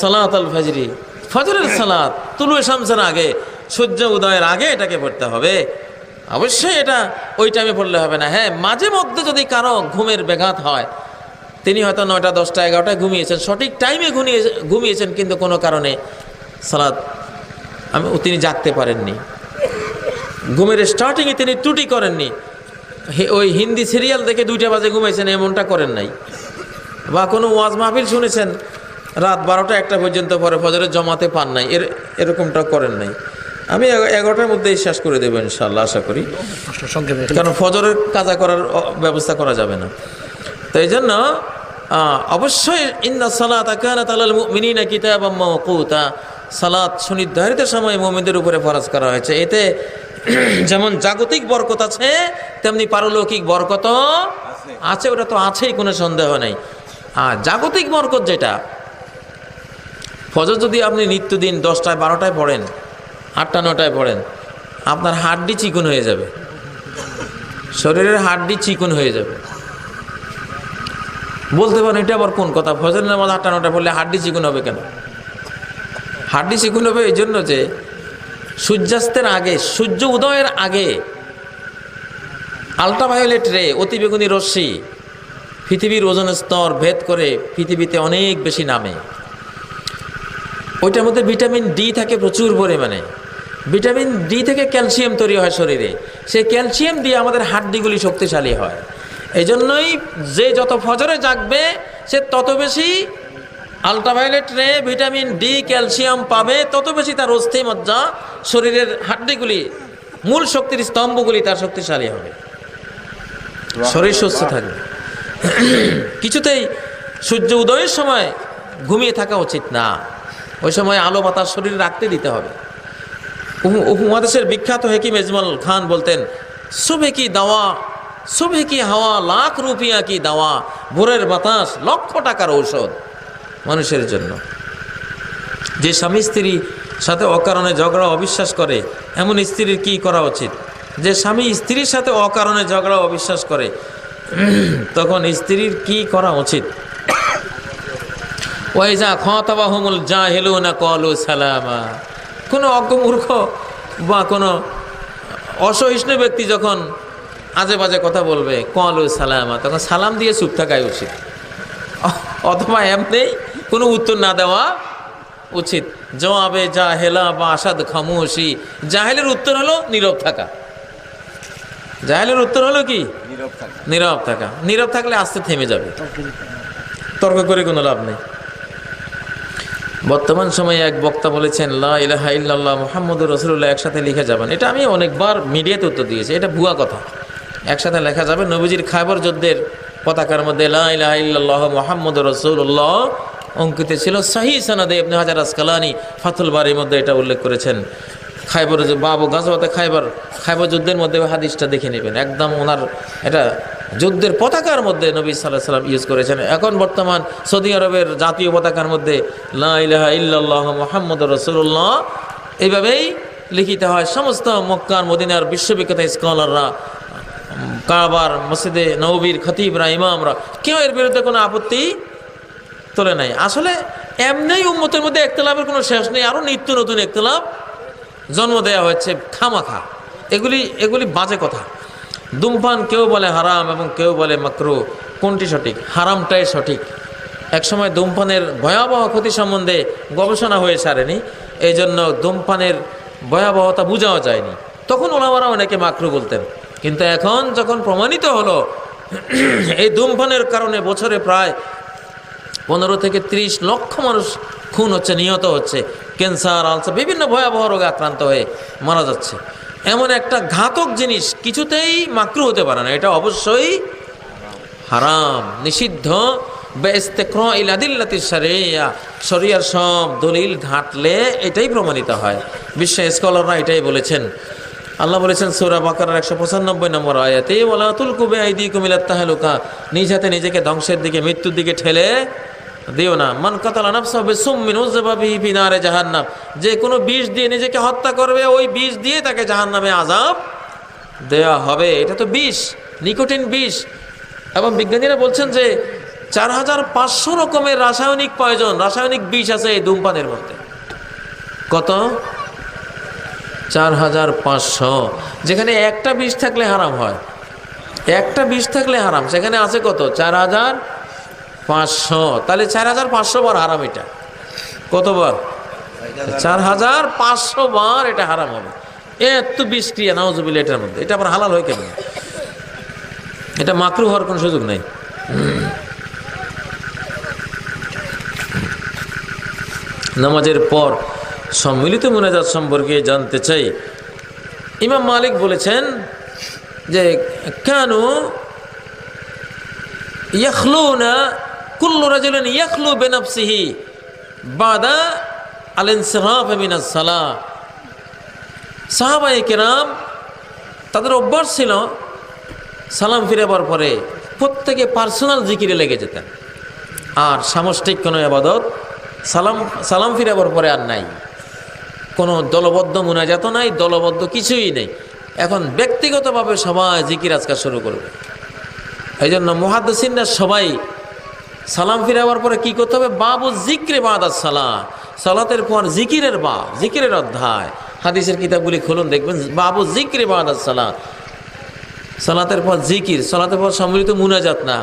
সালাত আল ফাজরি, ফজরের সালাত তুলুয়ে শামসের আগে, সূর্য উদয়ের আগে এটাকে পড়তে হবে। অবশ্যই এটা ওই টাইমে পড়লে হবে না। হ্যাঁ, মাঝে মধ্যে যদি কারো ঘুমের ব্যাঘাত হয়, তিনি হয়তো 9টা 10টা 11টায় ঘুমিয়েছেন, সঠিক টাইমে ঘুমিয়েছেন, কিন্তু কোনো কারণে সালাত তিনি জাগতে পারেননি, ঘুমের স্টার্টিংয়ে তিনি ত্রুটি করেননি, ওই হিন্দি সিরিয়াল দেখে 2টা বাজে ঘুমাইছেন, এমনটা করেন নাই। বা কোনো ওয়াজ মাহফিল শুনেছেন রাত 12টা 1টা পর্যন্ত, পরে ফজরের জমাতে পান নাই, এরকমটা করেন নাই। আমি 11টার মধ্যেই শেষ করে দেবো ইনশাআল্লাহ, আশা করি, কারণ ফজরের কাজা করার ব্যবস্থা করা যাবে না। তো এই জন্য অবশ্যই ইন্না সালাতা কানাত আলাল মুমিনিনা কিতাবাম মাওকুতা, সালাত সুনির্ধারিত সময় মুমিনদের উপরে ফরজ করা হয়েছে। এতে যেমন জাগতিক বরকত আছে, তেমনি পারলৌকিক বরকত আছে। ওটা তো আছেই, কোনো সন্দেহ নেই। আর জাগতিক বরকত যেটা, ফজর যদি আপনি নিত্যদিন 10টায় 12টায় পড়েন, 8টা 9টায় পড়েন, আপনার হাড্ডি চিকন হয়ে যাবে, শরীরের হাড্ডি চিকন হয়ে যাবে। বলতে পারেন এটা আবার কোন কথা? ফজরের নামাজ 8টা 9টায় পড়লে হাড্ডি চিকন হবে কেন? হাড্ডি চিকন হবে এই জন্য যে সূর্যাস্তের আগে, সূর্য উদয়ের আগে আল্ট্রাভায়োলেট রে, অতিবেগুনি রশ্মি পৃথিবীর ওজোন স্তর ভেদ করে পৃথিবীতে অনেক বেশি নামে। ওইটার মধ্যে ভিটামিন ডি থাকে প্রচুর পরিমাণে। ভিটামিন ডি থেকে ক্যালসিয়াম তৈরি হয় শরীরে, সেই ক্যালসিয়াম দিয়ে আমাদের হাড্ডিগুলি শক্তিশালী হয়। এই জন্যই যে যত ফজরে জাগবে সে তত বেশি আল্ট্রাভায়োলেট রে, ভিটামিন ডি, ক্যালসিয়াম পাবে, তত বেশি তার অস্থি মজ্জা, শরীরের হাড্ডিগুলি, মূল শক্তির স্তম্ভগুলি তার শক্তিশালী হবে, শরীর সুস্থ থাকবে। কিছুতেই সূর্য উদয়ের সময় ঘুমিয়ে থাকা উচিত না। ওই সময় আলো বাতাস শরীরে রাখতে দিতে হবে। উপমহাদেশের বিখ্যাত হেকিম এজমল খান বলতেন, সুবহে কি দাওয়া, সুবহে কি হাওয়া, লাখ রুপিয়া কি দাওয়া। ভোরের বাতাস লক্ষ টাকার ঔষধ মানুষের জন্য। যে স্বামী স্ত্রীর সাথে অকারণে ঝগড়া অবিশ্বাস করে, এমন স্ত্রীর কি করা উচিত? যে স্বামী স্ত্রীর সাথে অকারণে ঝগড়া অবিশ্বাস করে, তখন স্ত্রীর কি করা উচিত? ওয়াইজা খাতাবাহুমুল জাহিলুনা ক্বালু সালামা। কোনো অজ্ঞমূর্খ বা কোনো অসহিষ্ণু ব্যক্তি যখন আজে বাজে কথা বলবে, ক্বালু সালামা, তখন সালাম দিয়ে চুপ থাকাই উচিত। অথবা এমনি কোনো উত্তর না দেওয়া উচিত। জবাবে জাহেলা বা আসাদ খামোশি, জাহেলের উত্তর হলো নীরব থাকা। জাহেলের উত্তর হলো কি? নীরব থাকা। নীরব থাকলে আস্তে থেমে যাবে, তর্ক করে কোনো লাভ নেই। বর্তমান সময়ে এক বক্তা বলেছেন লা ইলাহা ইল্লাল্লাহ মুহাম্মাদুর রাসূলুল্লাহ একসাথে লিখে যাবেন। এটা আমি অনেকবার মিডিয়াতে উত্তর দিয়েছি, এটা ভুয়া কথা। একসাথে লেখা যাবে। নবীজির খায়বর যুদ্ধের পতাকার মধ্যে লা ইলাহা ইল্লাল্লাহ মুহাম্মাদুর রাসূলুল্লাহ অঙ্কিত ছিল। সহিহ সনদে ইবনে হাজার আসকালানি ফাথুল বারির মধ্যে এটা উল্লেখ করেছেন। খায়বর বাবু গাজওয়াতে খায়বর যুদ্ধের মধ্যে হাদিসটা দেখে নেবেন, একদম ওনার এটা যুদ্ধের পতাকার মধ্যে নবী সাল্লাল্লাহু আলাইহি ওয়াসাল্লাম ইউজ করেছেন। এখন বর্তমান সৌদি আরবের জাতীয় পতাকার মধ্যে লা ইলাহা ইল্লাল্লাহ মুহাম্মাদুর রাসূলুল্লাহ এইভাবেই লিখিত হয়। সমস্ত মক্কার মদিনার বিশ্ববিখ্যাত স্কলাররা, কাবার, মসজিদে নববীর খতিবরা, ইমামরা কেউ এর বিরুদ্ধে কোনো আপত্তি তোলে নাই। আসলে এমনি উম্মতের মধ্যে ইখতিলাফের কোনো শেষ নেই, আরও নিত্য নতুন ইখতিলাফ জন্ম দেওয়া হচ্ছে খামাখা। এগুলি বাজে কথা। ধূমপান কেউ বলে হারাম এবং কেউ বলে মাকরুহ। কোনটি সঠিক? হারামটাই সঠিক। একসময় ধূমপানের ভয়াবহ ক্ষতি সম্বন্ধে গবেষণা হয়ে সারেনি, এই জন্য ধূমপানের ভয়াবহতা বোঝাও যায়নি। তখন ওলামারা অনেকে মাকরুহ বলতেন, কিন্তু এখন যখন প্রমাণিত হলো এই ধূমপানের কারণে বছরে প্রায় 15 থেকে 30 লক্ষ মানুষ খুন হচ্ছে, নিহত হচ্ছে, ক্যান্সার, আলসার, বিভিন্ন ভয়াবহ রোগে আক্রান্ত হয়ে মারা যাচ্ছে। এমন একটা ঘাতক জিনিস কিছুতেই মাকরুহ হতে পারে না, এটা অবশ্যই হারাম, নিষিদ্ধ। বেইস্তিকরাইল আদিল্লাতি শারঈয়া, শরিয়ার সব দলিল ঘাটলে এটাই প্রমাণিত হয়। বিশ্ব স্কলাররা এটাই বলেছেন। আল্লাহ বলেছেন সূরা বাকারার 195 নম্বর আয়াতে, ওয়ালা তুলকু বিআইদিকুম ইলাত তাহলুকা, নিজ হাতে নিজেকে ধ্বংসের দিকে, মৃত্যুর দিকে ঠেলে দিও না। মান কাতালা নাফসাহু বিসুম্মিন উযবা বিহি ফি নারে জাহান্নাম, যে কোনো বিষ দিয়ে নিজেকে হত্যা করবে ওই বিষ দিয়ে তাকে জাহান্নামে আযাব দেয়া হবে। এটা তো বিষ, নিকোটিন বিষ। এবং বিজ্ঞানীরা বলছেন যে 4500 রকমের রাসায়নিক পয়জন, রাসায়নিক বিষ আছে এই ধূমপানের মধ্যে। কত? 4500। যেখানে একটা বিষ থাকলে হারাম হয়, একটা বিষ থাকলে হারাম, সেখানে আছে কত? 4500। তাহলে 4500 বার হারাম। এটা কতবার? 4500 বার এটা হারাম হবে। এত বিষ ক্রিয়া নাউজুবিল্লাহ এটার মধ্যে। এটা আবার হালাল হয় কেন? এটা মাকরুহ হওয়ার কোনো সুযোগ নেই। নামাজের পর সম্মিলিত মুনাজাত সম্পর্কে জানতে চাই। ইমাম মালিক বলেছেন যে কানু ইয়াখলুনা কুল্লু রাজুলিন ইয়াখলু বিনাফসিহি বাদা আল ইনসিরাফ মিনাস সালাহ। সাহাবায়ে কেরাম তাদের অভ্যাস ছিল সালাম ফিরাবার পরে প্রত্যেকে পার্সোনাল জিকিরে লেগে যেতেন। আর সামষ্টিক কোনো ইবাদত সালাম ফিরাবার পরে আর নাই, কোনো দলবদ্ধ মুনাজাতও নাই, দলবদ্ধ কিছুই নেই। এখন ব্যক্তিগতভাবে সবাই জিকির আজকাল শুরু করবে। এই জন্য মুহাদ্দিসিনরা সবাই সালাম ফিরাবার পরে কি করতে হবে? বাবু জিক্রে বাদাস সালাহ, সালাতের পর জিকিরের জিকিরের অধ্যায়। হাদিসের কিতাবগুলি খুলুন, দেখবেন বাবু জিক্রে বাদাস সালাহ, সালাতের পর জিকির, সালাতের পর সম্মিলিত মুনাজাত না।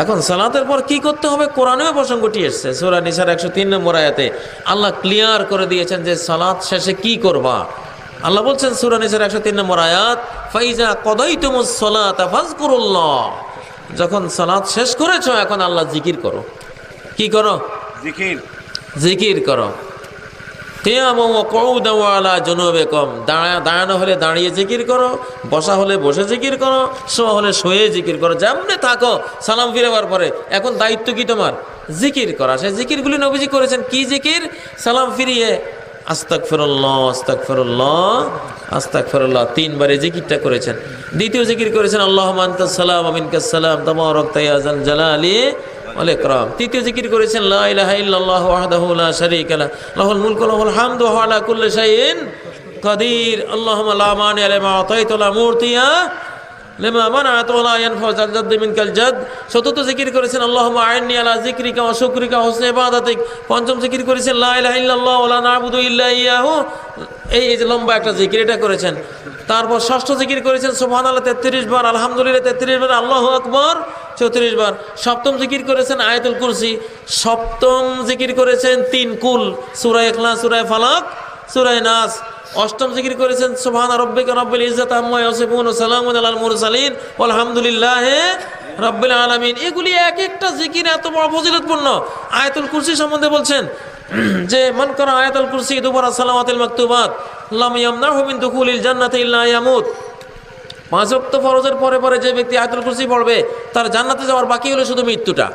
এখন সালাতের পর কি করতে হবে কোরআনেও প্রসঙ্গটি এসেছে। সূরা নিসার 103 নম্বর আয়াতে আল্লাহ ক্লিয়ার করে দিয়েছেন যে সালাত শেষে কি করবা। আল্লাহ বলছেন সূরা নিসার 103 নম্বর আয়াত, ফাইজা কদাইতুমুস সালাতা ফাযকুরুল্লাহ, যখন সালাত শেষ করেছো এখন আল্লাহ জিকির করো। কি করো? জিকির করো। কিয়ামান ওয়া কুউদান ওয়া আলা জুনুবিকুম, দাঁড়ানো হলে দাঁড়িয়ে জিকির করো, বসা হলে বসে জিকির করো, শোয়া হলে শুয়ে জিকির করো, যেমনে থাকো সালাম ফিরাবার পরে। এখন দায়িত্ব কি তোমার? জিকির করা। সেই জিকিরগুলি নবীজি করেছেন। কি জিকির? সালাম ফিরিয়ে আস্তাগফিরুল্লাহ আস্তাগফিরুল্লাহ আস্তাগফিরুল্লাহ 3 বারে জিকিরটা করেছেন। দ্বিতীয় জিকির করেছেন আল্লাহুম্মা আনতাস সালাম ওয়া মিনকাস সালাম তাবারাকতা ইয়া যাল জালালি ওয়াল ইকরাম। তৃতীয় জিকির করেছেন লা ইলাহা ইল্লাল্লাহু ওয়াহদাহু লা শারীকা লাহু লাহুল মুলকু ওয়া লাহুল হামদু ওয়া হুয়া আলা কুল্লি শাইইন কাদির। আল্লাহুম্মা লা মানি'a লিমা আ'তাইতা ওয়া লা মু'তিয়া লিমা মানা'তা ওয়া লা ইয়ানফা'ু যাল জাদ্দি মিনকাল জাদ। চতুর্থ জিকির করেছেন আল্লাহুম্মা আ'ইন্নি আলা যিকরিকা ওয়া শুকরিকা ওয়া হুসনি ইবাদাতিক। পঞ্চম জিকির করেছেন লা ইলাহা ইল্লাল্লাহু ওয়া লা না'বুদু ইল্লা ইয়াহু। এই যে লম্বা একটা জিকির এটা করেছেন। তারপর ষষ্ঠ জিকির করেছেন সুবহানাল্লাহ 33 বার, আলহামদুলিল্লাহ 33 বার, আল্লাহু আকবার 34 বার। সপ্তম জিকির করেছেন আয়াতুল কুরসি। সপ্তম জিকির করেছেন 3 কুল, সূরা ইখলাস, সূরা ফালাক, সূরা নাস। অষ্টম জিকির করেছেন সুবহান রাব্বিকা রাব্বিল ইজ্জাতি আম্মা ইয়াসিফুন ওয়া সালামুন আলাল মুরসালিন ওয়ালহামদুলিল্লাহি রাব্বিল আলামিন। এগুলি এক একটা জিকির এত বড় ফজিলতপূর্ণ। আয়াতুল কুরসি সম্বন্ধে বলছেন যে মান কারা আয়াতুল কুরসি দুবারা সালাওয়াতুল মাকতুবাত লাম ইয়ামনাহু মিন দুখুলিল জান্নাতি ইল্লা ইয়ামুত। 5 ওয়াক্ত ফরজের পরে পরে যে ব্যক্তি আয়াতুল কুরসি পড়বে তার জান্নাতে যাওয়ার বাকি হলো শুধু মৃত্যুটা,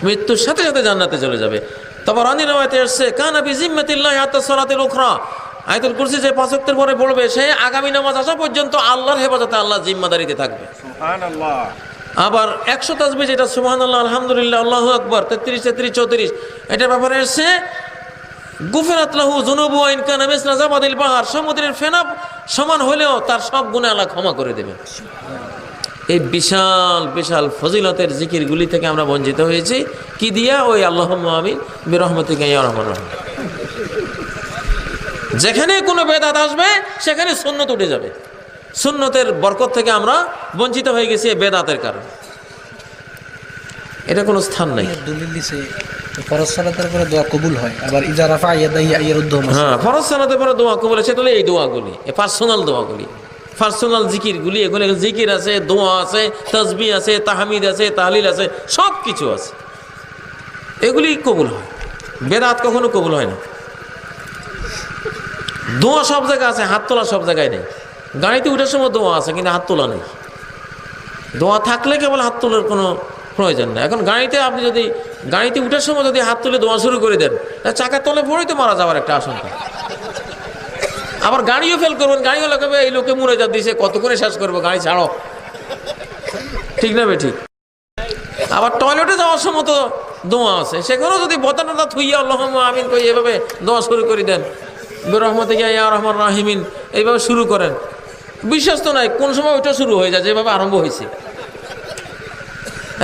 মৃত্যুর সাথে সাথে জান্নাতে চলে যাবে। তাবারানী riwayate আসছে কানা বিজিম্মাতিল্লাহি হাত্তা সালাতিল উখরা। আয়াতুল কুরসি যে 5 ওয়াক্তের পরে পড়বে সে আগামী নামাজ আসা পর্যন্ত আল্লাহর হেফাজতে, আল্লাহর জিম্মাদারিতে থাকবে। সুবহানাল্লাহ। আবার 100 তাসবিহ যেটা সুবহানাল্লাহ, আলহামদুলিল্লাহ, আল্লাহু আকবার 33 33 34, এটার ব্যাপারে এসেছে গুফিরাত লাহু যুনুবু ওয়া ইন কানা মিসলা জাবাদিল বাহর। সমুদ্রের ফেনা সমান হলেও তার সব গুনাহ আল্লাহ ক্ষমা করে দেবে। এই বিশাল বিশাল ফজিলতের জিকিরগুলি থেকে আমরা বঞ্চিত হয়েছি। কি দিয়া? ওই আল্লাহুম্মা আমিন বিরহমাতিকা ইয়া আরহামার রাহিম। যেখানে কোনো বেদাত আসবে সেখানে সুন্নত উঠে যাবে। সুন্নতের বরকত থেকে আমরা বঞ্চিত হয়ে গেছি বেদাতের কারণে। এটা কোনো স্থান নাই। দলিল দিছে ফরজ সালাতের পরে দোয়া কবুল হয়, আবার ইজা রাফা ইয়াদাহি আইয়ারুদ্দুম। হ্যাঁ, ফরজ সালাতের পরে দোয়া কবুল আছে, তাহলে এই দোয়াগুলি, এই পার্সোনাল দোয়াগুলি, পার্সোনাল জিকিরগুলি, এগুলো জিকির আছে, দোয়া আছে, তাসবিহ আছে, তাহমিদ আছে, তাহলিল আছে, সব কিছু আছে, এগুলি কবুল হয়। বেদাত কখনো কবুল হয় না। দোয়া সব জায়গায় আছে, হাত তোলা সব জায়গায় নেই। গাড়িতে উঠার সময় দোয়া আছে কিন্তু হাত তোলা নেই। দোয়া থাকলে কেবল হাত তোলার কোনো প্রয়োজন নেই। এখন গাড়িতে আপনি যদি গাড়িতে উঠার সময় যদি হাত তুলে দোয়া শুরু করে দেন, চাকার তলে পড়েই তো মারা যাওয়ার একটা আশঙ্কা। আবার গাড়িও ফেল করবেন, গাড়িও লাগাবে, এই লোকে মরে যা দিছে কত করে শেষ করবো, গাড়ি ছাড়ো, ঠিক না বে ঠিক? আবার টয়লেটে যাওয়ার সময় তো দোয়া আছে, সেখানেও যদি বতাটা থুইয়া আল্লাহুম্মা আমিন কই এভাবে দোয়া শুরু করে দেন, বিরহমাতিকা ইয়া আরহামার রাহিমিন, এইভাবে শুরু করেন, বিশ্বাস তো নাই কোন সময় ওইটা শুরু হয়ে যায় যেভাবে আরম্ভ হয়েছে।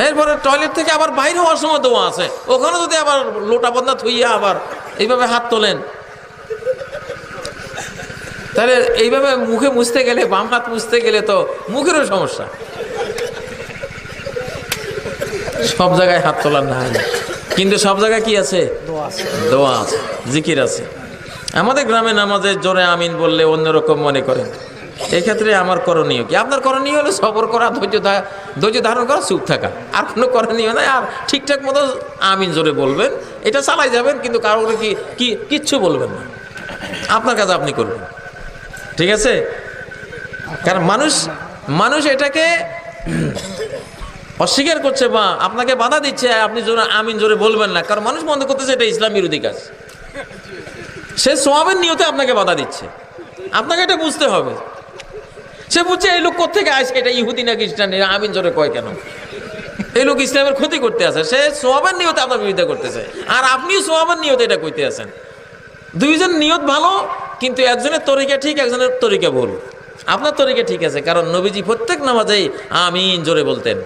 এরপরে টয়লেট থেকে আবার বাইরে হওয়ার সময় দোয়া আছে, ওখানে যদি আবার লোটা বদনা থুইয়া আবার এইভাবে হাত তোলেন, তাহলে এইভাবে মুখে মুছতে গেলে, বাম হাত মুছতে গেলে তো মুখেরও সমস্যা। সব জায়গায় হাত তোলার না, কিন্তু সব জায়গায় কি আছে? দোয়া আছে, জিকির আছে। আমাদের গ্রামে নামাজে জোরে আমিন বললে অন্যরকম মনে করেন। এই ক্ষেত্রে আমার করণীয় কি? আপনার করণীয় হলো সবর করা, ধৈর্য ধারণ করা, চুপ থাকা, আর কোনো করণীয় নাই। আর ঠিকঠাক মতো আমিন জোরে বলবেন, এটা চালাই যাবেন, কিন্তু কারোর কিচ্ছু বলবেন না, আপনার কাজ আপনি করবেন, ঠিক আছে? কারণ মানুষ এটাকে অস্বীকার করছে বা আপনাকে বাধা দিচ্ছে, আপনি জোরে আমিন জোরে বলবেন না, কারণ মানুষ মনে করতেছে এটা ইসলাম বিরোধী কাজ। সে সওয়াবের নিয়তে আপনাকে বাধা দিচ্ছে, আপনাকে এটা বুঝতে হবে। সে বুঝছে এই লোক কোত্থেকে আসে, এটা ইহুদি না খ্রিস্টান, আমিন জোরে কয় কেন? এই লোক ইসলামের ক্ষতি করতে আসে, সে সওয়াবের নিয়তে আপনার বিরোধিতা করতেছে, আর আপনিও সওয়াবের নিয়তে এটা কইতে আছেন। দুইজন নিয়ত ভালো, কিন্তু একজনের তরিকা ঠিক, একজনের তরিকা ভুল। আপনার তরিকা ঠিক আছে, কারণ নবীজি প্রত্যেক নামাজেই আমিন জোরে বলতেন।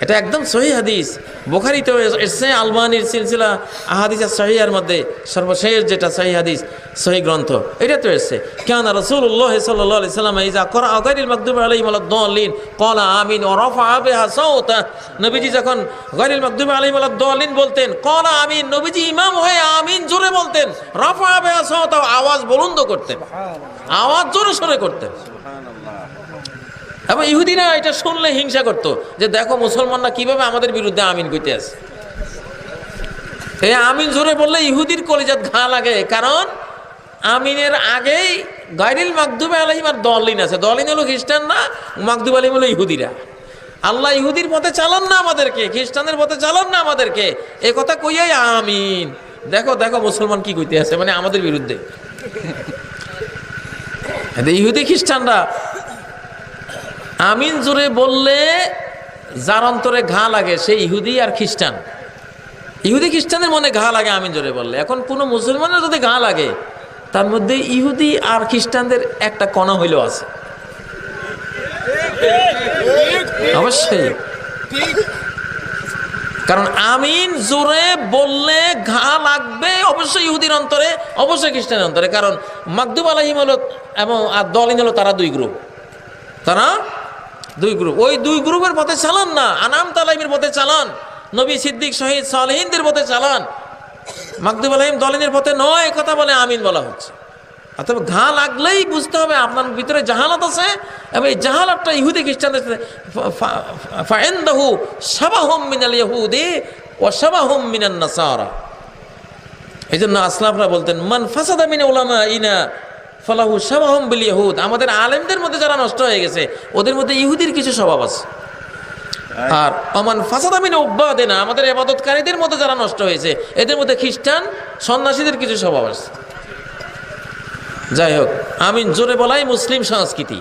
এটা একদম সহিহ হাদিস, বুখারীতে এসেছে, আলবানীর সিলসিলা আহাদিসের সহিহের মধ্যে সর্বশেষ যেটা সহিহ হাদিস, সহিহ গ্রন্থ, এটা তো এসেছে। কানা রাসূলুল্লাহ সাল্লাল্লাহু আলাইহি ওয়াসাল্লাম ইযা ক্বারা গায়রিল মাগদুবি আলাইহিম ওয়ালাদ-দাল্লিন ক্বালা আমিন ওয়া রাফা'a বিহা সাওতা। নবীজি যখন গায়রিল মাগদুবি আলাইহিম ওয়ালাদ-দাল্লিন বলতেন, ক্বালা আমিন, নবীজি ইমাম হয়ে আমিন জোরে বলতেন, রাফা'a বিহা সাওতা, আওয়াজ বুলন্দ করতেন, আওয়াজ জোরে সোরে করতেন। এবং ইহুদিরা এটা শুনলে হিংসা করতো, যে দেখো মুসলমানরা কিভাবে আমাদের বিরুদ্ধে আমিন কইতে আছে। এই আমিন জোরে বললে ইহুদির কলিজাত ঘা লাগে, কারণ আমিনের আগেই গায়রিল মাগদুবি আলাইহিম আর দলিন আছে। দলিন হলো খ্রিস্টানরা, মাগদুবি আলাইহিম হলো ইহুদিরা। আল্লাহ ইহুদির পথে চালান না আমাদেরকে, খ্রিস্টানের পথে চালান না আমাদেরকে, এ কথা কইয়াই আমিন। দেখো দেখো মুসলমান কি কইতে আছে, মানে আমাদের বিরুদ্ধে। ইহুদি খ্রিস্টানরা আমিন জোরে বললে যার অন্তরে ঘা লাগে সে ইহুদি আর খ্রিস্টান। ইহুদি খ্রিস্টানের মনে ঘা লাগে আমিন জোরে বললে। এখন কোনো মুসলমানের যদি ঘা লাগে, তার মধ্যে ইহুদি আর খ্রিস্টানদের একটা কণা হইলেও আছে, অবশ্যই। কারণ আমিন জোরে বললে ঘা লাগবে অবশ্যই ইহুদির অন্তরে, অবশ্যই খ্রিস্টানের অন্তরে। কারণ মাগদুব আলাইহিম হলো এবং আর দলিন হলো তারা দুই গ্রুপ, তারা দুই গ্রুপ। ওই দুই গ্রুপের পথে চালান না, আনামত আলাইহিমের পথে চালান, নবী সিদ্দিক শহীদ সালেহিনদের পথে চালান। মাগদুব আলাইহিম দলিনের পথে নয়, কথা বলে আমিন বলা হচ্ছে। অথবা ঘা লাগলেই বুঝতে হবে আপনার ভিতরে জাহালাত আছে, এবং এই জাহালাতটা ইহুদি খ্রিস্টানদের ফাইন্দাহু শাবাহুম মিনাল ইহুদি ওয়া শাবাহুম মিনান নাসারা। এই জন্য আসলাফরা বলতেন মান ফাসাদা মিন উলামাইনা ফালাহু শাবাহুম বিল ইহুদ। আমাদের আলেমদের মধ্যে যারা নষ্ট হয়ে গেছে ওদের মধ্যে ইহুদির কিছু স্বভাব আছে। আর অমান ফাসাদা মিন উব্বাদিনা, আমাদের ইবাদতকারীদের মধ্যে যারা নষ্ট হয়েছে এদের মধ্যে খ্রিস্টান সন্ন্যাসীদের কিছু স্বভাব আছে। যাই হোক, আমিন জোরে বলাই মুসলিম সংস্কৃতি।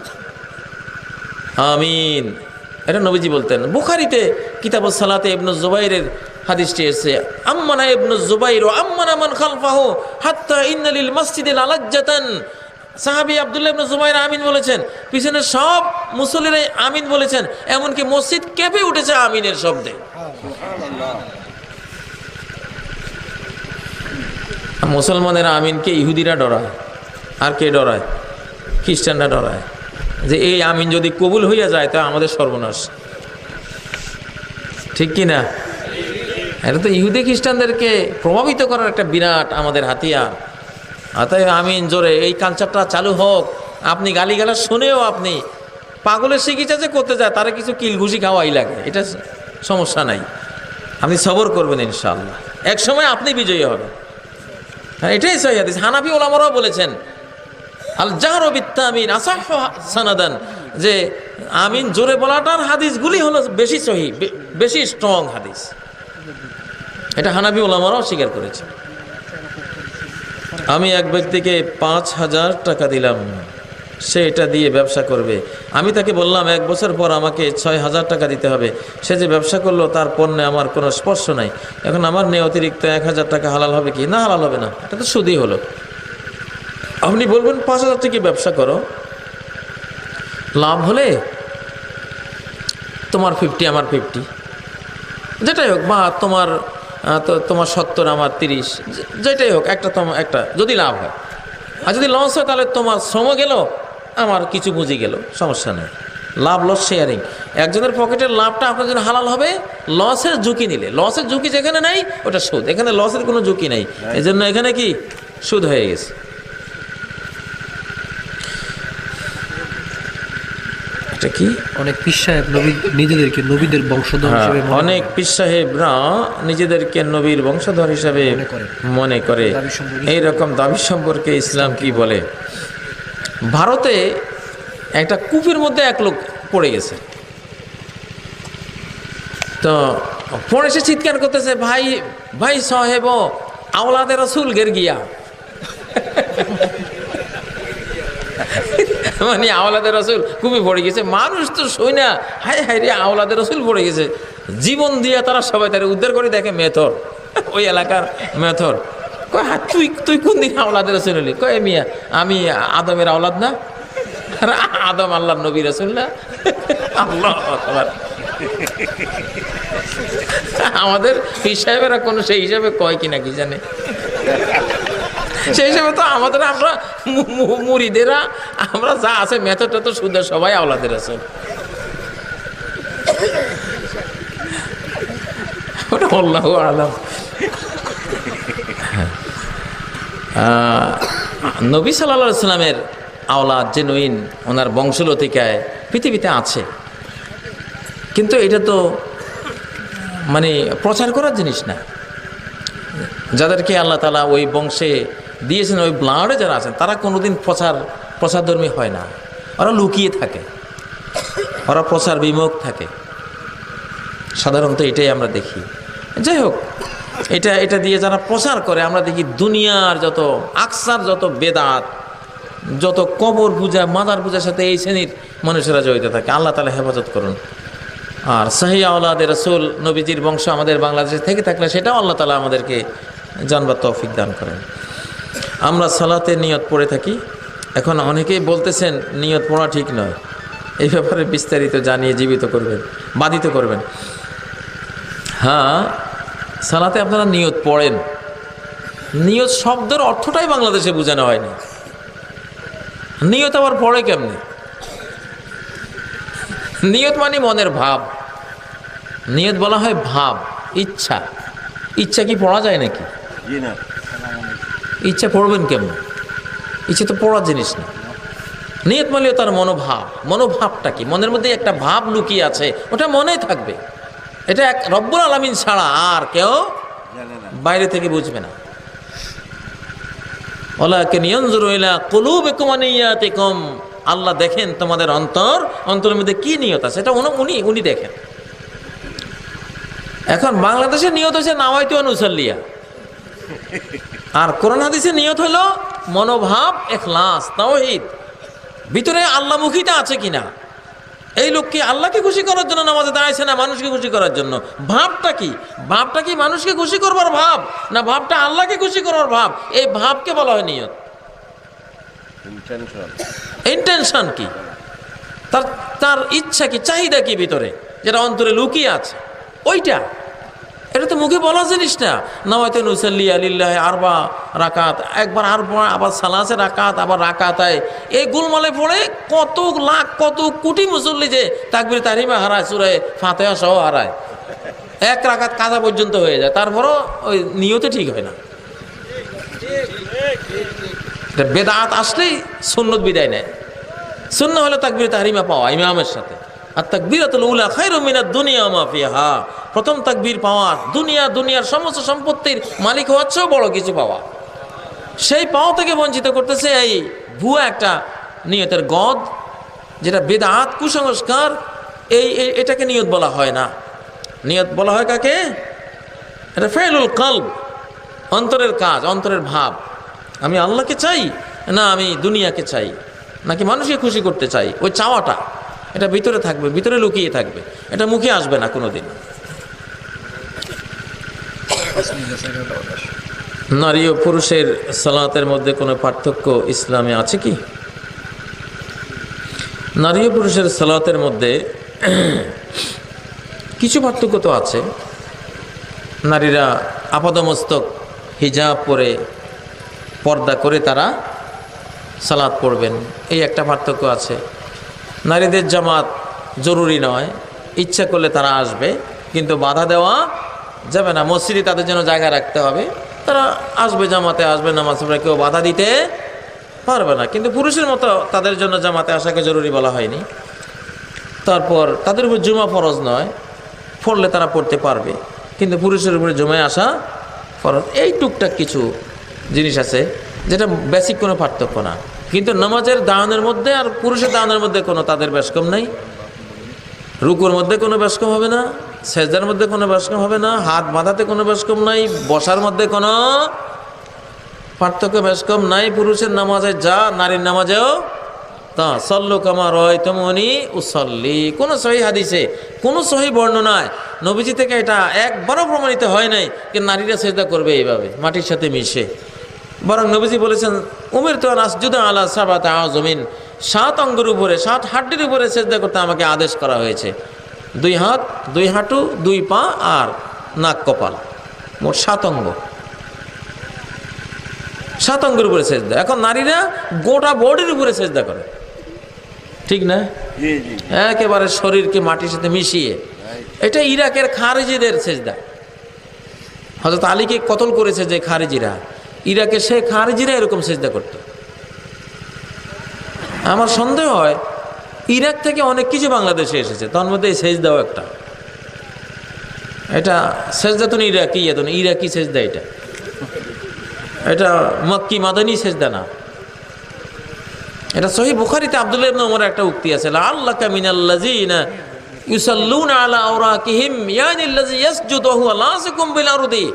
আমিন এটা নবীজি বলতেন। বুখারীতে কিতাবুস সালাতে ইবনে জুবাইরের হাদিসটি এসেছে, আম্মানা ইবনে জুবাইর ওয়া আম্মানা মান খালফাহু হাত্তা ইন্না লিল মাসজিদি লাজ্জাতান। সাহাবী আব্দুল্লাহ ইবনে জুবাইর আমিন বলেছেন, পিছনে সব মুসল্লিরা আমিন বলেছেন, এমনকি মসজিদ কেঁপে উঠেছে আমিনের শব্দে। মুসলমানের আমিনকে ইহুদিরা ডরায়, আর কে ডরায়? খ্রিস্টানরা ডরায় যে এই আমিন যদি কবুল হইয়া যায় তা আমাদের সর্বনাশ। ঠিক কি না? এটা তো ইহুদি খ্রিস্টানদেরকে প্রভাবিত করার একটা বিরাট আমাদের হাতিয়ার। অতএব আমিন জোরে এই কালচারটা চালু হোক। আপনি গালিগালাজ শুনেও আপনি পাগলের চিকিৎসা যে করতে যায় তারা কিছু কিলঘুষি খাওয়াই লাগে, এটা সমস্যা নাই, আপনি সবর করবেন ইনশাআল্লাহ, এক সময় আপনি বিজয়ী হবেন। হ্যাঁ, এটাই সহিহ হাদিস। হানাফি ওলামারাও বলেছেন আল জাহরু বিত্তামিন আসাহহু সানাদান, যে আমিন জোরে বলাটার হাদিসগুলি হলো বেশি সহিহ, বেশি স্ট্রং হাদিস। এটা হানাফি ওলামারাও স্বীকার করেছে। আমি এক ব্যক্তিকে 5,000 টাকা দিলাম, সে এটা দিয়ে ব্যবসা করবে। আমি তাকে বললাম 1 বছর পর আমাকে 6,000 টাকা দিতে হবে। সে যে ব্যবসা করলো তার পণ্যে আমার কোনো স্পর্শ নাই। এখন আমার নিয়ে অতিরিক্ত 1,000 টাকা হালাল হবে কি? না, হালাল হবে না, এটা তো সুদই হলো। আপনি বলবেন 5,000 টাকা ব্যবসা করো, লাভ হলে তোমার 50 আমার 50, যেটাই হোক, বা তোমার 70 আমার 30, যেটাই হোক, একটা যদি লাভ হয়। আর যদি লস হয় তাহলে তোমার শ্রম গেল, আমার কিছু পুঁজি গেল, সমস্যা নেই। লাভ লস শেয়ারিং। একজনের পকেটের লাভটা আপনার জন্য হালাল হবে, লসের ঝুঁকি নিলে। লসের ঝুঁকি যেখানে নাই ওটা সুদ, এখানে লসের কোনো ঝুঁকি নাই, এই জন্য এখানে কি সুদ হয়ে গেছে। এটা কি অনেক পীর সাহেব নিজেদেরকে নবীদের বংশধর হিসেবে অনেক পীর সাহেবরা নিজেদেরকে নবীর বংশধর হিসাবে মনে করে। এইরকম দাবি সম্পর্কে ইসলাম কি বলে? ভারতে একটা কূপের মধ্যে এক লোক পড়ে গেছে, তো পড়ে সে চিৎকার করতেছে, ভাই ভাই সাহেব আওলাদে রসুল গের গিয়া। মানে আওলাদে রসুল কূপে পড়ে গেছে। মানুষ তো শোয় না, হায় হায় রে আওলাদে রসুল পড়ে গেছে। জীবন দিয়ে তারা সবাই তারা উদ্ধার করে, দেখে মেথর, ওই এলাকার মেথর। কয় হ্যাঁ, তুই কোন দিন আওলাদে রসুল হলি? কয় মিয়া আমি আদমের আওলাদ না? আদম আল্লাহর নবী রসুল না? আল্লাহ আকবার। আমাদের পীর সাহেবেরা কোনো সেই হিসাবে কয় কিনা কি জানে, সেই হিসাবে তো আমাদের আমরা মুরিদেরা আমরা যা আছে মেথডটা তো শুদ্ধ, সবাই আওলাদের আছে। আল্লাহু আলাম। নবী সাল্লাল্লাহু আলাইহি সাল্লামের আওলাদ জেনুইন, ওনার বংশলতিকায় পৃথিবীতে আছে, কিন্তু এটা তো মানে প্রচার করার জিনিস না। যাদেরকে আল্লাহ তাআলা ওই বংশে দিয়েছেন, ওই ব্লাডে যারা আছেন, তারা কোনোদিন প্রচারধর্মী হয় না। ওরা লুকিয়ে থাকে, ওরা প্রচার বিমুখ থাকে সাধারণত, এটাই আমরা দেখি। যাই হোক, এটা দিয়ে যারা প্রচার করে, আমরা দেখি দুনিয়ার যত আকসার, যত বেদাত, যত কবর পূজা, মাজার পূজার সাথে এই শ্রেণীর মানুষেরা জড়িত থাকে। আল্লাহ তাআলা হেফাজত করুন। আর সহিহ আওলাদে রাসূল নবীজির বংশ আমাদের বাংলাদেশে থেকে থাকলে সেটাও আল্লাহ তাআলা আমাদেরকে জানবার তৌফিক দান করেন। আমরা সালাতে নিয়ত পড়ে থাকি। এখন অনেকেই বলতেছেন নিয়ত পড়া ঠিক নয়, এই ব্যাপারে বিস্তারিত জানিয়ে জীবিত করবেন, বাধিত করবেন। হ্যাঁ, সালাতে আপনারা নিয়ত পড়েন, নিয়ত শব্দের অর্থটাই বাংলাদেশে বোঝানো হয়নি। নিয়ত আবার পড়ে কেমনে? নিয়ত মানে মনের ভাব, নিয়ত বলা হয় ভাব, ইচ্ছা। ইচ্ছা কি পড়া যায় নাকি? ইচ্ছা পড়বেন কেমন? ইচ্ছা তো পড়ার জিনিস না। নিয়ত মানে তার মনোভাব। মনোভাবটা কি? মনের মধ্যে একটা ভাব লুকিয়ে আছে, ওটা মনেই থাকবে। এটা এক রব্বুল আলামিন ছাড়া আর কেউ বাইরে থেকে বুঝবে না। ওয়ালাকিন ইয়ানজুরু ইলা কুলুবিকুম ওয়া নিয়াতিকুম, আল্লাহ দেখেন তোমাদের অন্তরের মধ্যে কি নিয়ত আছে, এটা উনি দেখেন। এখন বাংলাদেশের নিয়ত হচ্ছে নাওয়াইতু আন উসাল্লিয়া, আর কোরআন হাদিসের নিয়ত হলো মনোভাব, ইখলাস, তাওহীদ। ভিতরে আল্লাহমুখিতা আছে কিনা? এই লোক কি আল্লাহকে খুশি করার জন্য নামাজে দাঁড়াইছে না মানুষকে খুশি করার জন্য? ভাবটা কি? ভাবটা কি মানুষকে খুশি করবার ভাব, না ভাবটা আল্লাহকে খুশি করবার ভাব? এই ভাবকে বলা হয় নিয়ত। ইন্টেনশন কি? তার ইচ্ছা কি, চাহিদা কি ভিতরে, যেটা অন্তরে লুকিয়ে আছে, ওইটা। এটা তো মুখে বলা জিনিস না। নাওয়াইতু নুসাল্লি লিল্লাহি আরবা রাকাত, একবার আরবা, আবার সালাসে রাকাত, আবার রাকাতায়। এই গোলমালে পড়ে কত লাখ কত কোটি মুসল্লি যে তাকবীর তাহরিমা হারায়, সূরা ফাতিহা সহ হারায়, এক রাকাত কাজা পর্যন্ত হয়ে যায়, তারপরও ওই নিয়তে ঠিক হয় না। বেদাত আসলেই সুন্নত বিদায় নেয়। সুন্নাহ হলো তাকবীর তাহরিমা পাওয়া ইমামের সাথে। আর তাকবীরাতুল উলা খায়রুম মিনাদ দুনিয়া ওয়া মা ফিহা, প্রথম তাকবীর পাওয়া দুনিয়ার সমস্ত সম্পত্তির মালিক হওয়ার চেয়েও বড় কিছু পাওয়া। সেই পাওয়া থেকে বঞ্চিত করতেছে এই ভুয়া একটা নিয়তের গদ, যেটা বেদাত, কুসংস্কার। এটাকে নিয়ত বলা হয় না। নিয়ত বলা হয় কাকে? এটা ফেলুল কলব, অন্তরের কাজ, অন্তরের ভাব। আমি আল্লাহকে চাই না আমি দুনিয়াকে চাই, নাকি মানুষকে খুশি করতে চাই, ওই চাওয়াটা এটা ভিতরে থাকবে, ভিতরে লুকিয়ে থাকবে, এটা মুখে আসবে না কোনোদিন। নারী ও পুরুষের সালাতের মধ্যে কোনো পার্থক্য ইসলামে আছে কি? নারী ও পুরুষের সালাতের মধ্যে কিছু পার্থক্য তো আছে। নারীরা আপাদমস্তক হিজাব পরে, পর্দা করে তারা সালাত পড়বেন, এই একটা পার্থক্য আছে। নারীদের জামাত জরুরি নয়, ইচ্ছা করলে তারা আসবে, কিন্তু বাধা দেওয়া যাবে না। মসজিদে তাদের জন্য জায়গা রাখতে হবে, তারা আসবে, জামাতে আসবে, নামাজ পড়ে, কেউ বাধা দিতে পারবে না। কিন্তু পুরুষের মতো তাদের জন্য জামাতে আসাকে জরুরি বলা হয়নি। তারপর তাদের উপর জুমা ফরজ নয়, পড়লে তারা পড়তে পারবে, কিন্তু পুরুষের উপরে জুমায় আসা ফরজ। এই টুকটাক কিছু জিনিস আছে যেটা বেসিক কোনো পার্থক্য না। কিন্তু নামাজের দানের মধ্যে আর পুরুষের দানের মধ্যে কোনো তাদের বেশকম নাই। রুকুর মধ্যে কোনো বেশকম হবে না, সেজদার মধ্যে কোনো বেশকম হবে না, হাত বাঁধাতে কোনো বেশকম নাই, বসার মধ্যে কোনো পার্থক্য বেশকম নাই। পুরুষের নামাজে যা, নারীর নামাজেও তা। সল্লু কামা রাআইতুমুনি উসাল্লি, কোনো সহিহ হাদিসে, কোনো সহিহ বর্ণনায় নবীজি থেকে এটা একবারও প্রমাণিত হয় নাই যে নারীরা সেজদা করবে এইভাবে মাটির সাথে মিশে। বরং নবীজি বলেছেন, উমিরতু আন আসজুদা আলা সাবআতি আযমিন, 7 অঙ্গের উপরে, 7 হাড্ডির উপরে সেজদা করতে আমাকে আদেশ করা হয়েছে। 2 হাত, 2 হাঁটু, 2 পা আর নাক, কপাল, মোট 7 অঙ্গ। 7 অঙ্গের উপরে সেজদা। এখন নারীরা গোটা বডির উপরে সেজদা করে, ঠিক না? একেবারে শরীরকে মাটির সাথে মিশিয়ে। এটা ইরাকের খারেজিদের সেজদা। হযরত আলীকে কতল করেছে যে খারেজিরা, ইরাকে সে খারেজিরা এরকম সেজদা করত। আমার সন্দেহ হয় ইরাক থেকে অনেক কিছু বাংলাদেশে এসেছে, তার মধ্যে এই সেজদাও একটা। এটা সেজদা তো ইরাকি সেজদা। এটা মক্কি মাদানী সেজদা না। এটা সহিহ বুখারীতে আব্দুল্লাহ ইবনে ওমর একটা উক্তি আছে, লাআল্লাকা মিনাল্লাযিনা ইউসাল্লুনা আলা আওরাকিহিম ইয়ানিল্লাযী ইয়াসজুদু ওয়া হুয়া লাসিকুম বিল আরদি।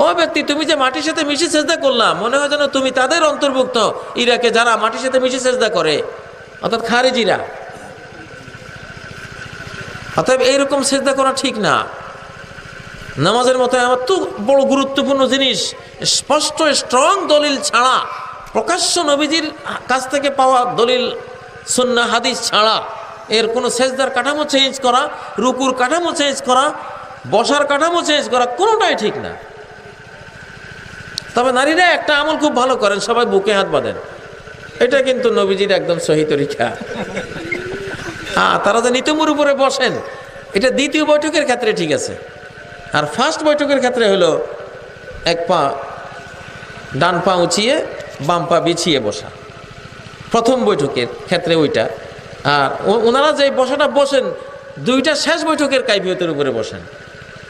ও ব্যক্তি, তুমি যে মাটির সাথে মিশে সেজদা করলা, মনে হয় যেন তুমি তাদের অন্তর্ভুক্ত, ইরাকে যারা মাটির সাথে মিশে সেজদা করে, অর্থাৎ খারেজিরা। অতএব এইরকম সেজদা করা ঠিক না। নামাজের মতো আমার তো বড় গুরুত্বপূর্ণ জিনিস, স্পষ্ট স্ট্রং দলিল ছাড়া, প্রকাশ্য নবীজির কাছ থেকে পাওয়া দলিল, সুন্নাহ হাদিস ছাড়া এর কোনো সেজদার কাঠামো চেঞ্জ করা, রুকুর কাঠামো চেঞ্জ করা, বসার কাঠামো চেঞ্জ করা কোনোটাই ঠিক না। তবে নারীরা একটা আমল খুব ভালো করেন, সবাই বুকে হাত বাঁধেন, এটা কিন্তু নবীজির একদম সহি তরিকা। তারা যে নিতমুর উপরে বসেন, এটা দ্বিতীয় বৈঠকের ক্ষেত্রে ঠিক আছে। আর ফার্স্ট বৈঠকের ক্ষেত্রে হলো এক পা ডান পা উঁচিয়ে বাম পা বিছিয়ে বসা, প্রথম বৈঠকের ক্ষেত্রে ওইটা। আর ওনারা যে বসাটা বসেন, দুইটা শেষ বৈঠকের কাইফিয়তের উপরে বসেন।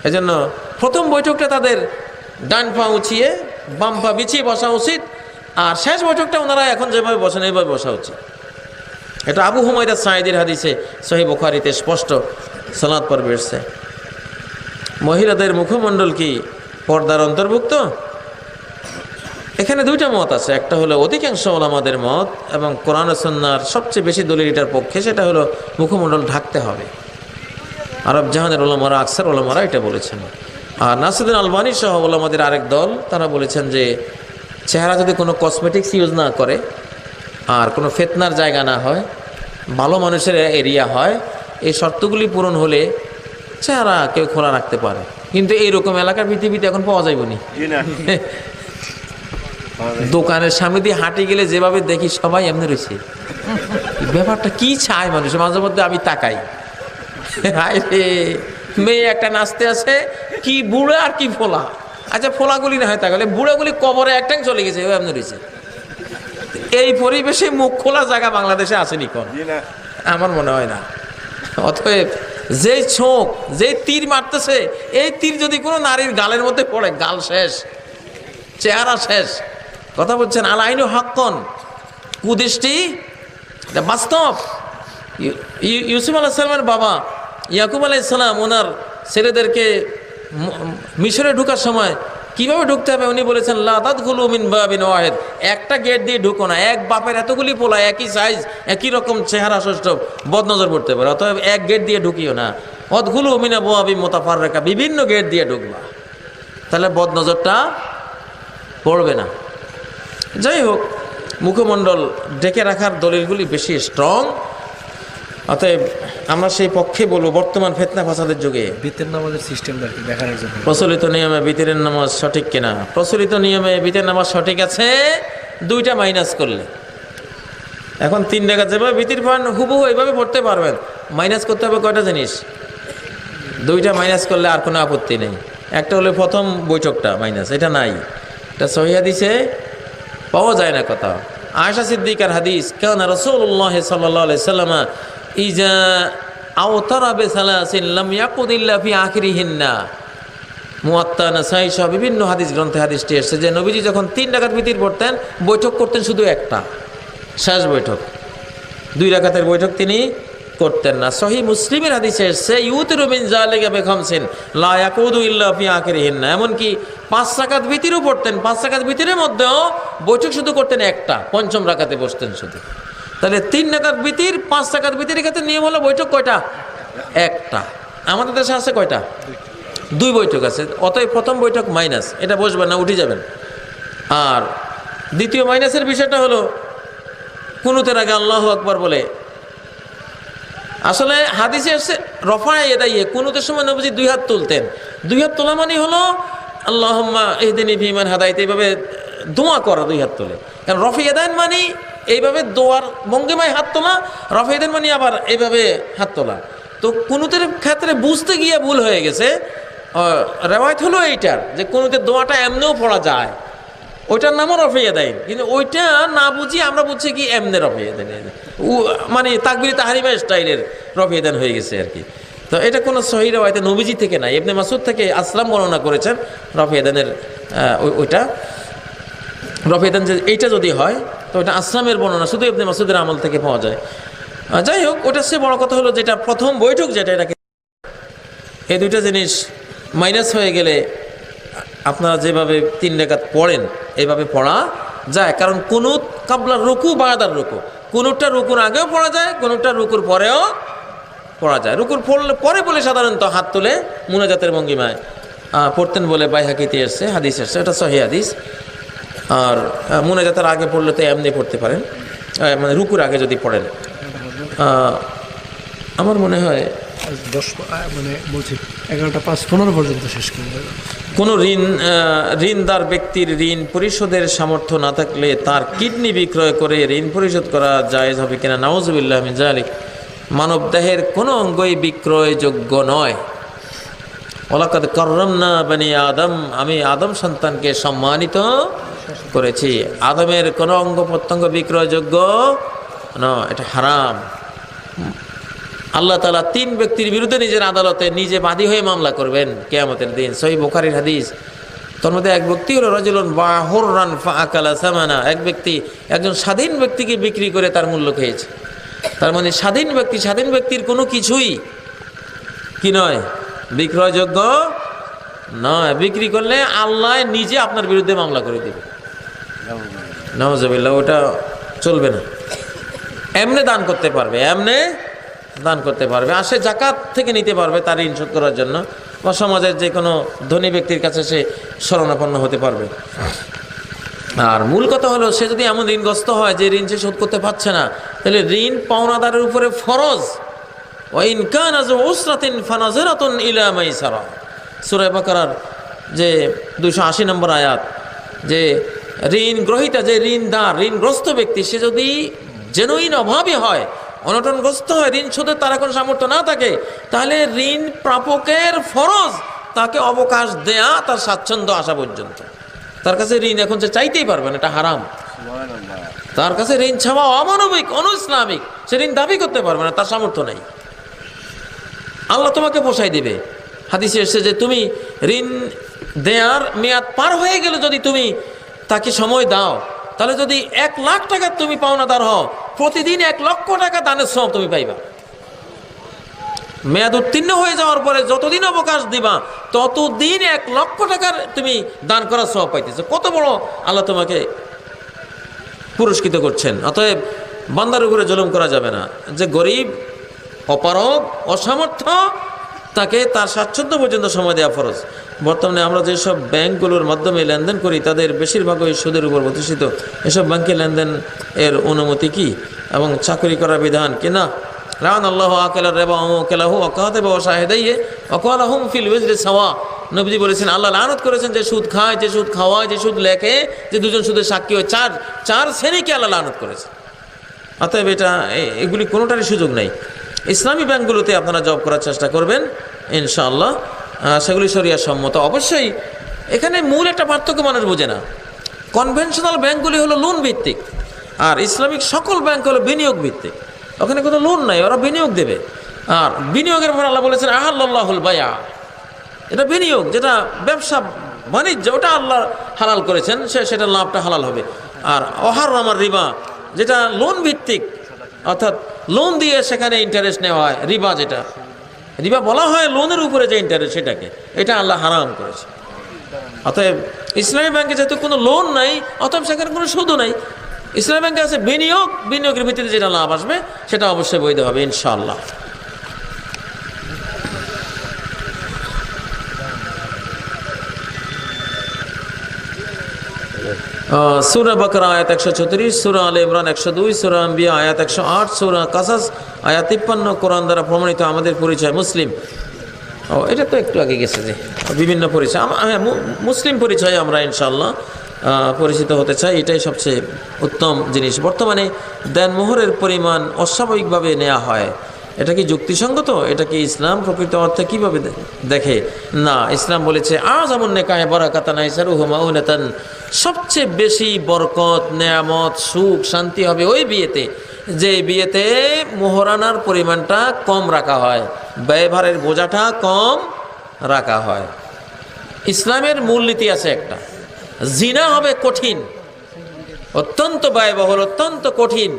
এজন্য প্রথম বৈঠকটা তাদের ডান পা উঁচিয়ে বাম পা বিছিয়ে বসা উচিত, আর শেষ বৈঠকটা ওনারা এখন যেভাবে বসেন এইভাবে বসা উচিত। এটা আবু হুমায়দা সাঈদীর হাদিসে সহিহ বুখারীতে স্পষ্ট সালাত পর্বে এসেছে। মহিলাদের মুখমণ্ডল কি পর্দার অন্তর্ভুক্ত? এখানে দুইটা মত আছে। একটা হলো অধিকাংশ ওলামাদের মত এবং কোরআন ও সুন্নাহর সবচেয়ে বেশি দলিল এটার পক্ষে, সেটা হলো মুখমণ্ডল ঢাকতে হবে। আরব জাহানের ওলামারা, আকসার ওলামারা এটা বলেছেন। আর নাসিরুদ্দিন আলবানী সহ ওলামাদের আরেক দল, তারা বলেছেন যে চেহারা যদি কোনো কসমেটিক্স ইউজ না করে, আর কোনো ফিতনার জায়গা না হয়, ভালো মানুষের এরিয়া হয়, এই শর্তগুলি পূরণ হলে চেহারা কেউ খোলা রাখতে পারে। কিন্তু এইরকম এলাকার পৃথিবীতে এখন পাওয়া যাইব নি। দোকানের সামনে দিয়ে হাঁটি গেলে যেভাবে দেখি সবাই এমনি রয়েছে, ব্যাপারটা কি চায় মানুষ? মাঝে মধ্যে আমি তাকাই, মেয়ে একটা নাচতে আছে, কি বুড়া আর কি ফোলা। আচ্ছা ফোলাগুলি না হয় তাকালে, বুড়াগুলি কবরে একটাং চলে গেছে, এমনি রয়েছে। এই পরিবেশে মুখ খোলা জায়গা বাংলাদেশে আসেনি কোন, আমার মনে হয় না। অতএব যেই ছোঁক, যেই তীর মারতেছে, এই তীর যদি কোনো নারীর গালের মধ্যে পড়ে, গাল শেষ, চেহারা শেষ। কথা বলছেন আল আইনু হাক্কন, কুদৃষ্টি এটা বাস্তব। ইউসুফ আলাইহিস সালামের বাবা ইয়াকুব আলাইহিস সালাম ওনার ছেলেদেরকে মিশরে ঢোকার সময় কিভাবে ঢুকতে হবে উনি বলেছেন, লা তাদখুলু মিন বাবিন ওয়াহিদ, একটা গেট দিয়ে ঢুকো না। এক বাপের এতগুলি পোলা, একই সাইজ, একই রকম চেহারা, ষষ্ঠ বদনজর পড়তে পারে। অতএব এক গেট দিয়ে ঢুকিও না। অদখুলু মিন আবওয়াবিন মুতাফাররিকা, বিভিন্ন গেট দিয়ে ঢুকবা, তাহলে বদনজরটা পড়বে না। যাই হোক, মুখমণ্ডল ঢেকে রাখার দলিলগুলি বেশি স্ট্রং। অতএব আমরা সেই পক্ষে বলবো, বর্তমান ফিতনা ফাসাদের যুগে বিতের নামাজের সিস্টেমটা কি দেখানোর জন্য প্রচলিত নিয়মে বিতিরের নামাজ সঠিক কিনা। প্রচলিত নিয়মে বিতের নামাজ সঠিক আছে, দুইটা মাইনাস করলে। এখন 3 টাকা যেভাবে বিতির পান হুবহু এইভাবে পড়তে পারবেন, মাইনাস করতে হবে কয়টা জিনিস? দুইটা মাইনাস করলে আর কোনো আপত্তি নেই। একটা হলো প্রথম বৈঠকটা মাইনাস, এটা নাই, এটা সহিহ হাদিসে পাওয়া যায় না কথা। আয়েশা সিদ্দিকার হাদিস, কানা রাসূলুল্লাহ সাল্লাল্লাহু আলাইহি ওয়াসাল্লাম ইজা আওতারা বিসালাসিন লাম ইয়াকুদ ইল্লা ফি আখিরিহিন্না। মুয়াত্তা, নাসাই সহ বিভিন্ন হাদিস গ্রন্থে হাদিসটি এসেছে যে নবীজি যখন 3 রাকাত বিতির পড়তেন, বৈঠক করতেন শুধু একটা, শেষ বৈঠক। 2 রাকাতের বৈঠক তিনি করতেন না। সহিহ মুসলিমের হাদিসে এসেছে, ইউতিরু মিন যালিকা বিখামসিন লা ইয়াকুদু ইল্লা ফি আখিরিহিন্না। এমনকি 5 রাকাত বিতিরও পড়তেন, 5 রাকাত বিতিরের মধ্যেও বৈঠক শুধু করতেন একটা, 5ম রাকাতে বসতেন শুধু। তাহলে 3 রাকাত বিতির, 5 রাকাত বিতিরের ক্ষেত্রে নিয়ম হলো বৈঠক কয়টা? একটা। আমাদের দেশে আছে কয়টা? 2 বৈঠক আছে। অতএব প্রথম বৈঠক মাইনাস, এটা বসবেন না, উঠে যাবেন। আর দ্বিতীয় মাইনাসের বিষয়টা হলো কুনুতের আগে আল্লাহু আকবার বলে। আসলে হাদিসে এসেছে রফায়ে ইয়াদাইহি, কুনুতের সময় নবীজি 2 হাত তুলতেন। 2 হাত তোলা মানে হলো আল্লাহুম্মা ইহদিনি ফিমান হাদাইত, এইভাবে দোয়া করা 2 হাত তুলে। কারণ রফি ইয়াদাইন মানে এইভাবে দোয়ার ভঙ্গিমায় হাত তোলা, রফি ইয়াদাইন মানে আবার এইভাবে হাত তোলা। তো কুনুতের ক্ষেত্রে বুঝতে গিয়ে ভুল হয়ে গেছে। রেওয়ায়ত হলো এইটার যে কুনুতের দোয়াটা এমনিও পড়া যায়, ওইটার নামও রফি ইয়াদাইন। কিন্তু ওইটা না বুঝি আমরা বুঝছি কি এমনি রফি ইয়াদাইন, মানে তাকবীর তাহরিমা স্টাইলের রফি ইয়াদাইন হয়ে গেছে আর কি। তো এটা কোনো সহিহ রেওয়ায়েতে নবীজি থেকে নাই, ইবনে মাসউদ থেকে আসলাম বর্ণনা করেছেন রফি ইয়াদাইনের ওইটা রফি ইয়াদাইন যে এইটা যদি হয় তো ওটা আসলামের বর্ণনা, শুধু ইবনে মাসউদের আমল থেকে পাওয়া যায়। যাই হোক, ওটার চেয়ে বড় কথা হলো যেটা প্রথম বৈঠক, যেটা এটাকে এই দুইটা জিনিস মাইনাস হয়ে গেলে আপনারা যেভাবে 3 রাকাত পড়েন এইভাবে পড়া যায়। কারণ কুনুত কাবলার রুকু বাদার রুকু, কুনুতটা রুকুর আগেও পড়া যায়, কুনুতটা রুকুর পরেও পড়া যায়। রুকুর পরে বলে সাধারণত হাত তুলে মুনাজাতের ভঙ্গিমায় পড়তেন বলে বাইহাকিতে এসছে, হাদিস এসছে, এটা সহিহ হাদিস। আর মুনাজাতের আগে পড়লে তো এমনি পড়তে পারেন, মানে রুকুর আগে যদি পড়েন। আমার মনে হয় মানে বলছি 11টা 5:15 পর্যন্ত শেষ করে দেবেন। কোনো ঋণদার ব্যক্তির ঋণ পরিশোধের সামর্থ্য না থাকলে তার কিডনি বিক্রয় করে ঋণ পরিশোধ করা জায়েজ হবে কিনা? নাউজুবিল্লাহ মিন যালিক। মানব দেহের কোনো অঙ্গই বিক্রয়যোগ্য নয়। ওয়ালাকাদ কাররামনা বনি আদম, আমি আদম সন্তানকে সম্মানিত করেছি। আদমের কোনো অঙ্গ প্রত্যঙ্গ বিক্রয়যোগ্য নয়, এটা হারাম। আল্লাহ তাআলা 3 ব্যক্তির বিরুদ্ধে নিজের আদালতে নিজে বাদী হয়ে মামলা করবেন কিয়ামতের দিন। সহিহ বুখারীর হাদিস। তার মধ্যে এক ব্যক্তি হলো রাজুলুন বাহুররান ফাআকালা সামানা, এক ব্যক্তি একজন স্বাধীন ব্যক্তিকে বিক্রি করে তার মূল্য খেয়েছে। তার মানে স্বাধীন ব্যক্তির কোনো কিছুই কি নয়, বিক্রয়যোগ্য নয়। বিক্রি করলে আল্লাহ নিজে আপনার বিরুদ্ধে মামলা করে দেবে। নাউজুবিল্লাহ, ওটা চলবে না। এমনে দান করতে পারবে, আসে জাকাত থেকে নিতে পারবে তার ঋণ শোধ করার জন্য, বা সমাজের যে কোনো ধনী ব্যক্তির কাছে সে শরণাপন্ন হতে পারবে। আর মূল কথা হলো, সে যদি এমন ঋণগ্রস্ত হয় যে ঋণ সে শোধ করতে পারছে না, তাহলে ঋণ পাওনাদারের উপরে ফরজ। ওয়াইন কানা যু উসরাতিন ফানাযিরাতুন ইলা মাইসারা, সূরা বাকারার যে 280 নম্বর আয়াত, যে ঋণ গ্রহীতা, যে ঋণদার, ঋণগ্রস্ত ব্যক্তি, সে যদি জেনুইন অভাবী হয়, অনটনগ্রস্ত হয়, ঋণ শোধের তার এখন সামর্থ্য না থাকে, তাহলে ঋণ প্রাপকের ফরজ তাকে অবকাশ দেয়া তার স্বাচ্ছন্দ্য আসা পর্যন্ত। তার কাছে ঋণ এখন সে চাইতেই পারবে না, এটা হারাম। তার কাছে ঋণ ছাওয়া অমানবিক, অনইসলামিক। সে ঋণ দাবি করতে পারবে না, তার সামর্থ্য নেই। আল্লাহ তোমাকে পোষাই দিবে। হাদিসে এসেছে যে তুমি ঋণ দেয়ার মেয়াদ পার হয়ে গেলে যদি তুমি তাকে সময় দাও, তাহলে যদি 1 লাখ টাকা তুমি পাওনাদার হও, প্রতিদিন 1 লক্ষ টাকা দানের সওয়াব তুমি পাইবা। মেয়াদ উত্তীর্ণ হয়ে যাওয়ার পরে যতদিন অবকাশ দিবা, ততদিন 1 লক্ষ টাকার তুমি দান করার সওয়াব পাইতেছো। কত বড় আল্লাহ তোমাকে পুরস্কৃত করছেন। অতএব বান্দার উপরে জুলুম করা যাবে না। যে গরিব, অপারগ, অসামর্থ্য, তাকে তার স্বাচ্ছন্দ্য পর্যন্ত সময় দেওয়া ফরজ। বর্তমানে আমরা যেসব ব্যাংকগুলোর মাধ্যমে লেনদেন করি, তাদের বেশিরভাগই সুদের উপর প্রতিষ্ঠিত। এসব ব্যাংকে লেনদেন এর অনুমতি কি এবং চাকরি করার বিধান কিনা? লাআন আল্লাহু আকালা রিবা ওয়া মুকালাহু ওয়া কাতাবা ওয়া শাহিদাইহি ওয়া ক্বালাহুম ফিল ওয়াজরি সাওয়া। নবীজি বলেছেন, আল্লাহ লানত করেছেন যে সুদ খায়, যে সুদ খাওয়ায়, যে সুদ লেখে, যে দুজন সুদের সাক্ষী হয়, চার শ্রেণীকে আল্লাহ লানত করেছে। অতএব এগুলি কোনোটারই সুযোগ নেই। ইসলামী ব্যাংকগুলোতে আপনারা জব করার চেষ্টা করবেন ইনশাআল্লাহ, সেগুলি শরিয়া সম্মত। অবশ্যই এখানে মূল একটা পার্থক্য মানুষ বোঝে না। কনভেনশনাল ব্যাংকগুলি হলো লোন ভিত্তিক, আর ইসলামিক সকল ব্যাংক হলো বিনিয়োগ ভিত্তিক। ওখানে কোনো লোন নাই, ওরা বিনিয়োগ দেবে। আর বিনিয়োগের পর আল্লাহ বলেছেন আহাল্লাহুল বায়া, এটা বিনিয়োগ, যেটা ব্যবসা বাণিজ্য, ওটা আল্লাহ হালাল করেছেন, সেটা লাভটা হালাল হবে। আর ওয়াহাররামা রিবা, যেটা লোন ভিত্তিক, অর্থাৎ লোন দিয়ে সেখানে ইন্টারেস্ট নেওয়া হয়, রিবা, যেটা রিবা বলা হয় লোনের উপরে যে ইন্টারেস্ট, সেটাকে, এটা আল্লাহ হারাম করেছে। অতএব ইসলামী ব্যাংকে যেহেতু কোনো লোন নাই, অতএব সেখানে কোনো সুদও নাই। ইসলামী ব্যাংকে আছে বিনিয়োগ, বিনিয়োগের ভিত্তিতে যেটা লাভ আসবে সেটা অবশ্যই বৈধ হবে ইনশাআল্লাহ। সূরা বাকারা আয়াত 136, সূরা আলে ইমরান 102, সূরা আম্বিয়া আয়াত 108, সূরা কাসাস আয়াত 53। কোরআন দ্বারা প্রমাণিত আমাদের পরিচয় মুসলিম। এটা তো একটু আগে গেছে, যে বিভিন্ন পরিচয়, মুসলিম পরিচয়ে আমরা ইনশাআল্লাহ পরিচিত হতে চাই। এটাই সবচেয়ে উত্তম জিনিস। বর্তমানে দেনমোহরের পরিমাণ অস্বাভাবিকভাবে নেওয়া হয়, এটা কি যুক্তিসঙ্গত? এটা কি ইসলাম প্রকৃত অর্থে কিভাবে দেখে? না, ইসলাম বলেছে আযামুন নিকাহি বারাকাতান আইসারুহু মাউনাতান, সবচেয়ে বেশি বরকত, নেয়ামত, সুখ, শান্তি হবে ওই বিয়েতে যে বিয়েতে মোহরানার পরিমাণটা কম রাখা হয়, ব্যয়ভারের বোঝাটা কম রাখা হয়। ইসলামের মূলনীতি আছে একটা, জিনা হবে কঠিন, অত্যন্ত ব্যয়বহুল, অত্যন্ত কঠিন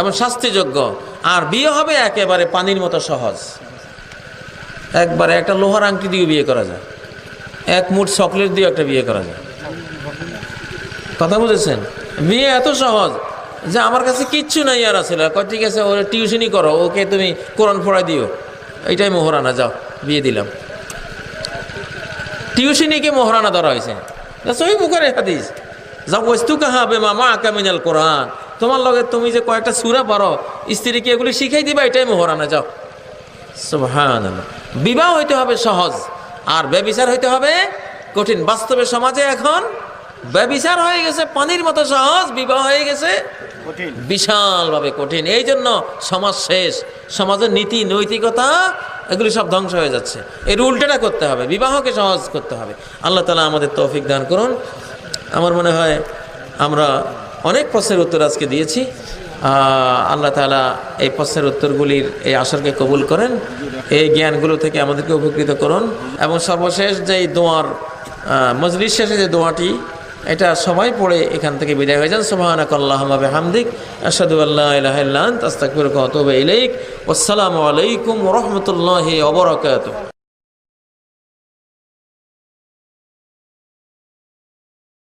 এবং শাস্তিযোগ্য, আর বিয়ে হবে একেবারে পানির মতো সহজ। একবারে একটা লোহার আংটি দিয়ে বিয়ে করা যায়, 1 মুঠ চকলেট দিয়ে একটা বিয়ে করা যায়। কথা বুঝেছেন? বিয়ে এত সহজ যে আমার কাছে কিচ্ছু নাই আর আসলে, ঠিক আছে ওর টিউশনই করো, ওকে তুমি কোরআন পড়াই দিও, এইটাই মোহরানা, যাও বিয়ে দিলাম। টিউশনিকে মোহরানা ধরা হয়েছে, সহিহ বুখারীর হাদিস, যাওয়াজতুকা বিমা মাআকা মিনাল কোরআন, তোমার লগে তুমি যে কয়েকটা সূরা পড়ো, স্ত্রীকে এগুলি শিখাই দিবা, এটাই মোহরানা, যাও। সুবহানাল্লাহ। বিবাহ হইতে হবে সহজ, আর ব্যভিচার হইতে হবে কঠিন। বাস্তবে সমাজে এখন ব্যভিচার হয়ে গেছে পানির মতো সহজ, বিবাহ হয়ে গেছে বিশালভাবে কঠিন। এই জন্য সমাজ শেষ, সমাজের নীতি নৈতিকতা এগুলি সব ধ্বংস হয়ে যাচ্ছে। এর উল্টোটা করতে হবে, বিবাহকে সহজ করতে হবে। আল্লাহ তাআলা আমাদের তৌফিক দান করুন। আমার মনে হয় আমরা অনেক প্রশ্নের উত্তর আজকে দিয়েছি। আল্লাহ তাআলা এই প্রশ্নের উত্তরগুলির এই আসরকে কবুল করেন, এই জ্ঞানগুলো থেকে আমাদেরকে উপকৃত করুন। এবং সর্বশেষ যেই দোয়ার মজলিস শেষে যে দোয়াটি, এটা সবাই পড়ে এখান থেকে বিদায় হয়ে যান। সুবহানাকাল্লাহুম্মা বিহামদিক আশহাদু আল্লা ইলাহা ইল্লা আনতা আস্তাগফিরুকা ওয়া আতুবু ইলাইক। ওয়াসসালামু আলাইকুম ওয়া রাহমাতুল্লাহি ওয়া বারাকাতুহু।